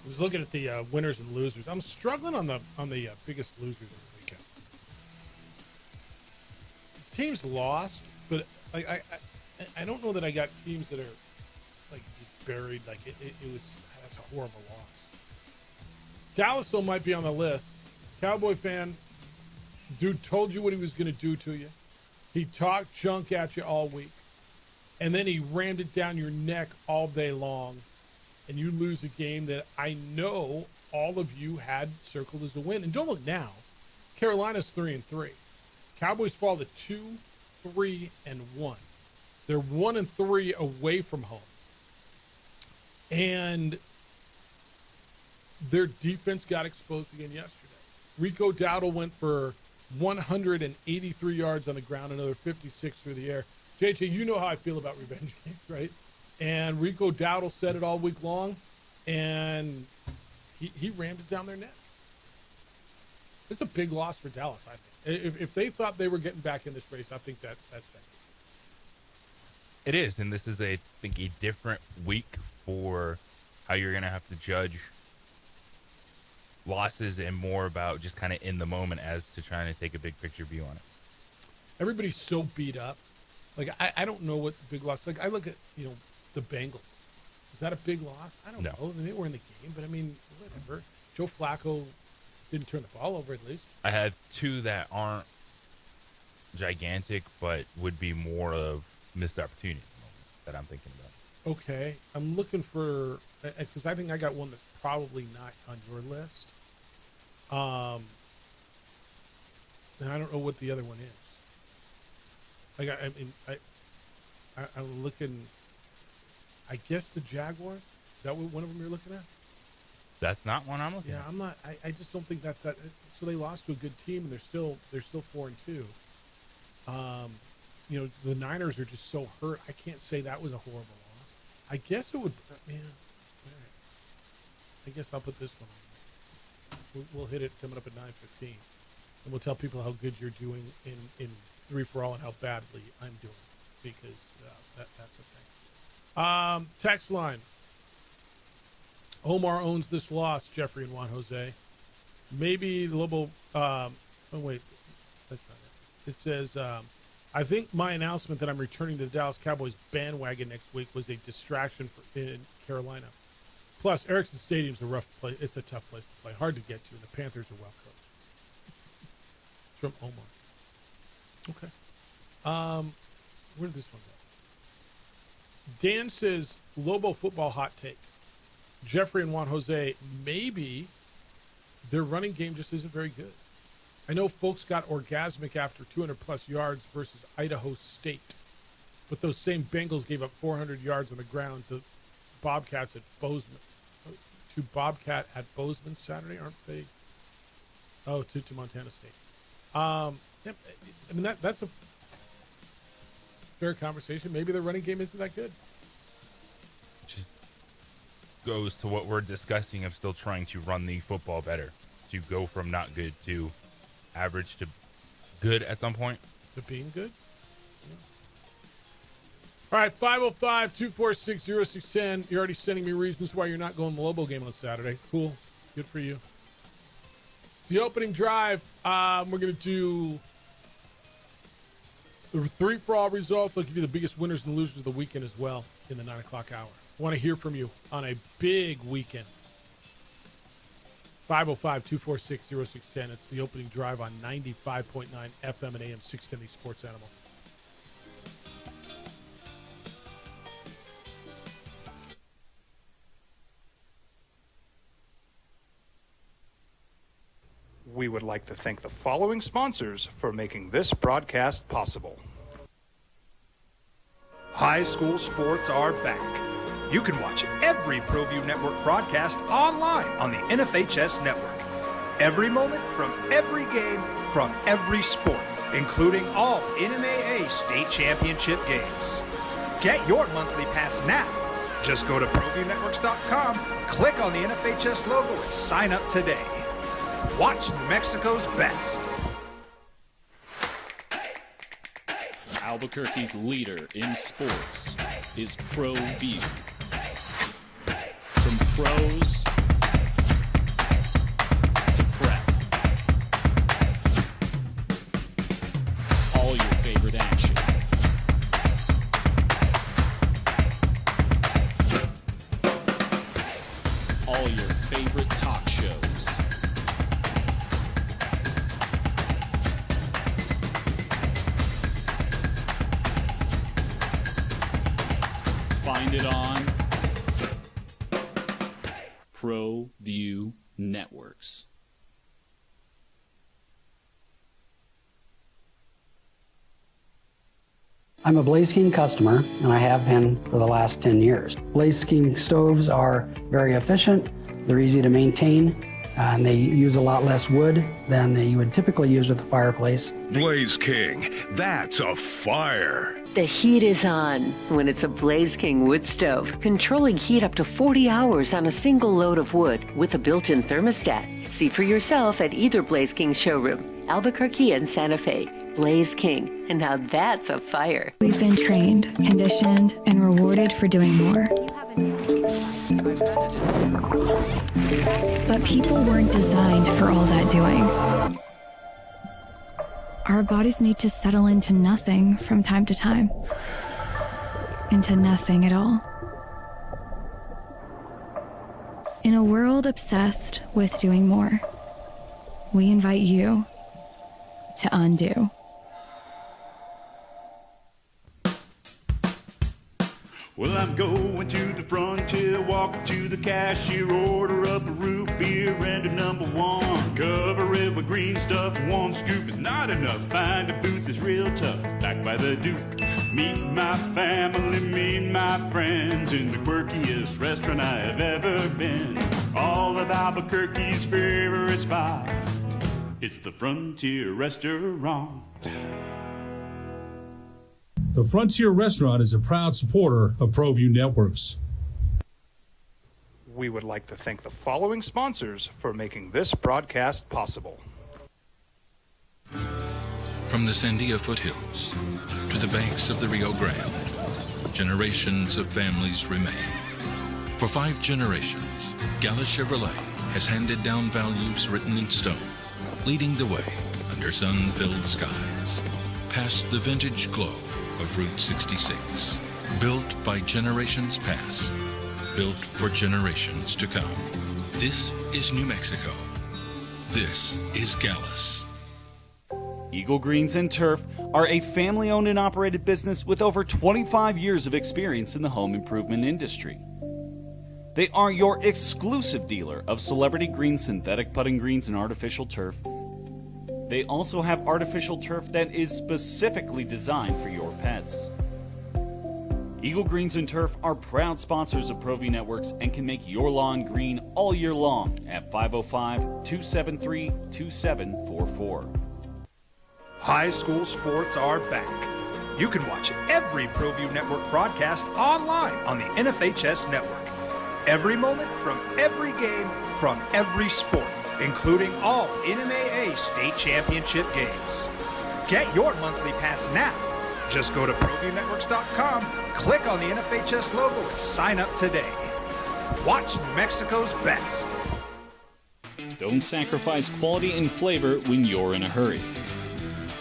was looking at the winners and losers. I'm struggling on the biggest losers of the weekend. Teams lost, but I don't know that I got teams that are like just buried. Like it was, that's a horrible loss. Dallas though might be on the list. Cowboy fan, dude told you what he was going to do to you. He talked junk at you all week, and then he rammed it down your neck all day long, and you lose a game that I know all of you had circled as a win. And don't look now, Carolina's 3-3. Cowboys fall to 2-3-1. They're 1-3 away from home. And their defense got exposed again yesterday. Rico Dowdle went for 183 yards on the ground, another 56 through the air. JJ, you know how I feel about revenge games, right? And Rico Dowdle said it all week long, and he rammed it down their neck. It's a big loss for Dallas, I think. If they thought they were getting back in this race, I think that's big. It is, and this is, I think, a different week for how you're going to have to judge losses and more about just kind of in the moment as to trying to take a big picture view on it. Everybody's so beat up. Like, I don't know what the big loss, like I look at, the Bengals. Is that a big loss? I don't know. They were in the game, but I mean, whatever. Joe Flacco didn't turn the ball over at least. I had two that aren't gigantic, but would be more of missed opportunities that I'm thinking about. Okay. I'm looking for, because I think I got one that's probably not on your list. And I don't know what the other one is. I'm looking, I guess the Jaguars. Is that what one of them you're looking at? That's not one I'm looking at. Yeah, I'm not. I just don't think that's that. So they lost to a good team, and they're still 4-2. You know, the Niners are just so hurt. I can't say that was a horrible loss. I guess it would. Man, all right. I guess I'll put this one on. We'll hit it coming up at 9:15, and we'll tell people how good you're doing in 3-for-all and how badly I'm doing, because that's the thing. Text line. Omar owns this loss, Jeffrey and Juan Jose. Maybe the Lobo. Oh, wait. That's not it. It says, I think my announcement that I'm returning to the Dallas Cowboys bandwagon next week was a distraction in Carolina. Plus, Erickson Stadium's a rough place. It's a tough place to play. Hard to get to, and the Panthers are well coached. From Omar. Okay. Where did this one go? Dan says, Lobo football hot take. Jeffrey and Juan Jose, maybe their running game just isn't very good. I know folks got orgasmic after 200-plus yards versus Idaho State, but those same Bengals gave up 400 yards on the ground to Bobcat at Bozeman Saturday, aren't they? Oh, to Montana State. I mean, that's a fair conversation. Maybe their running game isn't that good. Just goes to what we're discussing of still trying to run the football better, to go from not good to average to good at some point. To being good? Yeah. All right, 505-246-0610. You're already sending me reasons why you're not going to the Lobo game on Saturday. Cool. Good for you. It's the opening drive. We're going to do the 3-for-all results. I'll give you the biggest winners and losers of the weekend as well in the 9 o'clock hour. I want to hear from you on a big weekend. 505-246-0610. It's the opening drive on 95.9 FM and AM 610 Sports Animal. We would like to thank the following sponsors for making this broadcast possible. High school sports are back. You can watch every ProView Network broadcast online on the NFHS Network. Every moment from every game from every sport, including all NMAA state championship games. Get your monthly pass now. Just go to ProViewNetworks.com, click on the NFHS logo, and sign up today. Watch New Mexico's best. Albuquerque's leader in sports is ProView. From pros to prep, all your favorite action. All your favorite talk shows. Find it on ProView Networks. I'm a Blaze King customer, and I have been for the last 10 years. Blaze King stoves are very efficient, they're easy to maintain, and they use a lot less wood than you would typically use with a fireplace. Blaze King, that's a fire. The heat is on when it's a Blaze King wood stove, controlling heat up to 40 hours on a single load of wood with a built-in thermostat. See for yourself at either Blaze King showroom, Albuquerque and Santa Fe. Blaze King, and now that's a fire. We've been trained, conditioned, and rewarded for doing more. But people weren't designed for all that doing. Our bodies need to settle into nothing from time to time. Into nothing at all. In a world obsessed with doing more, we invite you to undo. Well, I'm going to the frontier, walk up to the cashier, order up a root beer and a number one. Cover it with green stuff, one scoop is not enough. Find a booth is real tough, back by the Duke. Meet my family, meet my friends in the quirkiest restaurant I have ever been. All of Albuquerque's favorite spot, it's the Frontier Restaurant. The Frontier Restaurant is a proud supporter of ProView Networks. We would like to thank the following sponsors for making this broadcast possible. From the Sandia foothills to the banks of the Rio Grande, generations of families remain. For 5 generations, Gallus Chevrolet has handed down values written in stone, leading the way under sun-filled skies, past the vintage glow of Route 66. Built by generations past, built for generations to come. This is New Mexico. This is Gallus. Eagle Greens and Turf are a family-owned and operated business with over 25 years of experience in the home improvement industry. They are your exclusive dealer of celebrity green, synthetic putting greens, and artificial turf. They also have artificial turf that is specifically designed for your pets. Eagle Greens and Turf are proud sponsors of ProView Networks and can make your lawn green all year long at 505-273-2744. High school sports are back. You can watch every ProView Network broadcast online on the NFHS Network. Every moment from every game from every sport, including all NMAA state championship games. Get your monthly pass now. Just go to ProViewNetworks.com, click on the NFHS logo, and sign up today. Watch New Mexico's best. Don't sacrifice quality and flavor when you're in a hurry.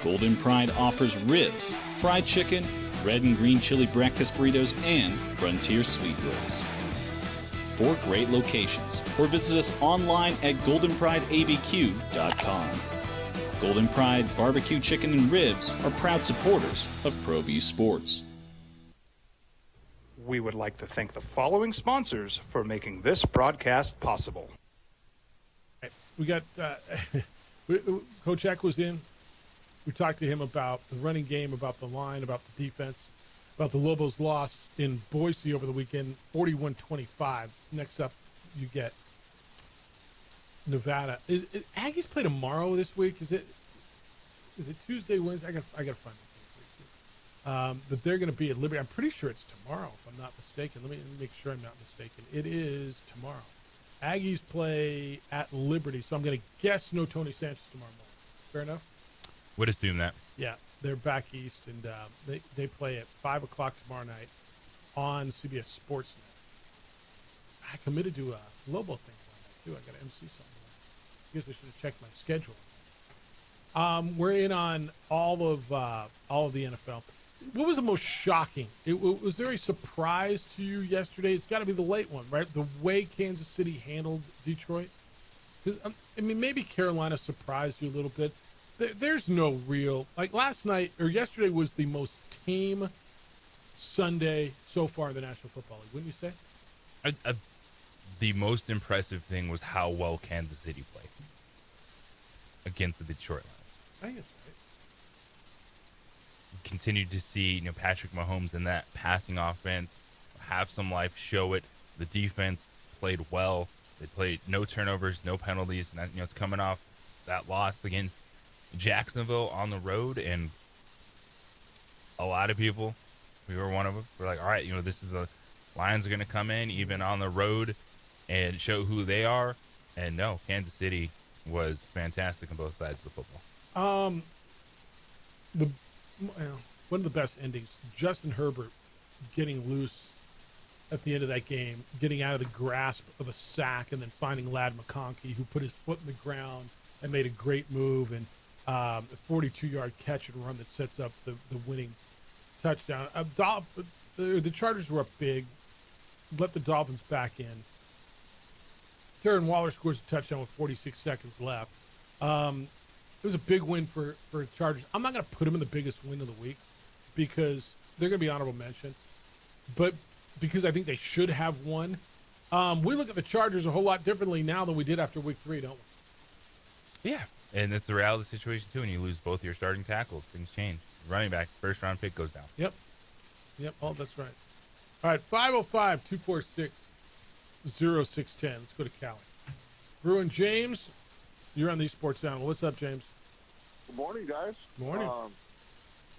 Golden Pride offers ribs, fried chicken, red and green chili breakfast burritos, and Frontier sweet rolls. 4 great locations, or visit us online at goldenprideabq.com. Golden Pride Barbecue Chicken and Ribs are proud supporters of ProView Sports. We would like to thank the following sponsors for making this broadcast possible. We got Coach Eck was in. We talked to him about the running game, about the line, about the defense, about the Lobos' loss in Boise over the weekend, 41-25. Next up, you get Nevada. Is Aggies play tomorrow this week? Is it Tuesday, Wednesday? I got to find it. But they're going to be at Liberty. I'm pretty sure it's tomorrow, if I'm not mistaken. Let me make sure I'm not mistaken. It is tomorrow. Aggies play at Liberty, so I'm going to guess no Tony Sanchez tomorrow morning. Fair enough? Would assume that. Yeah, they're back east, and they play at 5 o'clock tomorrow night on CBS Sports Net. I committed to a Lobo thing tomorrow night, too. I got to MC something. I guess I should have checked my schedule. We're in on all of the NFL. What was the most shocking? Was there a surprise to you yesterday? It's got to be the late one, right? The way Kansas City handled Detroit. Because I mean, maybe Carolina surprised you a little bit. There's no real, like last night or yesterday was the most tame Sunday so far in the National Football League, wouldn't you say? The most impressive thing was how well Kansas City played against the Detroit Lions. I think that's right. Continued to see, Patrick Mahomes in that passing offense have some life, show it. The defense played well. They played no turnovers, no penalties, and it's coming off that loss against Jacksonville on the road, and a lot of people, we were one of them, we're like, all right, this is Lions are going to come in even on the road and show who they are. And no, Kansas City was fantastic on both sides of the football. One of the best endings, Justin Herbert getting loose at the end of that game, getting out of the grasp of a sack, and then finding Ladd McConkey, who put his foot in the ground and made a great move, and a 42-yard catch and run that sets up the winning touchdown. The Chargers were up big, let the Dolphins back in. Darren Waller scores a touchdown with 46 seconds left. It was a big win for the Chargers. I'm not going to put them in the biggest win of the week because they're going to be honorable mention, but because I think they should have won. We look at the Chargers a whole lot differently now than we did after week 3, don't we? Yeah, and it's the reality of the situation, too. When you lose both your starting tackles, things change. Running back, first-round pick goes down. Yep. Oh, that's right. All right, 505-246-0610. Let's go to Cali. Bruin James, you're on the Sports Channel. What's up, James? Good morning, guys. Morning.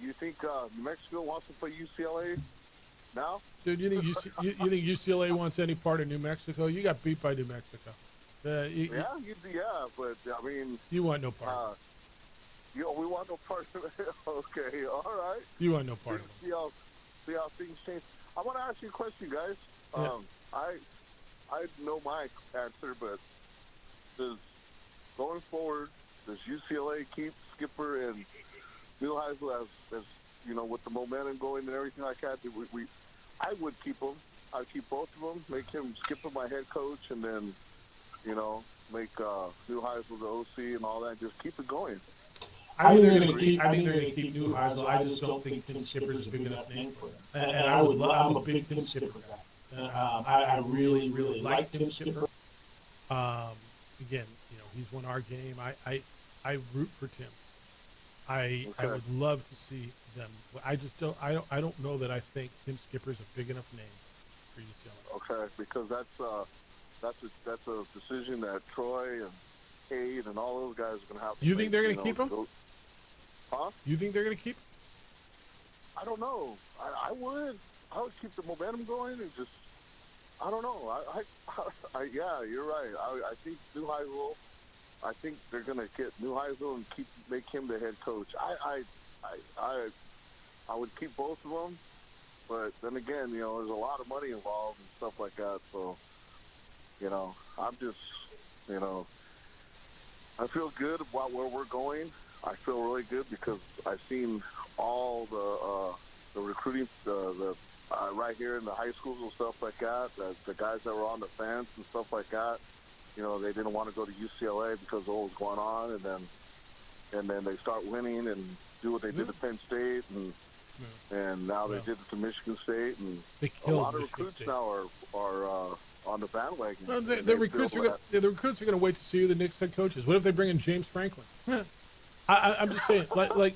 You think New Mexico wants to play UCLA now? Dude, you think UCLA wants any part of New Mexico? You got beat by New Mexico. But I mean, you want no part. We want no part of it. Okay, all right. You want no part of it. See how things change. I want to ask you a question, guys. Yeah. I know my answer, but going forward, does UCLA keep Skipper and Neuheisel as with the momentum going and everything like that? I would keep them. I'd keep both of them. Make him Skipper my head coach, and then make Neuheisel the OC and all that. Just keep it going. I think they're going to keep Neuheisel. I just don't think Tim Skipper is a big enough name for them. And I'm a big Tim Skipper guy. I really, really like Tim Skipper. Again, he's won our game. I root for Tim. I would love to see them. I just don't. I don't know that I think Tim Skipper is a big enough name for UCLA. Okay, because that's a decision that Troy and Cade and all those guys are going to have to You think they're going to keep him? Huh? You think they're going to keep him? I don't know. I would keep the momentum going and just. I don't know. Yeah, you're right. I think Neuheisel. I think they're going to get Neuheisel and make him the head coach. I would keep both of them, but then again, there's a lot of money involved and stuff like that. So, I'm just, I feel good about where we're going. I feel really good because I've seen all the recruiting, the right here in the high schools and stuff like that. The guys that were on the fence and stuff like that. They didn't want to go to UCLA because of what was going on, and then they start winning and do what they did at Penn State, and now they did it to Michigan State, and a lot of recruits now are on the bandwagon. Well, the recruits are going to wait to see who the next head coach is. What if they bring in James Franklin? I'm just saying, like.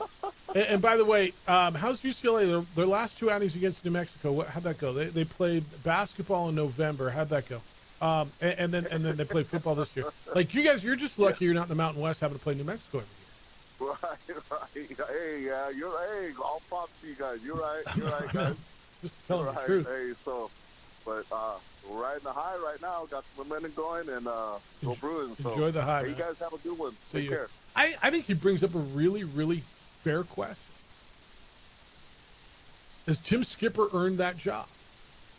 And by the way, how's UCLA? Their last 2 outings against New Mexico. How'd that go? They played basketball in November. How'd that go? And then they played football this year. Like you guys, you're just lucky you're not in the Mountain West having to play New Mexico every year. Right. Hey, yeah, all props to you guys. You're right, guys. Just telling the truth. Hey, but we're riding the high right now. Got the momentum going, and go Bruins. So, enjoy the high. Hey, you guys have a good one. Take care. I think he brings up a really, really fair question. Has Tim Skipper earned that job?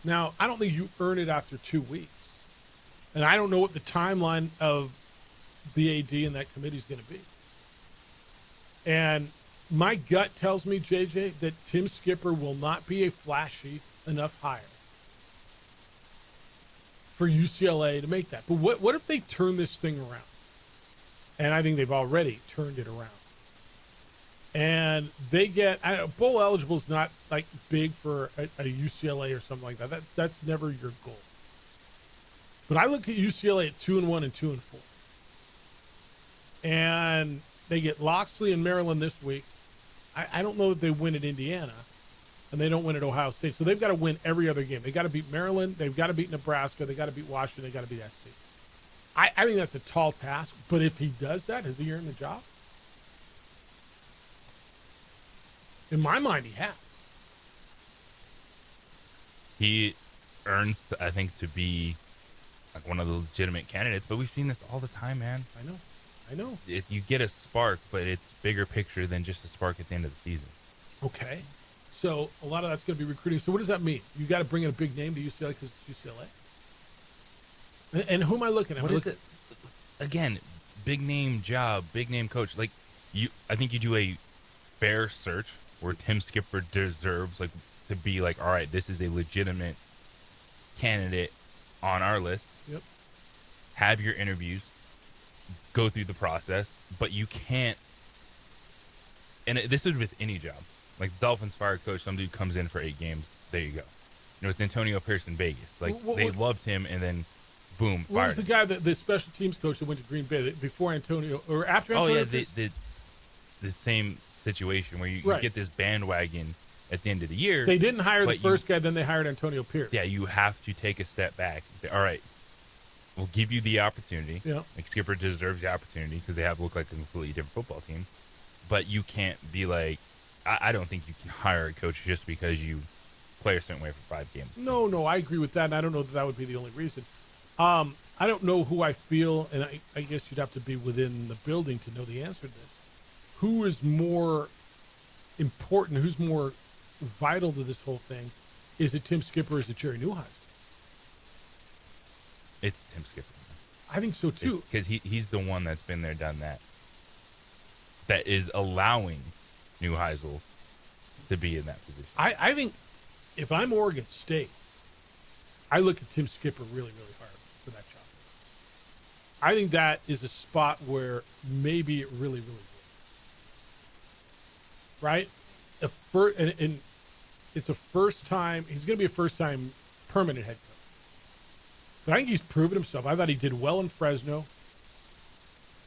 Now, I don't think you earn it after 2 weeks. And I don't know what the timeline of the AD and that committee is going to be. And my gut tells me, JJ, that Tim Skipper will not be a flashy enough hire for UCLA to make that. But what if they turn this thing around? And I think they've already turned it around. And they get, bowl eligible is not like big for a UCLA or something like that. That's never your goal. But I look at UCLA at 2-1 and 2-4. And they get Loxley and Maryland this week. I don't know that they win at Indiana, and they don't win at Ohio State. So they've got to win every other game. They've got to beat Maryland. They've got to beat Nebraska. They've got to beat Washington. They've got to beat SC. I think that's a tall task. But if he does that, has he earned the job? In my mind, he has. He earns, I think, to be like one of the legitimate candidates. But we've seen this all the time, man. I know. You get a spark, but it's bigger picture than just a spark at the end of the season. Okay. So a lot of that's going to be recruiting. So what does that mean? You got to bring in a big name to UCLA because it's UCLA? And who am I looking at? What is it? Again, big name job, big name coach. Like I think you do a fair search where Tim Skipper deserves to be like, all right, this is a legitimate candidate on our list. Yep. have your interviews, go through the process, but you can't. And this is with any job. Like Dolphins fire coach, some dude comes in for 8 games. There you go. It's Antonio Pierce in Vegas. Like they loved him, and then boom, what was fired the guy the special teams coach that went to Green Bay before Antonio or after Antonio? Oh yeah, the same situation where you get this bandwagon at the end of the year. They didn't hire the first guy, then they hired Antonio Pierce. Yeah, you have to take a step back. All right, we'll give you the opportunity. Yeah, like Skipper deserves the opportunity because they have looked like a completely different football team. But you can't be like, I don't think you can hire a coach just because you play a certain way for 5 games. No, I agree with that, and I don't know that would be the only reason. I don't know who I feel, and I guess you'd have to be within the building to know the answer to this. Who is more important, who's more vital to this whole thing? Is it Tim Skipper or is it Jerry Neuheisel? It's Tim Skipper. I think so, too. Because he's the one that's been there, done that. That is allowing Neuheisel to be in that position. I think if I'm Oregon State, I look at Tim Skipper really, really hard for that job. I think that is a spot where maybe it really, really works. Right? And it's a first time, he's going to be a first time permanent head coach. But I think he's proven himself. I thought he did well in Fresno.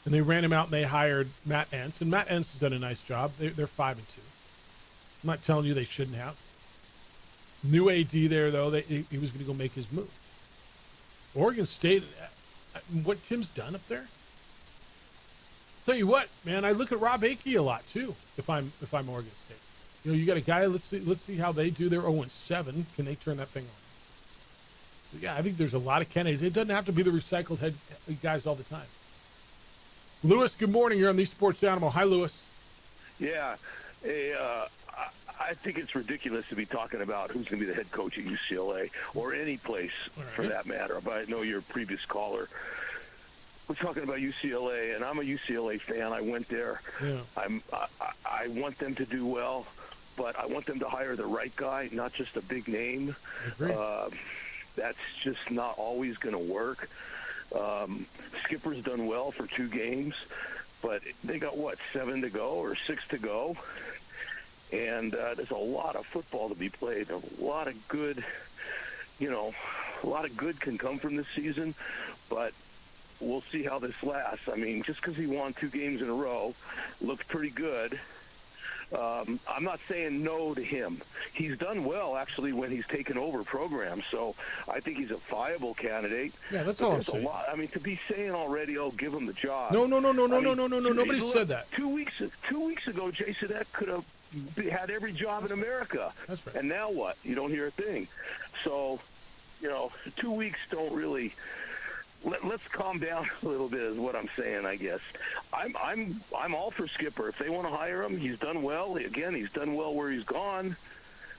And they ran him out and they hired Matt Entz. And Matt Entz has done a nice job. They're 5-2. I'm not telling you they shouldn't have. New AD there, though, he was going to go make his move. Oregon State, what Tim's done up there. Tell you what, man, I look at Rob Akey a lot too. If I'm Oregon State, you got a guy. Let's see how they do. They're 0-7. Can they turn that thing on? Yeah, I think there's a lot of candidates. It doesn't have to be the recycled head guys all the time. Lewis, good morning. You're on the Sports Animal. Hi, Lewis. Yeah. I think it's ridiculous to be talking about who's going to be the head coach at UCLA or any place for that matter. But I know you're a previous caller. We're talking about UCLA, and I'm a UCLA fan. I went there. Yeah. I want them to do well, but I want them to hire the right guy, not just a big name. That's just not always going to work. Skipper's done well for 2 games, but they got, 7 to go or 6 to go? And there's a lot of football to be played. A lot of good, a lot of good can come from this season, but we'll see how this lasts. I mean, just because he won 2 games in a row, looked pretty good. I'm not saying no to him. He's done well, actually, when he's taken over programs, so I think he's a viable candidate. Yeah, that's all I'm saying. A lot. I mean, to be saying already, give him the job. No. Nobody said that. 2 weeks ago, Jason Eck could have had every job in America. That's right. And now what? You don't hear a thing. So, 2 weeks don't really. Let's calm down a little bit is what I'm saying, I guess. I'm all for Skipper. If they want to hire him, he's done well. Again, he's done well where he's gone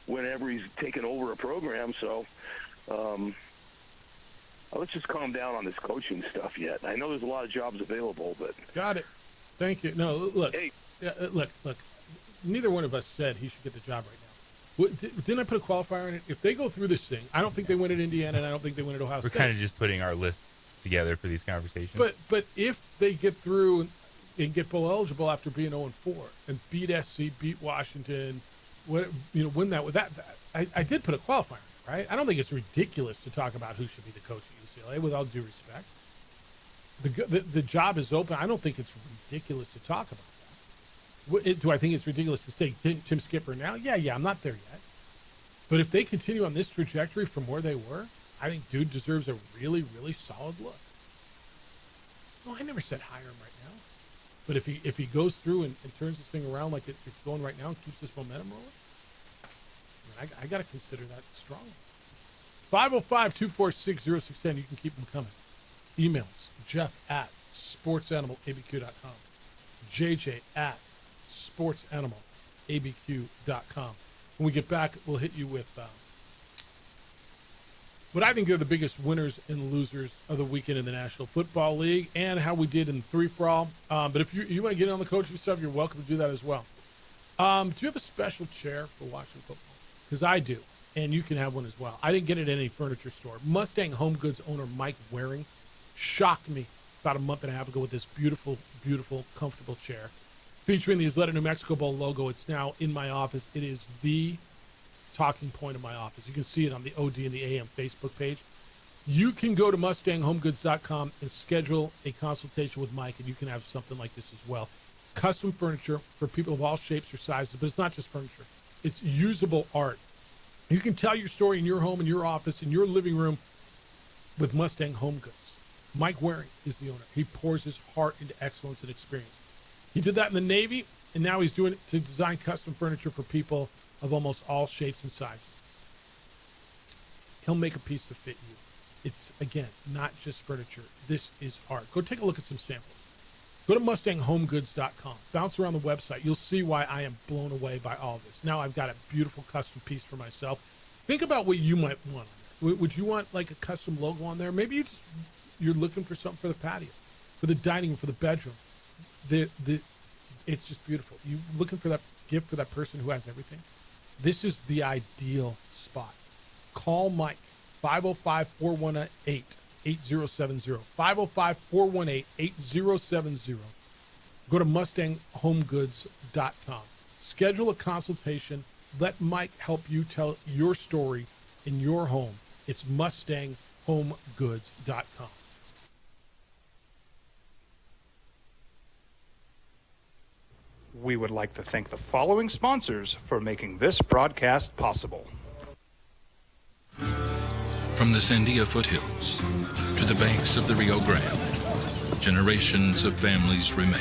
whenever he's taken over a program. So let's just calm down on this coaching stuff yet. I know there's a lot of jobs available, but... Got it. Thank you. No, look. Hey. Look. Neither one of us said he should get the job right now. Didn't I put a qualifier on it? If they go through this thing, I don't think they win at Indiana, and I don't think they win at Ohio State. We're kind of just putting our lists together for these conversations. But if they get through and get bowl eligible after being 0-4 and beat SC, beat Washington, win that with that, I did put a qualifier, right? I don't think it's ridiculous to talk about who should be the coach at UCLA, with all due respect. The job is open. I don't think it's ridiculous to talk about that. Do I think it's ridiculous to say Tim Skipper now? Yeah, I'm not there yet. But if they continue on this trajectory from where they were, I think dude deserves a really, really solid look. No, I never said hire him right now. But if he goes through and turns this thing around like it's going right now and keeps this momentum rolling, I got to consider that strong. 505-246-0610. You can keep them coming. Emails, Jeff@sportsanimалabq.com. JJ @sportsanimалabq.com. When we get back, we'll hit you with what I think are the biggest winners and losers of the weekend in the National Football League and how we did in 3-for-all. But if you want to get on the coaching stuff, you're welcome to do that as well. Do you have a special chair for watching football? Because I do, and you can have one as well. I didn't get it at any furniture store. Mustang Home Goods owner Mike Waring shocked me about a month and a half ago with this beautiful, beautiful, comfortable chair featuring the Isleta New Mexico Bowl logo. It's now in my office. It is the talking point of my office. You can see it on the OD and the AM Facebook page. You can go to MustangHomeGoods.com and schedule a consultation with Mike, and you can have something like this as well. Custom furniture for people of all shapes or sizes, but it's not just furniture. It's usable art. You can tell your story in your home, in your office, in your living room with Mustang Home Goods. Mike Waring is the owner. He pours his heart into excellence and experience. He did that in the Navy, and now he's doing it to design custom furniture for people of almost all shapes and sizes. He'll make a piece to fit you. It's, again, not just furniture. This is art. Go take a look at some samples. Go to MustangHomeGoods.com. Bounce around the website. You'll see why I am blown away by all this. Now I've got a beautiful custom piece for myself. Think about what you might want on there. Would you want like a custom logo on there? Maybe you're looking for something for the patio, for the dining room, for the bedroom. It's just beautiful. You looking for that gift for that person who has everything? This is the ideal spot. Call Mike. 505-418-8070. 505-418-8070. Go to MustangHomeGoods.com. Schedule a consultation. Let Mike help you tell your story in your home. It's MustangHomeGoods.com. We would like to thank the following sponsors for making this broadcast possible. From the Sandia foothills to the banks of the Rio Grande, generations of families remain.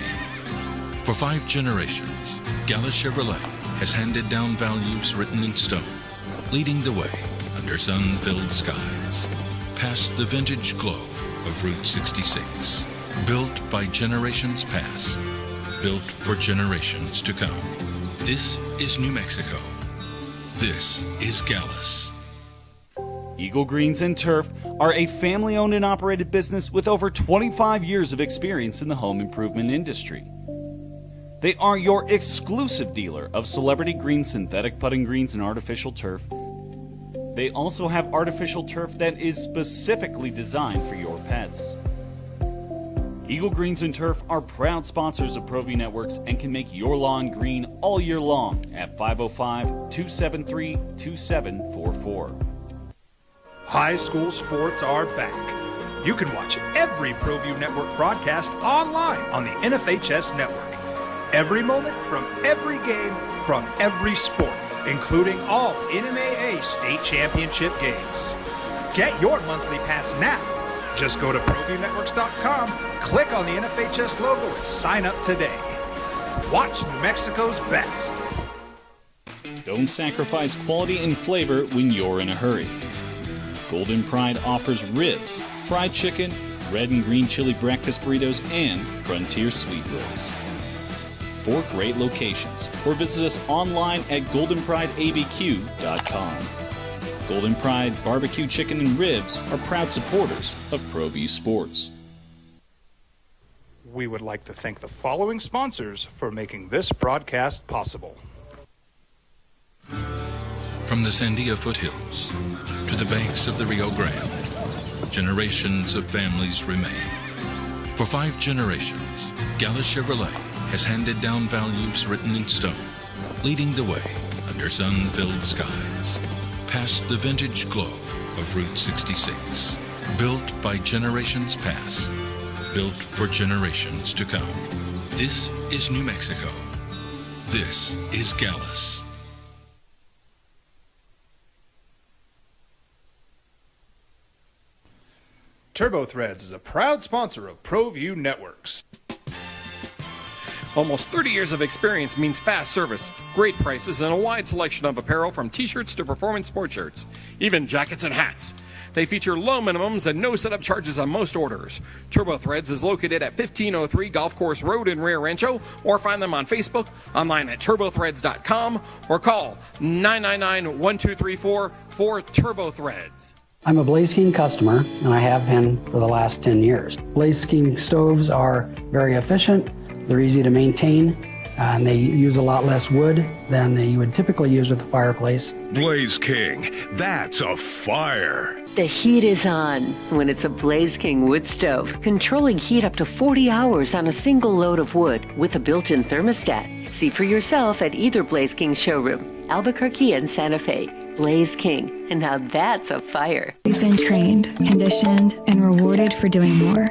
For 5 generations, Gallus Chevrolet has handed down values written in stone, leading the way under sun-filled skies, past the vintage glow of Route 66, built by generations past, built for generations to come. This is New Mexico. This is Gallus. Eagle Greens and Turf are a family-owned and operated business with over 25 years of experience in the home improvement industry. They are your exclusive dealer of celebrity green, synthetic putting greens, and artificial turf. They also have artificial turf that is specifically designed for your pets. Eagle Greens and Turf are proud sponsors of ProView Networks and can make your lawn green all year long at 505-273-2744. High school sports are back. You can watch every ProView Network broadcast online on the NFHS network. Every moment from every game from every sport, including all NMAA state championship games. Get your monthly pass now. Just go to ProViewNetworks.com, click on the NFHS logo, and sign up today. Watch New Mexico's best. Don't sacrifice quality and flavor when you're in a hurry. Golden Pride offers ribs, fried chicken, red and green chili breakfast burritos, and frontier sweet rolls. 4 great locations, or visit us online at goldenprideabq.com. Golden Pride Barbecue Chicken and Ribs are proud supporters of ProView Sports. We would like to thank the following sponsors for making this broadcast possible. From the Sandia foothills to the banks of the Rio Grande, generations of families remain. For 5 generations, Gallus Chevrolet has handed down values written in stone, leading the way under sun-filled skies, past the vintage glow of Route 66, built by generations past, built for generations to come. This is New Mexico. This is Gallus. TurboThreads is a proud sponsor of ProView Networks. Almost 30 years of experience means fast service, great prices, and a wide selection of apparel from t-shirts to performance sport shirts, even jackets and hats. They feature low minimums and no setup charges on most orders. TurboThreads is located at 1503 Golf Course Road in Rio Rancho, or find them on Facebook, online at turbothreads.com, or call 999-1234 for TurboThreads. I'm a Blaze King customer, and I have been for the last 10 years. Blaze King stoves are very efficient, they're easy to maintain, and they use a lot less wood than you would typically use with a fireplace. Blaze King, that's a fire. The heat is on when it's a Blaze King wood stove, controlling heat up to 40 hours on a single load of wood with a built-in thermostat. See for yourself at either Blaze King showroom, Albuquerque and Santa Fe. Blaze King, and now that's a fire. We've been trained, conditioned, and rewarded for doing more.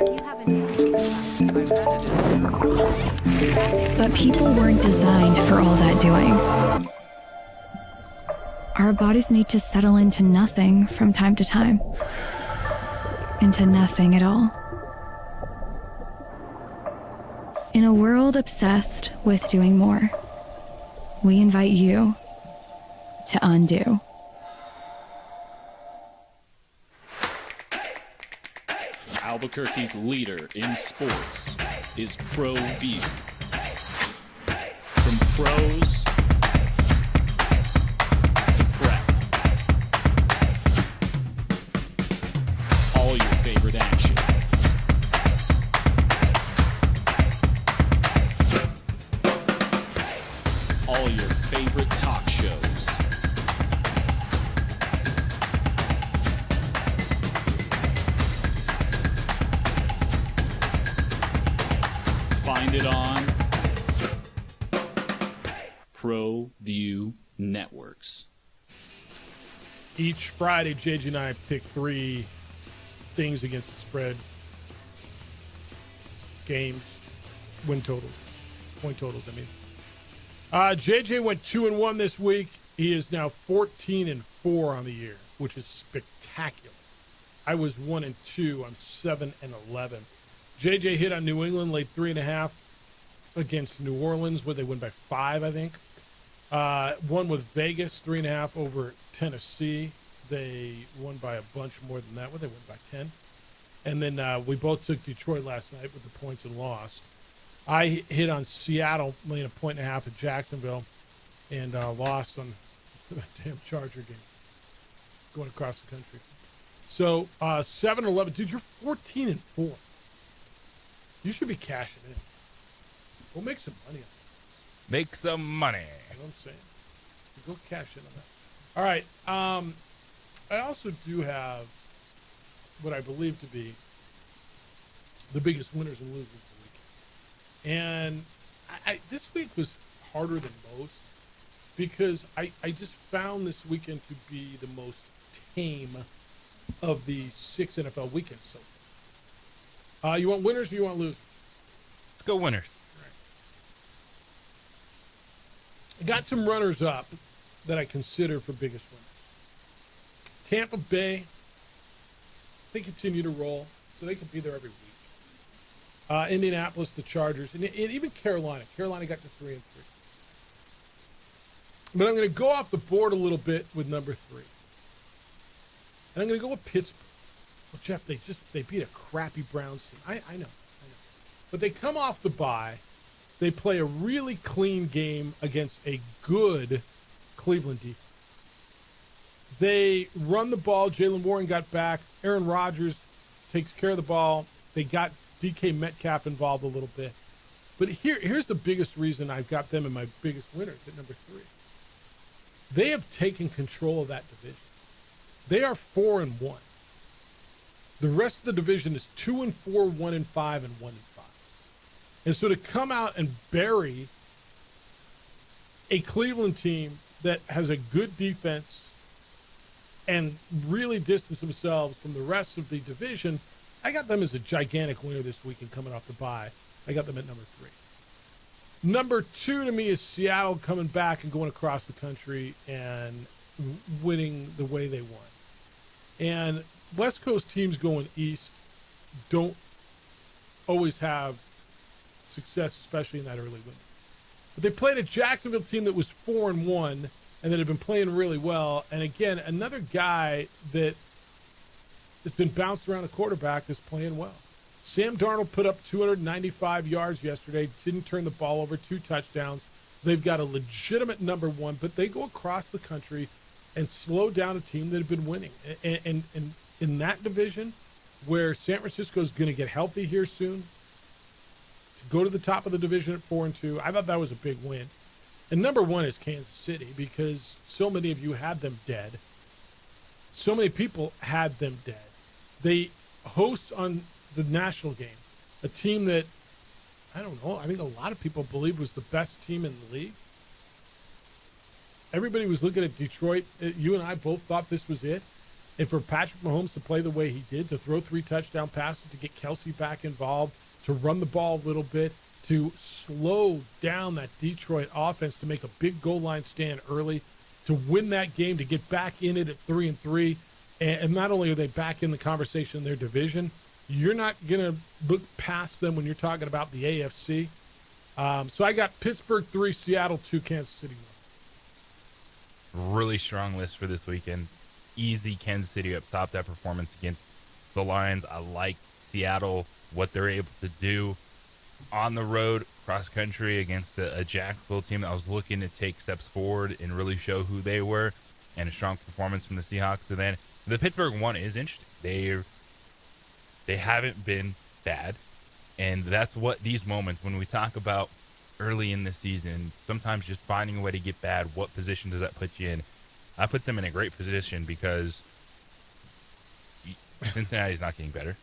But people weren't designed for all that doing. Our bodies need to settle into nothing from time to time. Into nothing at all. In a world obsessed with doing more, we invite you to undo. Albuquerque's leader in sports is ProView. From pros to prep, all your favorite action. All your favorite talk shows. Find it on ProView Networks. Each Friday, JJ and I pick 3 things against the spread. Games, win totals, point totals, I mean. JJ went 2-1 this week. He is now 14-4 on the year, which is spectacular. I was 1-2. I'm 7-11. JJ hit on New England, laid 3.5 against New Orleans, where they win by 5, I think. Won with Vegas, 3.5 over Tennessee. They won by a bunch more than that. Well, they won by 10. And then we both took Detroit last night with the points and lost. I hit on Seattle, laying 1.5 at Jacksonville, and lost on that damn Charger game going across the country. So 7-11. Dude, you're 14-4. You should be cashing in. We'll make some money on it. Make some money. You know what I'm saying? Go cash in on that. All right. I also do have what I believe to be the biggest winners and losers of the week. And this week was harder than most because I just found this weekend to be the most tame of the 6 NFL weekends so far. You want winners or you want losers? Let's go winners. I got some runners up that I consider for biggest winners. Tampa Bay, they continue to roll, so they can be there every week. Indianapolis, the Chargers, and even Carolina. Carolina got to 3-3. But I'm going to go off the board a little bit with number 3. And I'm going to go with Pittsburgh. Well, Jeff, they beat a crappy Browns team. I know. But they come off the bye. They play a really clean game against a good Cleveland defense. They run the ball. Jaylen Warren got back. Aaron Rodgers takes care of the ball. They got DK Metcalf involved a little bit. But here's the biggest reason I've got them in my biggest winners at number 3. They have taken control of that division. They are 4-1. The rest of the division is 2-4, 1-5, and 1-5. And so to come out and bury a Cleveland team that has a good defense and really distance themselves from the rest of the division, I got them as a gigantic winner this weekend coming off the bye. I got them at number 3. Number 2 to me is Seattle coming back and going across the country and winning the way they won. And West Coast teams going east don't always have success, especially in that early win. But they played a Jacksonville team that was 4-1 and that had been playing really well. And again, another guy that has been bounced around a quarterback that's playing well. Sam Darnold put up 295 yards yesterday, didn't turn the ball over, 2 touchdowns. They've got a legitimate number 1, but they go across the country and slow down a team that had been winning. And in that division, where San Francisco is going to get healthy here soon, to go to the top of the division at 4-2. I thought that was a big win. And number 1 is Kansas City because so many of you had them dead. So many people had them dead. They host on the national game a team that, I don't know, I think a lot of people believe was the best team in the league. Everybody was looking at Detroit. You and I both thought this was it. And for Patrick Mahomes to play the way he did, to throw 3 touchdown passes, to get Kelsey back involved, to run the ball a little bit, to slow down that Detroit offense, to make a big goal line stand early, to win that game, to get back in it at 3-3. And not only are they back in the conversation in their division, you're not going to look past them when you're talking about the AFC. So I got Pittsburgh 3, Seattle 2, Kansas City 1. Really strong list for this weekend. Easy Kansas City up top. That performance against the Lions. I like Seattle, what they're able to do on the road, cross country against a Jacksonville team that was looking to take steps forward and really show who they were, and a strong performance from the Seahawks. And then the Pittsburgh one is interesting. They haven't been bad, and that's what these moments, when we talk about early in the season, sometimes just finding a way to get bad, what position does that put you in? That puts them in a great position because Cincinnati's not getting better.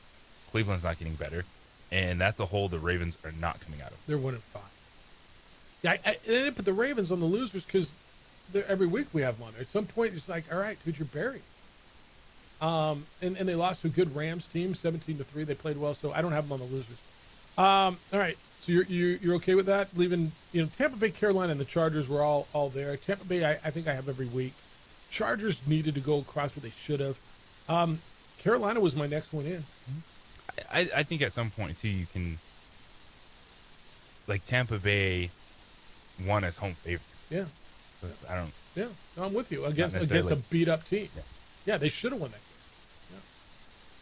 Cleveland's not getting better. And that's a hole the Ravens are not coming out of. They're 1-5. Yeah, I didn't put the Ravens on the losers because every week we have one. At some point, it's like, all right, dude, you're buried. And they lost to a good Rams team, 17-3. They played well, so I don't have them on the losers. All right, so you're okay with that? Leaving, Tampa Bay, Carolina, and the Chargers were all there. Tampa Bay, I think I have every week. Chargers needed to go across what they should have. Carolina was my next one in. I think at some point, too, you can, like, Tampa Bay won as home favorite. Yeah. So I don't. Yeah, no, I'm with you. Against a beat-up team. Yeah, they should have won that game. Yeah.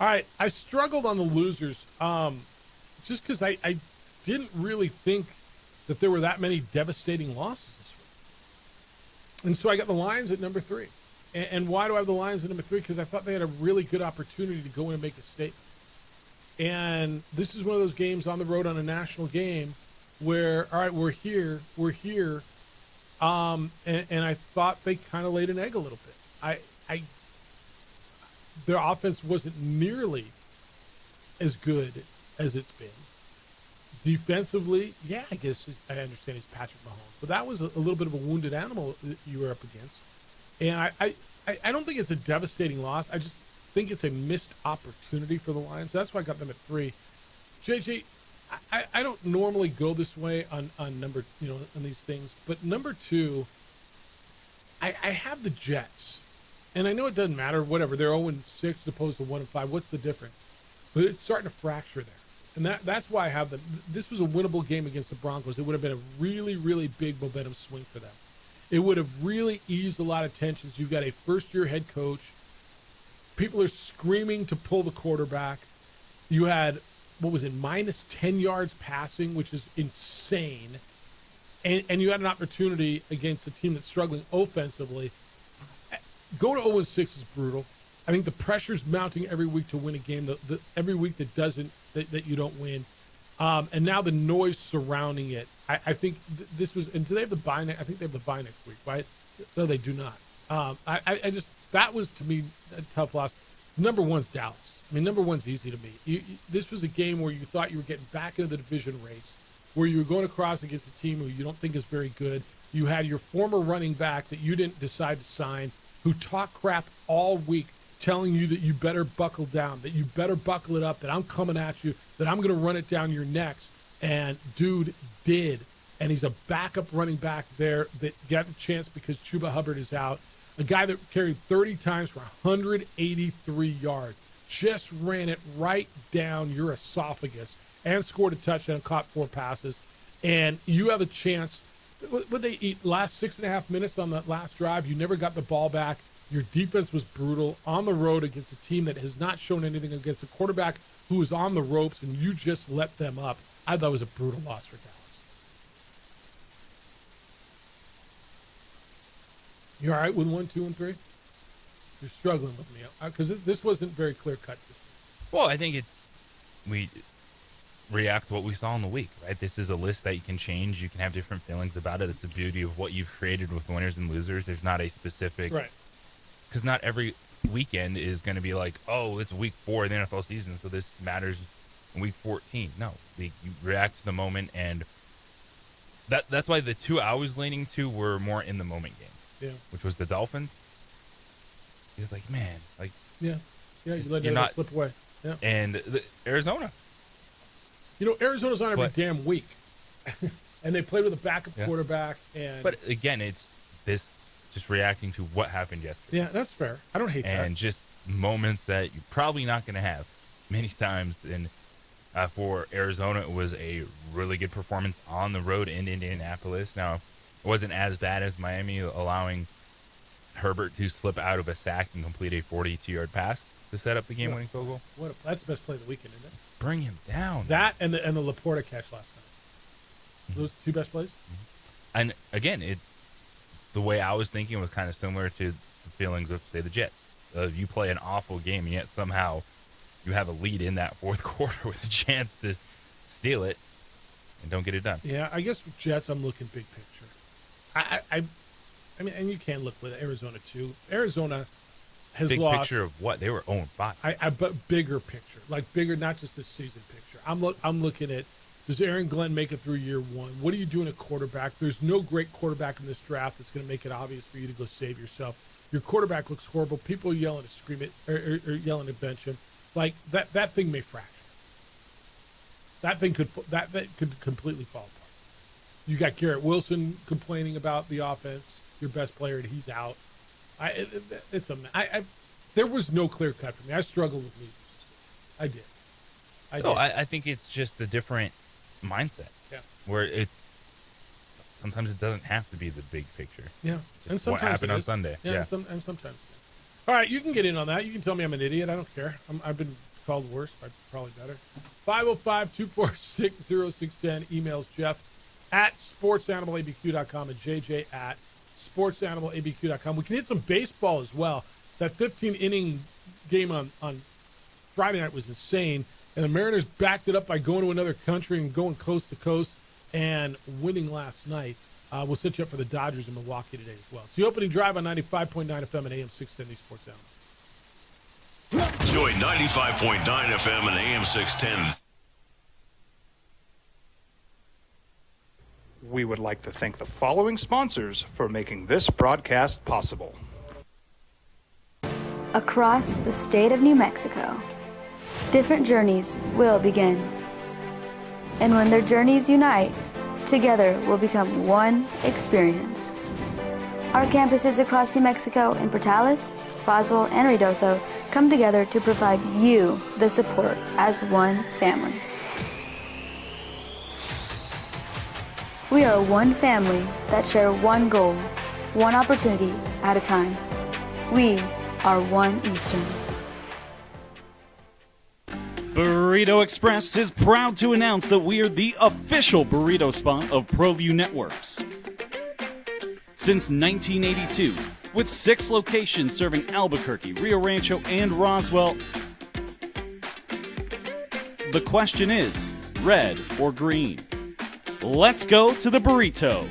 All right, I struggled on the losers just because I didn't really think that there were that many devastating losses this week. And so I got the Lions at number 3. And why do I have the Lions at number 3? Because I thought they had a really good opportunity to go in and make a statement. And this is one of those games on the road on a national game where, all right, we're here. And I thought they kind of laid an egg a little bit. Their offense wasn't nearly as good as it's been. Defensively, yeah, I guess I understand he's Patrick Mahomes, but that was a little bit of a wounded animal that you were up against. And I don't think it's a devastating loss. I just think it's a missed opportunity for the Lions. That's why I got them at 3. JJ, I don't normally go this way on number, on these things, but number 2, I have the Jets. And I know it doesn't matter, whatever. They're 0-6 as opposed to 1-5. What's the difference? But it's starting to fracture there. And that's why I have them. This was a winnable game against the Broncos. It would have been a really, really big momentum swing for them. It would have really eased a lot of tensions. You've got a first-year head coach. People are screaming to pull the quarterback. You had, minus 10 yards passing, which is insane. And you had an opportunity against a team that's struggling offensively. Going to 0-6 is brutal. I think the pressure's mounting every week to win a game. Every week that you don't win. And now the noise surrounding it. I think this was, and do they have the bye next? I think they have the bye next week, right? No, they do not. That was, to me, a tough loss. Number 1's Dallas. I mean, number 1's easy to me. This was a game where you thought you were getting back into the division race, where you were going across against a team who you don't think is very good. You had your former running back that you didn't decide to sign, who talked crap all week, telling you that you better buckle down, that you better buckle it up, that I'm coming at you, that I'm going to run it down your necks. And dude did. And he's a backup running back there that got the chance because Chuba Hubbard is out. A guy that carried 30 times for 183 yards. Just ran it right down your esophagus and scored a touchdown, caught 4 passes. And you have a chance. What they eat last 6.5 minutes on that last drive, you never got the ball back. Your defense was brutal on the road against a team that has not shown anything, against a quarterback who was on the ropes, and you just let them up. I thought it was a brutal loss for Dallas. You all right with 1, 2, and 3? You're struggling with me because this wasn't very clear cut. Well, I think we react to what we saw in the week, right? This is a list that you can change. You can have different feelings about it. It's the beauty of what you've created with winners and losers. There's not a specific, right? Because not every weekend is going to be like, oh, it's week 4 of the NFL season, so this matters in week 14. No, you react to the moment, and that's why the 2 I was leaning to were more in the moment game, which was the Dolphins. He was like, man, like, you let that slip away. Yeah, and Arizona. You know, Arizona's on every damn week, and they played with a backup quarterback. But again, it's this just reacting to what happened yesterday. Yeah, that's fair. I don't hate that. And just moments that you're probably not going to have many times. And for Arizona, it was a really good performance on the road in Indianapolis. Now, it wasn't as bad as Miami, allowing Herbert to slip out of a sack and complete a 42-yard pass to set up the game-winning field goal. That's the best play of the weekend, isn't it? Bring him down. That and the Laporta catch last night. Those 2 best plays. And again, the way I was thinking was kind of similar to the feelings of, say, the Jets. You play an awful game, and yet somehow you have a lead in that fourth quarter with a chance to steal it and don't get it done. Yeah, I guess with Jets, I'm looking big picture. I mean, and you can look with Arizona too. Arizona has big lost. Picture of what? They were 0-5. But bigger picture, like bigger, not just the season picture. I'm looking at, does Aaron Glenn make it through year 1? What are you doing at quarterback? There's no great quarterback in this draft that's going to make it obvious for you to go save yourself. Your quarterback looks horrible. People are yelling to scream it or yelling to bench him. Like that thing may fracture. That thing could completely fall apart. You got Garrett Wilson complaining about the offense, your best player, and he's out. There was no clear cut for me. I struggled with leaders. I did. I think it's just a different mindset. Yeah. Where sometimes it doesn't have to be the big picture. Yeah. And sometimes what happened on Sunday. Yeah. And sometimes. All right, you can get in on that. You can tell me I'm an idiot. I don't care. I've been called worse, but probably better. 505-246-0610. Emails Jeff at sportsanimалabq.com and JJ at sportsanimалabq.com. We can hit some baseball as well. That 15-inning game on Friday night was insane, and the Mariners backed it up by going to another country and going coast to coast and winning last night. We'll set you up for the Dodgers in Milwaukee today as well. It's the opening drive on 95.9 FM and AM 610 Sports Animal. Join 95.9 FM and AM 610. We would like to thank the following sponsors for making this broadcast possible. Across the state of New Mexico, different journeys will begin. And when their journeys unite, together will become one experience. Our campuses across New Mexico in Portales, Boswell, and Ruidoso come together to provide you the support as one family. We are one family that share one goal, one opportunity at a time. We are One Eastern. Burrito Express is proud to announce that we are the official burrito spot of ProView Networks. Since 1982, with 6 locations serving Albuquerque, Rio Rancho, and Roswell, the question is, red or green? Let's go to the burrito.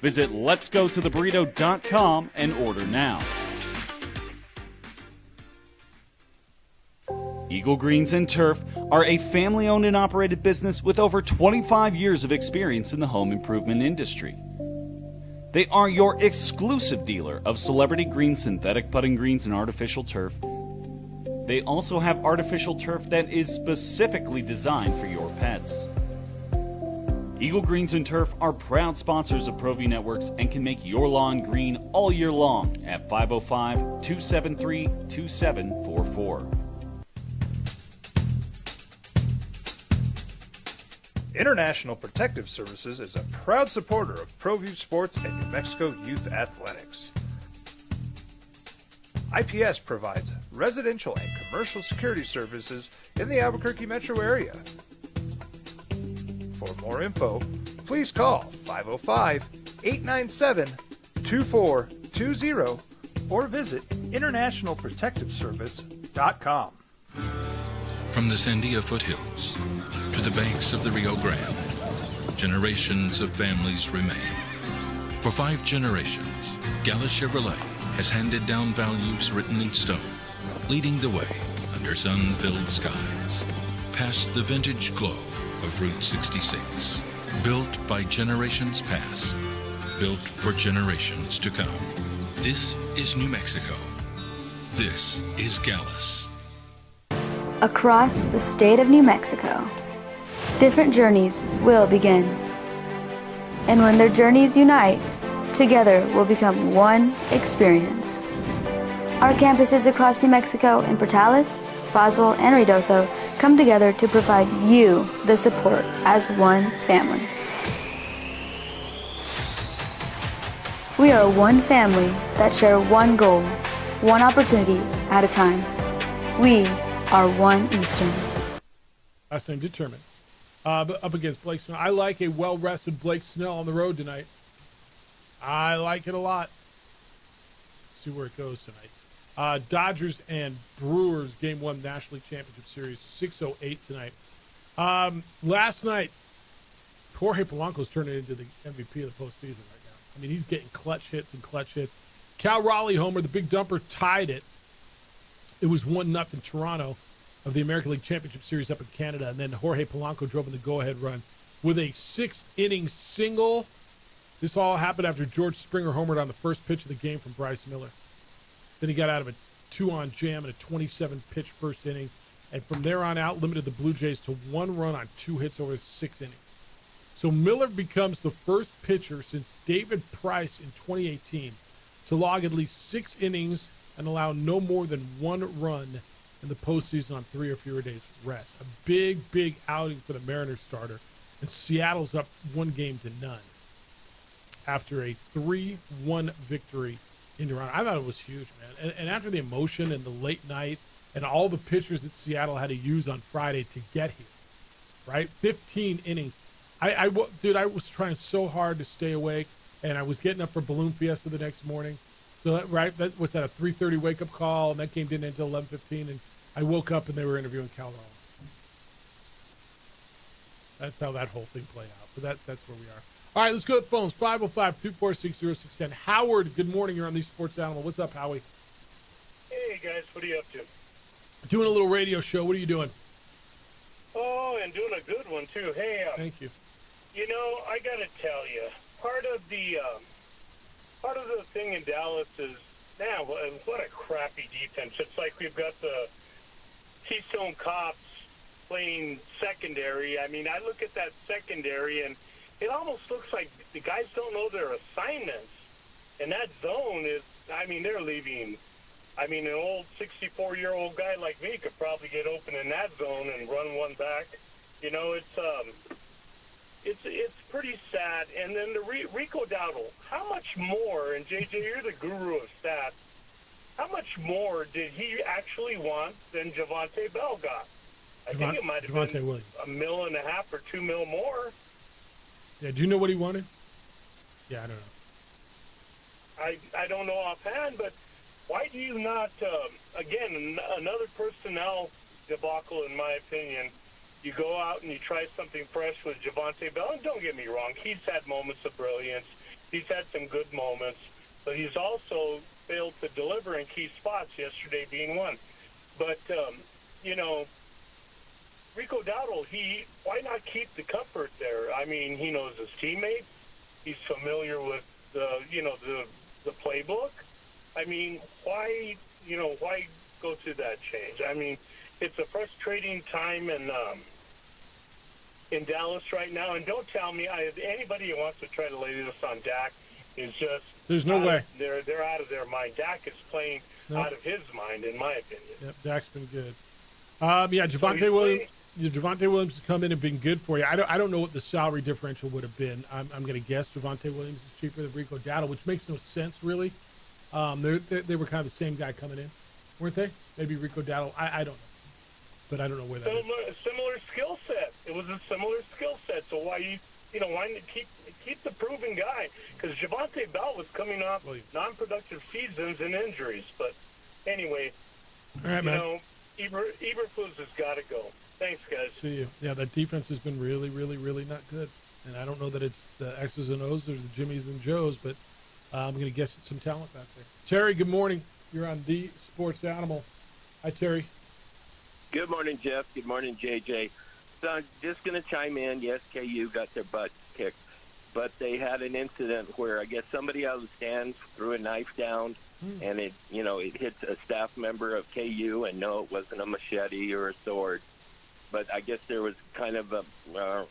Visit letsgototheburrito.com and order now. Eagle Greens and Turf are a family-owned and operated business with over 25 years of experience in the home improvement industry. They are your exclusive dealer of celebrity green, synthetic putting greens, and artificial turf. They also have artificial turf that is specifically designed for your pets. Eagle Greens and Turf are proud sponsors of ProView Networks and can make your lawn green all year long at 505-273-2744. International Protective Services is a proud supporter of ProView Sports and New Mexico Youth Athletics. IPS provides residential and commercial security services in the Albuquerque metro area. For more info, please call 505-897-2420 or visit internationalprotectiveservice.com. From the Sandia foothills to the banks of the Rio Grande, generations of families remain. For 5 generations, Gallus Chevrolet has handed down values written in stone, leading the way under sun-filled skies, past the vintage glow of Route 66. Built by generations past, built for generations to come. This is New Mexico. This is Gallus. Across the state of New Mexico, different journeys will begin. And when their journeys unite, together will become one experience. Our campuses across New Mexico in Portales, Roswell, and Ruidoso come together to provide you the support as one family. We are one family that share one goal, one opportunity at a time. We are one Eastern. Last name determined. Up against Blake Snell. I like a well-rested Blake Snell on the road tonight. I like it a lot. Let's see where it goes tonight. Dodgers and Brewers, Game 1 National League Championship Series, 6:08 tonight. Last night, Jorge Polanco's turning into the MVP of the postseason right now. I mean, he's getting clutch hits and clutch hits. Cal Raleigh homer, the big dumper, tied it. It was 1-0 Toronto of the American League Championship Series up in Canada, and then Jorge Polanco drove in the go-ahead run with a 6th-inning single. This all happened after George Springer homered on the first pitch of the game from Bryce Miller. Then he got out of a 2-on jam in a 27-pitch first inning, and from there on out limited the Blue Jays to 1 run on 2 hits over 6 innings. So Miller becomes the first pitcher since David Price in 2018 to log at least 6 innings and allow no more than 1 run in the postseason on 3 or fewer days rest. A big, big outing for the Mariners starter. And Seattle's up 1-0 after a 3-1 victory in Toronto. I thought it was huge, man. And after the emotion and the late night and all the pitchers that Seattle had to use on Friday to get here, right? 15 innings. Dude, I was trying so hard to stay awake, and I was getting up for Balloon Fiesta the next morning. So, that was a 3:30 wake-up call, and that game didn't end until 11:15, and I woke up and they were interviewing Cal Raleigh. That's how that whole thing played out. But that's where we are. All right, let's go to the phones. 505-246-0610. Howard, good morning. You're on the Sports Animal. What's up, Howie? Hey, guys. What are you up to? Doing a little radio show. What are you doing? Oh, and doing a good one, too. Hey, thank you. You know, I got to tell you, part of the thing in Dallas is, man, what a crappy defense. It's like we've got the Keystone Cops playing secondary. I mean, I look at that secondary, and it almost looks like the guys don't know their assignments. And that zone is, I mean, they're leaving. I mean, an old 64-year-old guy like me could probably get open in that zone and run one back. You know, it's pretty sad. And then the Rico Dowdle, how much more, and JJ, you're the guru of stats, how much more did he actually want than Javonte Bell got? I think it might have been Williams. $1.5 million or $2 million more. Yeah, do you know what he wanted? Yeah, I don't know. I don't know offhand, but why do you not, again, another personnel debacle in my opinion, you go out and you try something fresh with Javonte Bell, and don't get me wrong, he's had moments of brilliance, he's had some good moments, but he's also failed to deliver in key spots, yesterday being one. But, you know, Rico Dowdle, why not keep the comfort there? I mean, he knows his teammates, he's familiar with the playbook. I mean, why go through that change? I mean, it's a frustrating time in Dallas right now. And don't tell me, anybody who wants to try to lay this on Dak is just... There's no way. They're out of their mind. Dak is playing out of his mind, in my opinion. Yep, Dak's been good. Javonte Williams. Javonte Williams has come in and been good for you. I don't know what the salary differential would have been. I'm going to guess Javonte Williams is cheaper than Rico Dowdle, which makes no sense, really. They were kind of the same guy coming in, weren't they? Maybe Rico Dowdle. I don't know. But I don't know where that is. Similar skill set. It was a similar skill set. So why why keep the proven guy? Because Javonte Bell was coming off non-productive seasons and injuries. But anyway, all right, man. Eberflus has got to go. Thanks, guys. See you. Yeah, that defense has been really, really, really not good. And I don't know that it's the X's and O's, there's the Jimmies and Joes, but I'm going to guess it's some talent back there. Terry, good morning. You're on The Sports Animal. Hi, Terry. Good morning, Jeff. Good morning, JJ. So I'm just going to chime in. Yes, KU got their butt kicked, but they had an incident where I guess somebody out of the stands threw a knife down, and it hit a staff member of KU, and no, it wasn't a machete or a sword. But I guess there was kind of a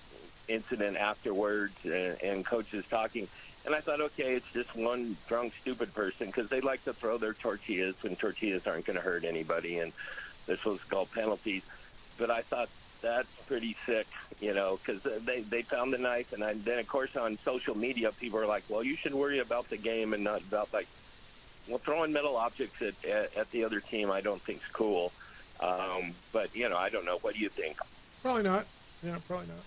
incident afterwards, and coaches talking. And I thought, okay, it's just one drunk, stupid person, because they like to throw their tortillas when tortillas aren't going to hurt anybody, and they're supposed to call penalties. But I thought that's pretty sick, because they found the knife. And then, of course, on social media, people are like, well, you should worry about the game and not about, throwing metal objects at the other team I don't think is cool. But, I don't know. What do you think? Probably not. Yeah, probably not.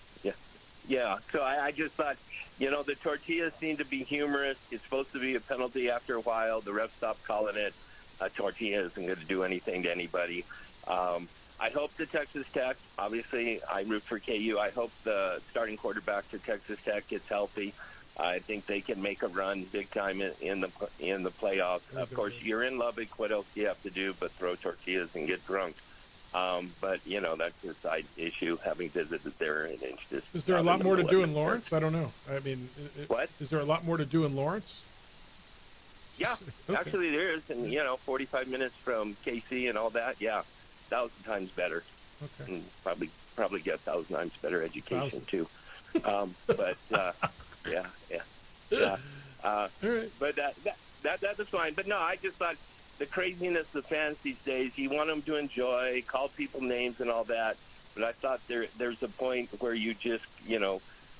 Yeah, so I just thought, the tortillas seem to be humorous. It's supposed to be a penalty after a while. The ref stopped calling it. A tortilla isn't going to do anything to anybody. I hope the Texas Tech, obviously, I root for KU. I hope the starting quarterback for Texas Tech gets healthy. I think they can make a run big time in the playoffs. Of course, you're in Lubbock. What else do you have to do but throw tortillas and get drunk? But, that's a side issue, having visited there. And it's just, is there a lot more to do in Lawrence? I don't know. I mean, what? Is there a lot more to do in Lawrence? Yeah, okay. Actually there is. And, 45 minutes from KC and all that, 1,000 times better. Okay. And probably get 1,000 times better education, too. But, yeah. All right. But that was fine. But, no, I just thought, the craziness of fans these days, you want them to enjoy, call people names and all that. But I thought there's a point where you just,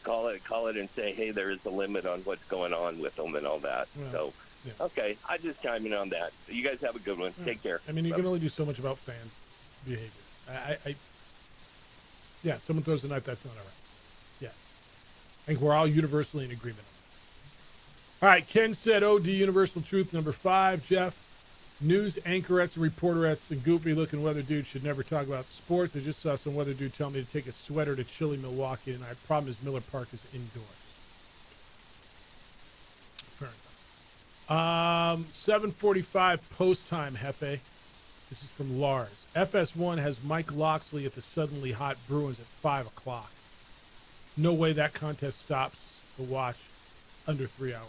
call it and say, hey, there is a limit on what's going on with them and all that. Yeah. So, okay, I just chime in on that. You guys have a good one. Take care. I mean, you can only do so much about fan behavior. Yeah, someone throws a knife, that's not all right. Yeah. I think we're all universally in agreement on that. All right, Ken said OD Universal Truth number 5, Jeff. News anchorettes and reporterettes and goofy-looking weather dudes should never talk about sports. I just saw some weather dude tell me to take a sweater to chilly Milwaukee, and my problem is Miller Park is indoors. Fair enough. 7:45 post time, Hefe. This is from Lars. FS1 has Mike Loxley at the suddenly hot Bruins at 5 o'clock. No way that contest stops the watch under 3 hours.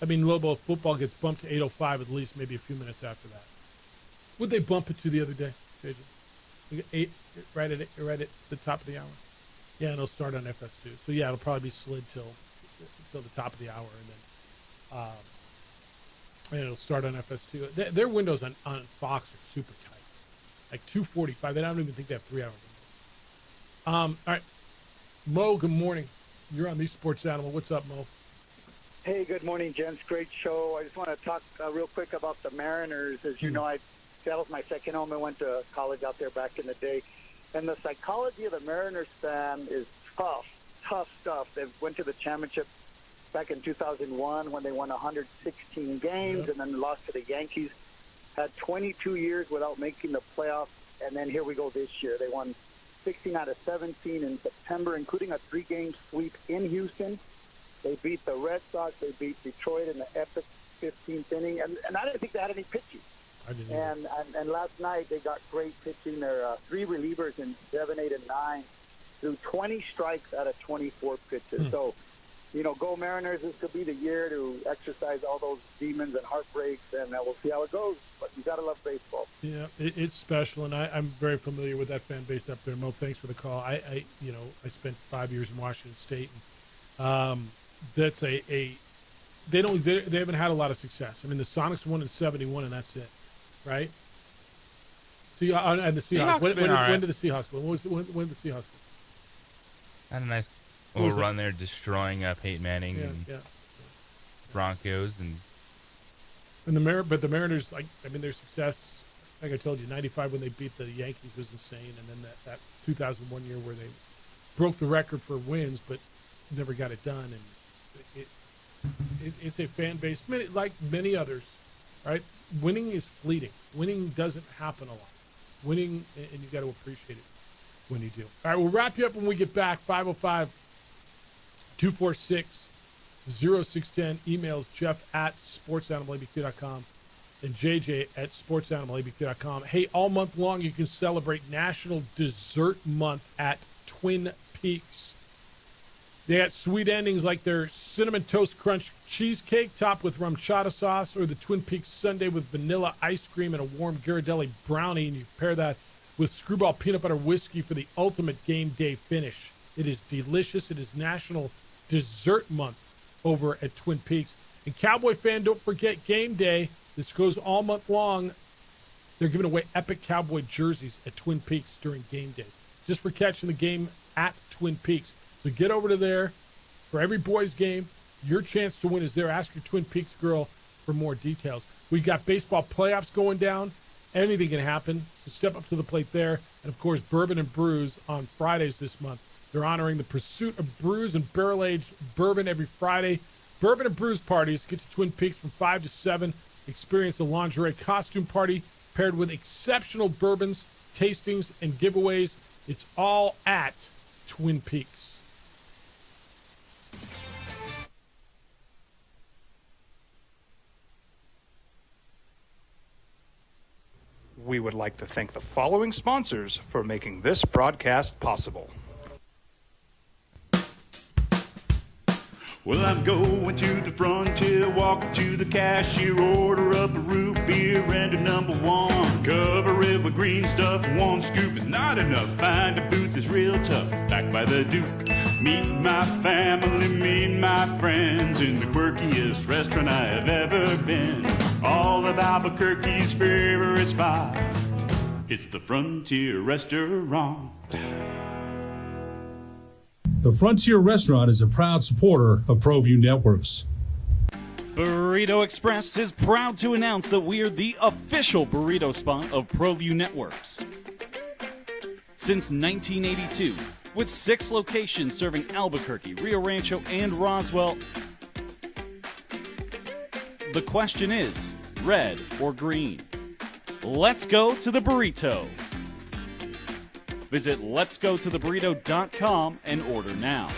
I mean, Lobo football gets bumped to 8:05 at least, maybe a few minutes after that. Would they bump it to the other day, JJ? We got 8 right at the top of the hour. Yeah, and it'll start on FS2. So yeah, it'll probably be slid till the top of the hour, and it'll start on FS2. Their windows on Fox are super tight, like 2:45. They don't even think they have 3 hours. All right, Mo. Good morning. You're on The Sports Animal. What's up, Mo? Hey, good morning, gents. Great show. I just want to talk real quick about the Mariners. As you know, that was my second home. I went to college out there back in the day. And the psychology of the Mariners fan is tough stuff. They went to the championship back in 2001 when they won 116 games and then lost to the Yankees. Had 22 years without making the playoffs, and then here we go this year. They won 16 out of 17 in September, including a 3-game sweep in Houston. They beat the Red Sox. They beat Detroit in the epic 15th inning. And I didn't think they had any pitching. And last night they got great pitching. There are 3 relievers in 7, 8, and 9 threw 20 strikes out of 24 pitches. So, go Mariners. This could be the year to exercise all those demons and heartbreaks, and we'll see how it goes. But you got to love baseball. Yeah, it's special, and I'm very familiar with that fan base up there. Mo, thanks for the call. I spent 5 years in Washington State, and that's they haven't had a lot of success. I mean, the Sonics won in 71, and that's it, right? And the Seahawks. When did the Seahawks win? When did the Seahawks win? Had a nice little run there, destroying Peyton Manning and Broncos but the Mariners, their success, like I told you, 95 when they beat the Yankees was insane, and then that 2001 year where they broke the record for wins, but never got it done, and it's a fan base, like many others, right? Winning is fleeting. Winning doesn't happen a lot. winning, and you got to appreciate it when you do. All right, we'll wrap you up when we get back. 505-246-0610. Emails Jeff@sportsanimalabq.com and JJ@sportsanimalabq.com. Hey, all month long, you can celebrate National Dessert Month at Twin Peaks. They got sweet endings like their Cinnamon Toast Crunch cheesecake topped with rum chata sauce, or the Twin Peaks sundae with vanilla ice cream and a warm Ghirardelli brownie, and you pair that with Screwball peanut butter whiskey for the ultimate game day finish. It is delicious. It is National Dessert Month over at Twin Peaks. And Cowboy fan, don't forget game day. This goes all month long. They're giving away epic Cowboy jerseys at Twin Peaks during game days, just for catching the game at Twin Peaks. So get over to there for every boys game. Your chance to win is there. Ask your Twin Peaks girl for more details. We got baseball playoffs going down. Anything can happen, so step up to the plate there. And, of course, Bourbon and Brews on Fridays this month. They're honoring the pursuit of brews and barrel-aged bourbon every Friday. Bourbon and Brews parties. Get to Twin Peaks from 5 to 7. Experience a lingerie costume party paired with exceptional bourbons, tastings, and giveaways. It's all at Twin Peaks. We would like to thank the following sponsors for making this broadcast possible. Well, I'm going to the frontier, walking to the cashier, order up a root beer and a number one. Cover it with green stuff, one scoop is not enough. Find a booth is real tough, back by the Duke. Meet my family, meet my friends in the quirkiest restaurant I have ever been. All of Albuquerque's favorite spot, it's the Frontier Restaurant. The Frontier Restaurant is a proud supporter of ProView Networks. Burrito Express is proud to announce that we're the official burrito spot of ProView Networks. Since 1982, with 6 locations serving Albuquerque, Rio Rancho, and Roswell, the question is, red or green? Let's go to the burrito. Visit letsgototheburrito.com and order now.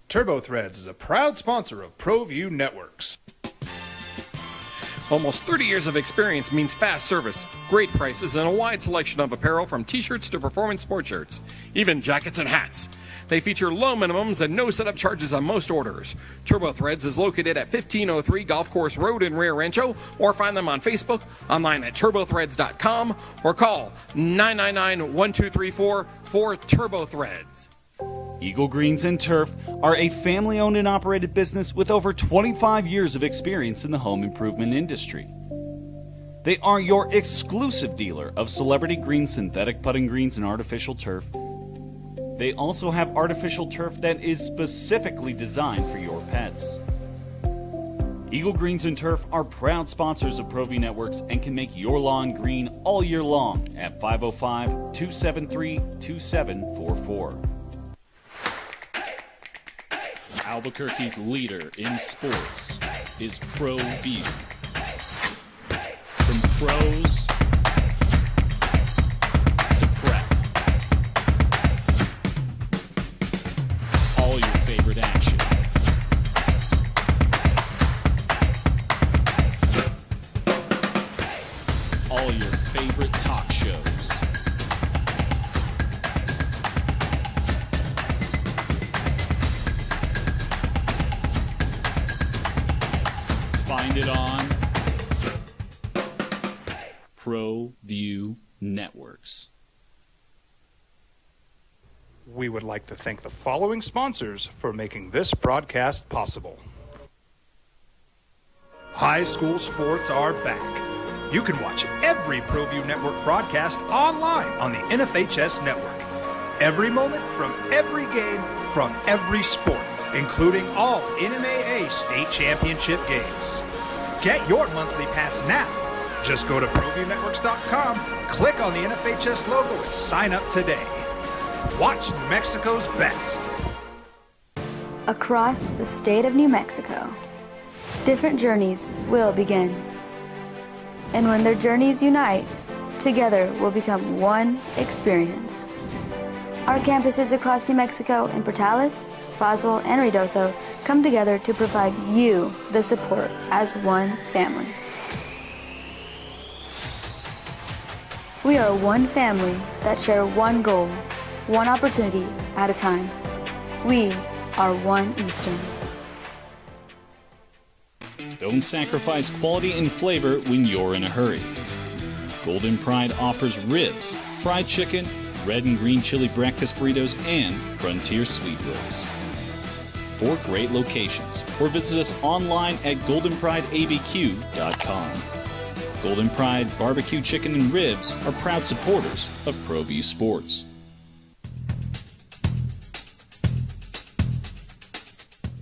Turbo Threads is a proud sponsor of ProView Networks. Almost 30 years of experience means fast service, great prices, and a wide selection of apparel from t-shirts to performance sport shirts, even jackets and hats. They feature low minimums and no setup charges on most orders. Turbo Threads is located at 1503 Golf Course Road in Rio Rancho, or find them on Facebook, online at turbothreads.com, or call 999-1234 for Turbo Threads. Eagle Greens and Turf are a family-owned and operated business with over 25 years of experience in the home improvement industry. They are your exclusive dealer of celebrity green, synthetic putting greens, and artificial turf. They also have artificial turf that is specifically designed for your pets. Eagle Greens and Turf are proud sponsors of ProView Networks and can make your lawn green all year long at 505-273-2744. Albuquerque's leader in sports is ProView. From pros to prep, all your favorite action. All your favorite talk shows. Find it on ProView Networks. We would like to thank the following sponsors for making this broadcast possible. High school sports are back. You can watch every ProView Network broadcast online on the NFHS network. Every moment from every game from every sport, including all NMAA state championship games. Get your monthly pass now. Just go to ProViewNetworks.com, click on the NFHS logo, and sign up today. Watch New Mexico's best. Across the state of New Mexico, different journeys will begin. And when their journeys unite, together will become one experience. Our campuses across New Mexico in Portales, Roswell, and Ruidoso come together to provide you the support as one family. We are one family that share one goal, one opportunity at a time. We are One Eastern. Don't sacrifice quality and flavor when you're in a hurry. Golden Pride offers ribs, fried chicken, red and green chili breakfast burritos, and frontier sweet rolls. 4 great locations, or visit us online at goldenprideabq.com. Golden Pride Barbecue Chicken and Ribs are proud supporters of ProView Sports.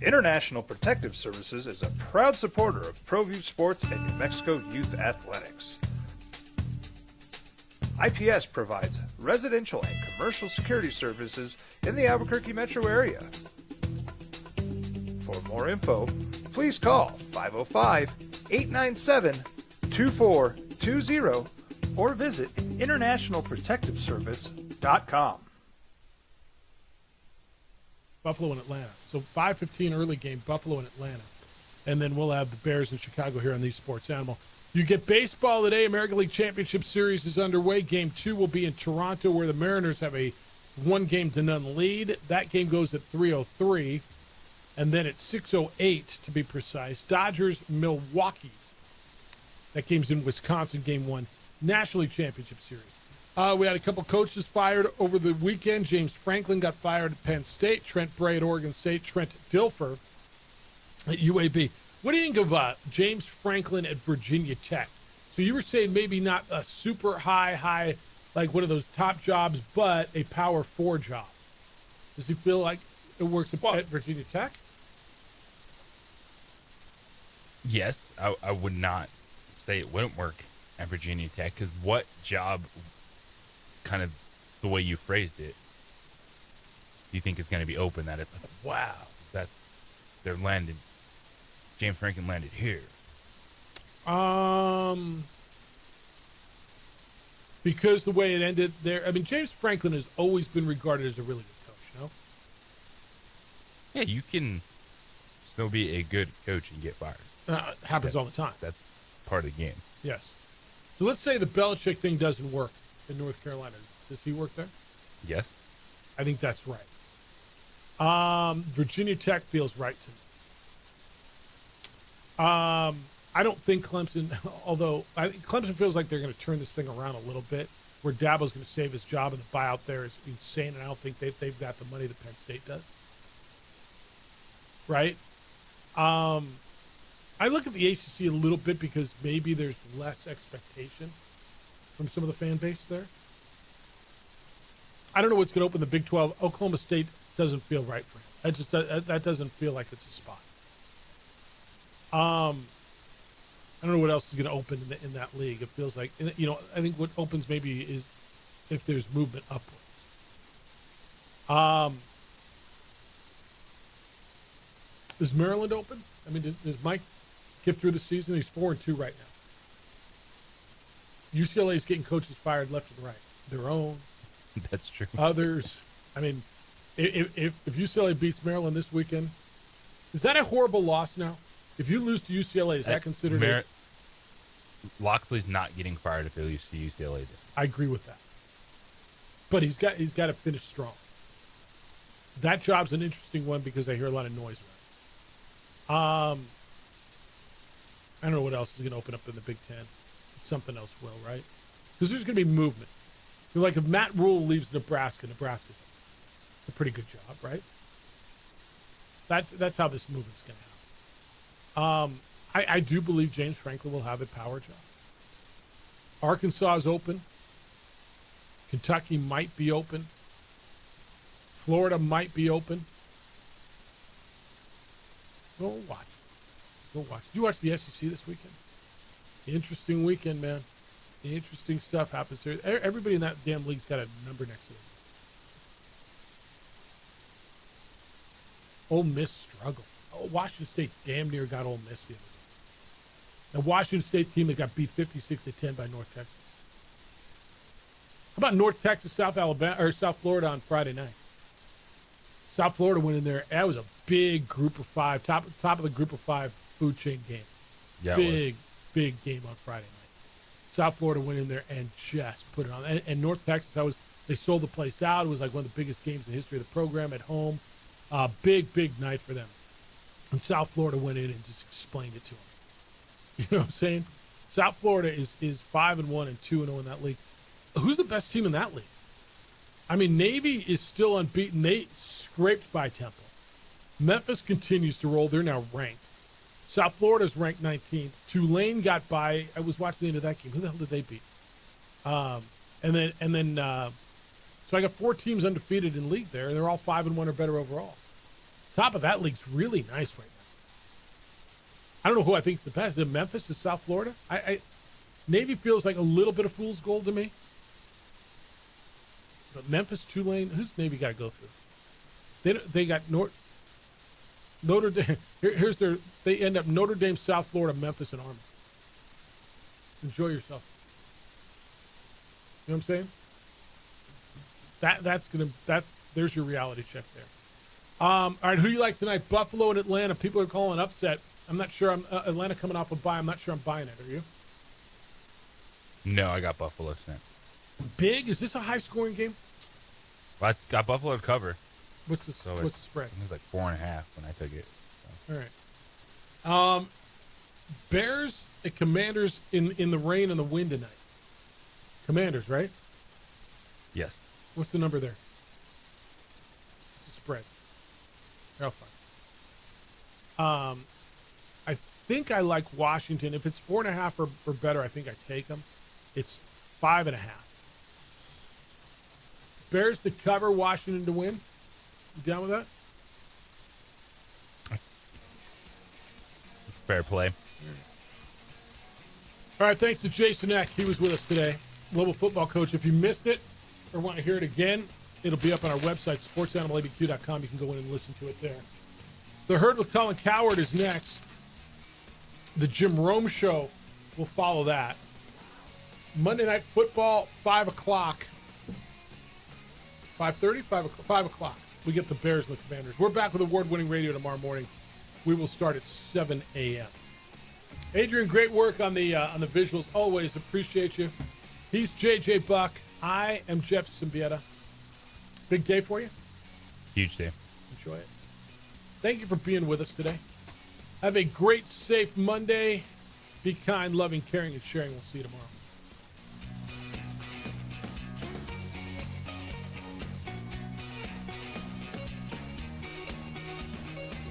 International Protective Services is a proud supporter of ProView Sports and New Mexico Youth Athletics. IPS provides residential and commercial security services in the Albuquerque metro area. For more info, please call 505-897-2420 or visit internationalprotectiveservice.com. Buffalo and Atlanta. So 5:15 early game, Buffalo and Atlanta. And then we'll have the Bears in Chicago here on the Sports Animal. You get baseball today. American League Championship Series is underway. Game 2 will be in Toronto, where the Mariners have a 1-game-to-none lead. That game goes at 3:03. And then at 6:08, to be precise, Dodgers-Milwaukee. That game's in Wisconsin, Game 1, National League Championship Series. We had a couple coaches fired over the weekend. James Franklin got fired at Penn State. Trent Bray at Oregon State. Trent Dilfer at UAB. What do you think of James Franklin at Virginia Tech? So you were saying maybe not a super high, like one of those top jobs, but a Power 4 job. Does he feel like it works at Virginia Tech? Yes, I would not say it wouldn't work at Virginia Tech, because what job, kind of the way you phrased it, do you think is going to be open that it's like, wow, they're landed, James Franklin landed here? Because the way it ended there, I mean, James Franklin has always been regarded as a really good coach, you know? Yeah, you can still be a good coach and get fired. Happens all the time. That's part of the game. Yes. So let's say the Belichick thing doesn't work in North Carolina. Does he work there? Yes. I think that's right. Virginia Tech feels right to me. I don't think Clemson, although I think Clemson feels like they're going to turn this thing around a little bit, where Dabo's going to save his job, and the buyout there is insane, and I don't think they've got the money that Penn State does. Right? I look at the ACC a little bit because maybe there's less expectation from some of the fan base there. I don't know what's going to open the Big 12. Oklahoma State doesn't feel right for him. That doesn't feel like it's a spot. I don't know what else is going to open in that league. It feels like, you know, I think what opens maybe is if there's movement upwards. Is Maryland open? I mean, does Mike get through the season? He's 4-2 right now. UCLA is getting coaches fired left and right. Their own. That's true. Others. I mean, if UCLA beats Maryland this weekend, is that a horrible loss now? If you lose to UCLA, is that considered Loxley's not getting fired if they lose to UCLA. I agree with that. But he's got to finish strong. That job's an interesting one because I hear a lot of noise around it. I don't know what else is going to open up in the Big Ten. Something else will, right? Because there's going to be movement. Like if Matt Rule leaves Nebraska's a pretty good job, right? That's how this movement's going to happen. I do believe James Franklin will have a power job. Arkansas is open. Kentucky might be open. Florida might be open. Go watch. Did you watch the SEC this weekend? Interesting weekend, man. Interesting stuff happens there. Everybody in that damn league's got a number next to it. Ole Miss struggled. Washington State damn near got Ole Miss the other day. A Washington State team that got beat 56-10 by North Texas. How about North Texas, South Florida on Friday night? South Florida went in there. That was a big Group of 5, top of the Group of 5 food chain game. Yeah, big game on Friday night. South Florida went in there and just put it on. And North Texas, they sold the place out. It was like one of the biggest games in the history of the program at home. Big night for them. And South Florida went in and just explained it to them. You know what I'm saying? South Florida is 5-1 and 2-0 in that league. Who's the best team in that league? I mean, Navy is still unbeaten. They scraped by Temple. Memphis continues to roll. They're now ranked. South Florida's ranked 19th. Tulane got by. I was watching the end of that game. Who the hell did they beat? So I got 4 teams undefeated in league there, and they're all 5-1 or better overall. Top of that league's really nice right now. I don't know who I think is the best. Is it Memphis? Is South Florida? Navy feels like a little bit of fool's gold to me. But Memphis, Tulane, who's Navy got to go through? They got Notre Dame. They end up Notre Dame, South Florida, Memphis, and Army. Enjoy yourself. You know what I'm saying? There's your reality check there. All right, who do you like tonight? Buffalo and Atlanta. People are calling upset. I'm not sure. Atlanta coming off a bye. I'm not sure I'm buying it. Are you? No, I got Buffalo tonight. Big? Is this a high-scoring game? Well, I got Buffalo to cover. What's the spread? It was like 4.5 when I took it. So. All right. Bears and Commanders in the rain and the wind tonight. Commanders, right? Yes. What's the number there? What's the spread? They're all fine. I think I like Washington. If it's 4.5 or better, I think I take them. It's 5.5. Bears to cover, Washington to win. You down with that? Fair play. All right, thanks to Jason Eck. He was with us today, Global Football Coach. If you missed it or want to hear it again, it'll be up on our website, sportsanimалabq.com. You can go in and listen to it there. The Herd with Colin Cowherd is next. The Jim Rome Show will follow that. Monday Night Football, 5 o'clock. 5:30? 5 o'clock. We get the Bears and the Commanders. We're back with award-winning radio tomorrow morning. We will start at 7 a.m. Adrian, great work on the visuals. Always appreciate you. He's J.J. Buck. I am Jeff Symbieta. Big day for you? Huge day. Enjoy it. Thank you for being with us today. Have a great, safe Monday. Be kind, loving, caring, and sharing. We'll see you tomorrow.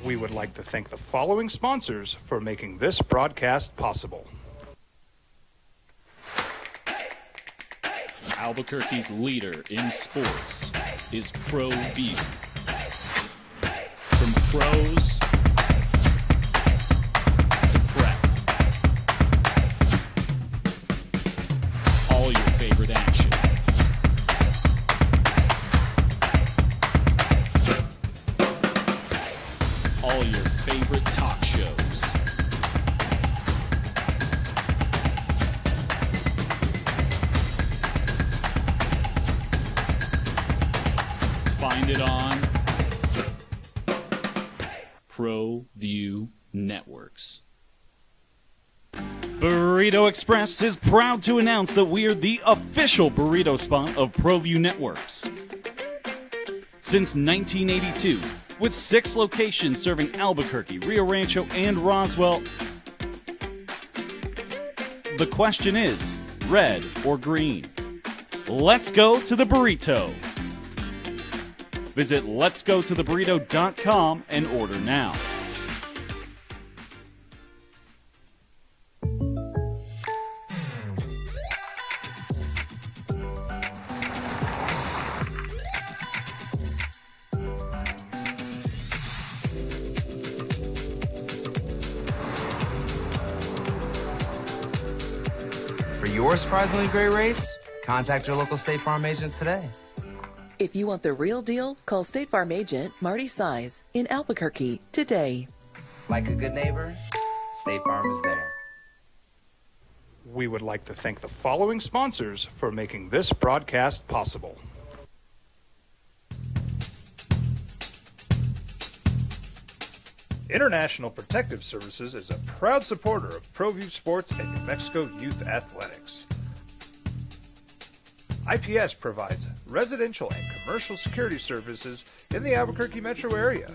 We would like to thank the following sponsors for making this broadcast possible. Albuquerque's leader in sports is ProView. From pros to prep, all your favorite action. All your favorite talk shows. Find it on ProView Networks. Burrito Express is proud to announce that we're the official burrito spot of ProView Networks. Since 1982, with 6 locations serving Albuquerque, Rio Rancho, and Roswell, the question is, red or green? Let's go to the burrito. Visit letsgototheburrito.com and order now. For your surprisingly great rates, contact your local State Farm agent today. If you want the real deal, call State Farm agent Marty Size in Albuquerque today. Like a good neighbor, State Farm is there. We would like to thank the following sponsors for making this broadcast possible. International Protective Services is a proud supporter of ProView Sports and New Mexico Youth Athletics. IPS provides residential and commercial security services in the Albuquerque metro area.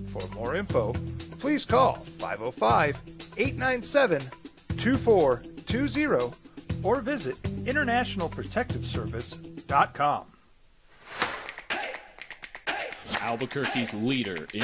For more info, please call 505-897-2420 or visit internationalprotectiveservice.com. Albuquerque's leader in